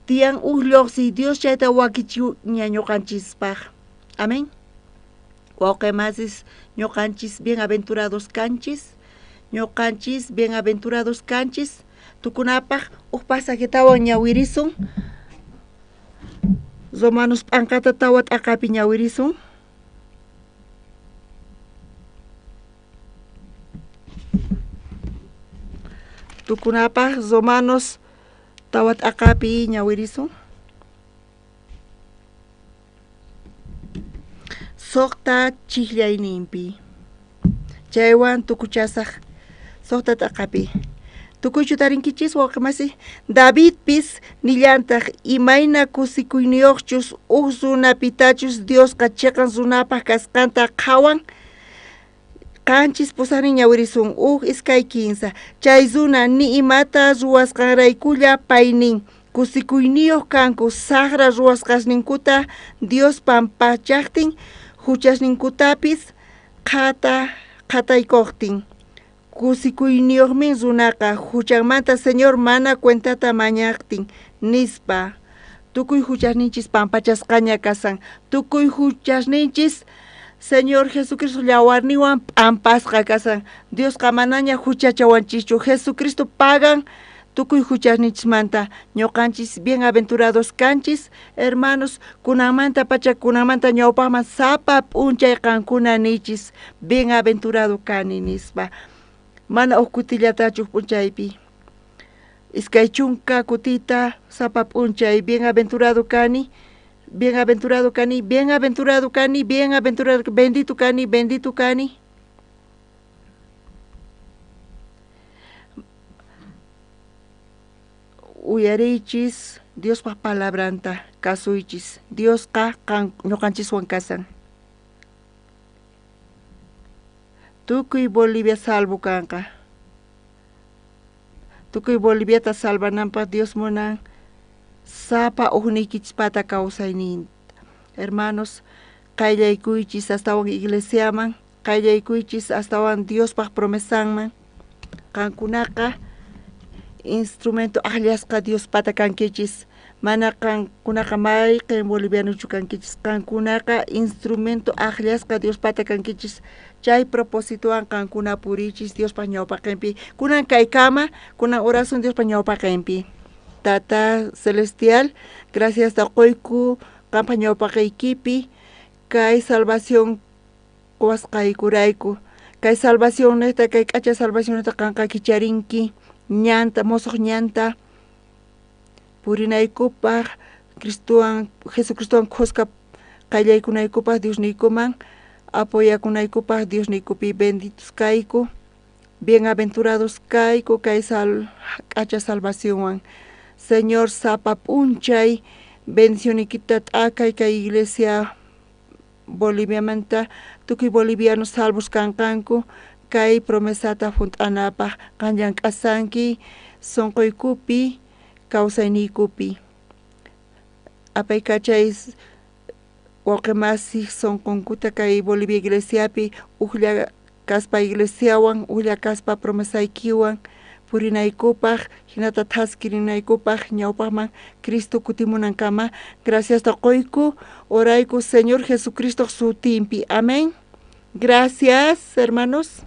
tiyan uqlluqsiy Dios chayta wakichu ñuqanchispaq. Amén. Wauqimasis ñuqanchis bienaventurados kanchis tukunapaq uq pasajetawan ñawirisun Romanos p'ankata tawat aqapi ñawirisun. Tukunapaq Romanos tawat aqapi ñawirisun. Soqta chiklayninpi. Chaywan tukuchasaq soqta aqapi. Tukuychu tarinkichis wauqimasi David pis nillantaq imayna kusikuyniyuqchus uq runapitachus Dios chiqan runapaq kasqanta qhawan qanchis pusarin ñawirisun uq iskay 15 chay runa ni imata ruwasqanraykulla paynin kusikuyniyuq kanku saqra ruwasqasninkuta Dios pampachaqtin huchasninkutapis qhataykuqtin kusikuyniyuqmin runaqa huchanmanta Señor mana cuentata mañaqtin nispa tukuy huchasninchis pampachasqaña kasan, tukuy huchasninchis Señor Jesucristo llawarniwan p'ampasqa kasan. Dios manaña huchachawanchichu. Jesucristo pagan tukuy huchasninchismanta. Ñuqanchis bienaventurados kanchis, hermanos, kunamanta pacha kunamanta ñawpaqman sapa p'unchay qankuna nichis. Bienaventurado kani nispa. Mana uqkutillatachu p'unchaypi. Iskay chunka kutita sapa p'unchay bienaventurado kani. Bienaventurado cani, bienaventurado cani, bienaventurado, bendito cani, bendito cani. Uyarichis, Dios pa palabranta, kasuichis, Dios ka ñuqanchis wankasan. Tukuy Bolivia salvo kanqa. Tukuy Bolivia ta salvanampa Dios munan. Sapa uhnikichpata kawsaynin. Hermanos, qayllaykuychis astawan iglesiaman, qayllaykuychis astawan Diospaq promesanman. Kankunaqa instrumento akllasqa Diospata kankichis. Mana kankunaqa mayqin bolivianuchu kankichis. Kankunaqa instrumento akllasqa Diospata kankichis. Chay propósitowan kankuna purichis Diospaq ñawpaqinpi. Kunan kaykama, kunan oración Diospaq ñawpaqinpi. Tata celestial, gracias a qoyku campaña paqaykipi kay salvación kuasqaykurayku. Kay salvación neta kay k'acha salvación neta kanqa kicharinki ñanta mosoq ñanta purinaykupaq Jesucristuwan qusqa qayllaykunaykupaq Diosniykuman apoyakunaykupaq Diosniykupi benditos kayku bienaventurados kayku kay k'acha salvaciónwan. Señor sapa p'unchay bendicionikita t'akay kay iglesia Boliviamanta tukuy bolivianos salvos kanqanku kay promesata hunt'anapaq qanllan k'asanki sunquykupi kawsayniykupi. Apay kachay wawqimasiq sunqunkuta kay Bolivia iglesiapi uqlla kaspa iglesiawan uqlla kaspa promesaykiwan purinaykupaq hinata thaskirinaykupaq ñawpaqman Cristo kutimunankama gracias ta qoyku orayku Señor Jesucristo sutinpi. Amén. Gracias, hermanos.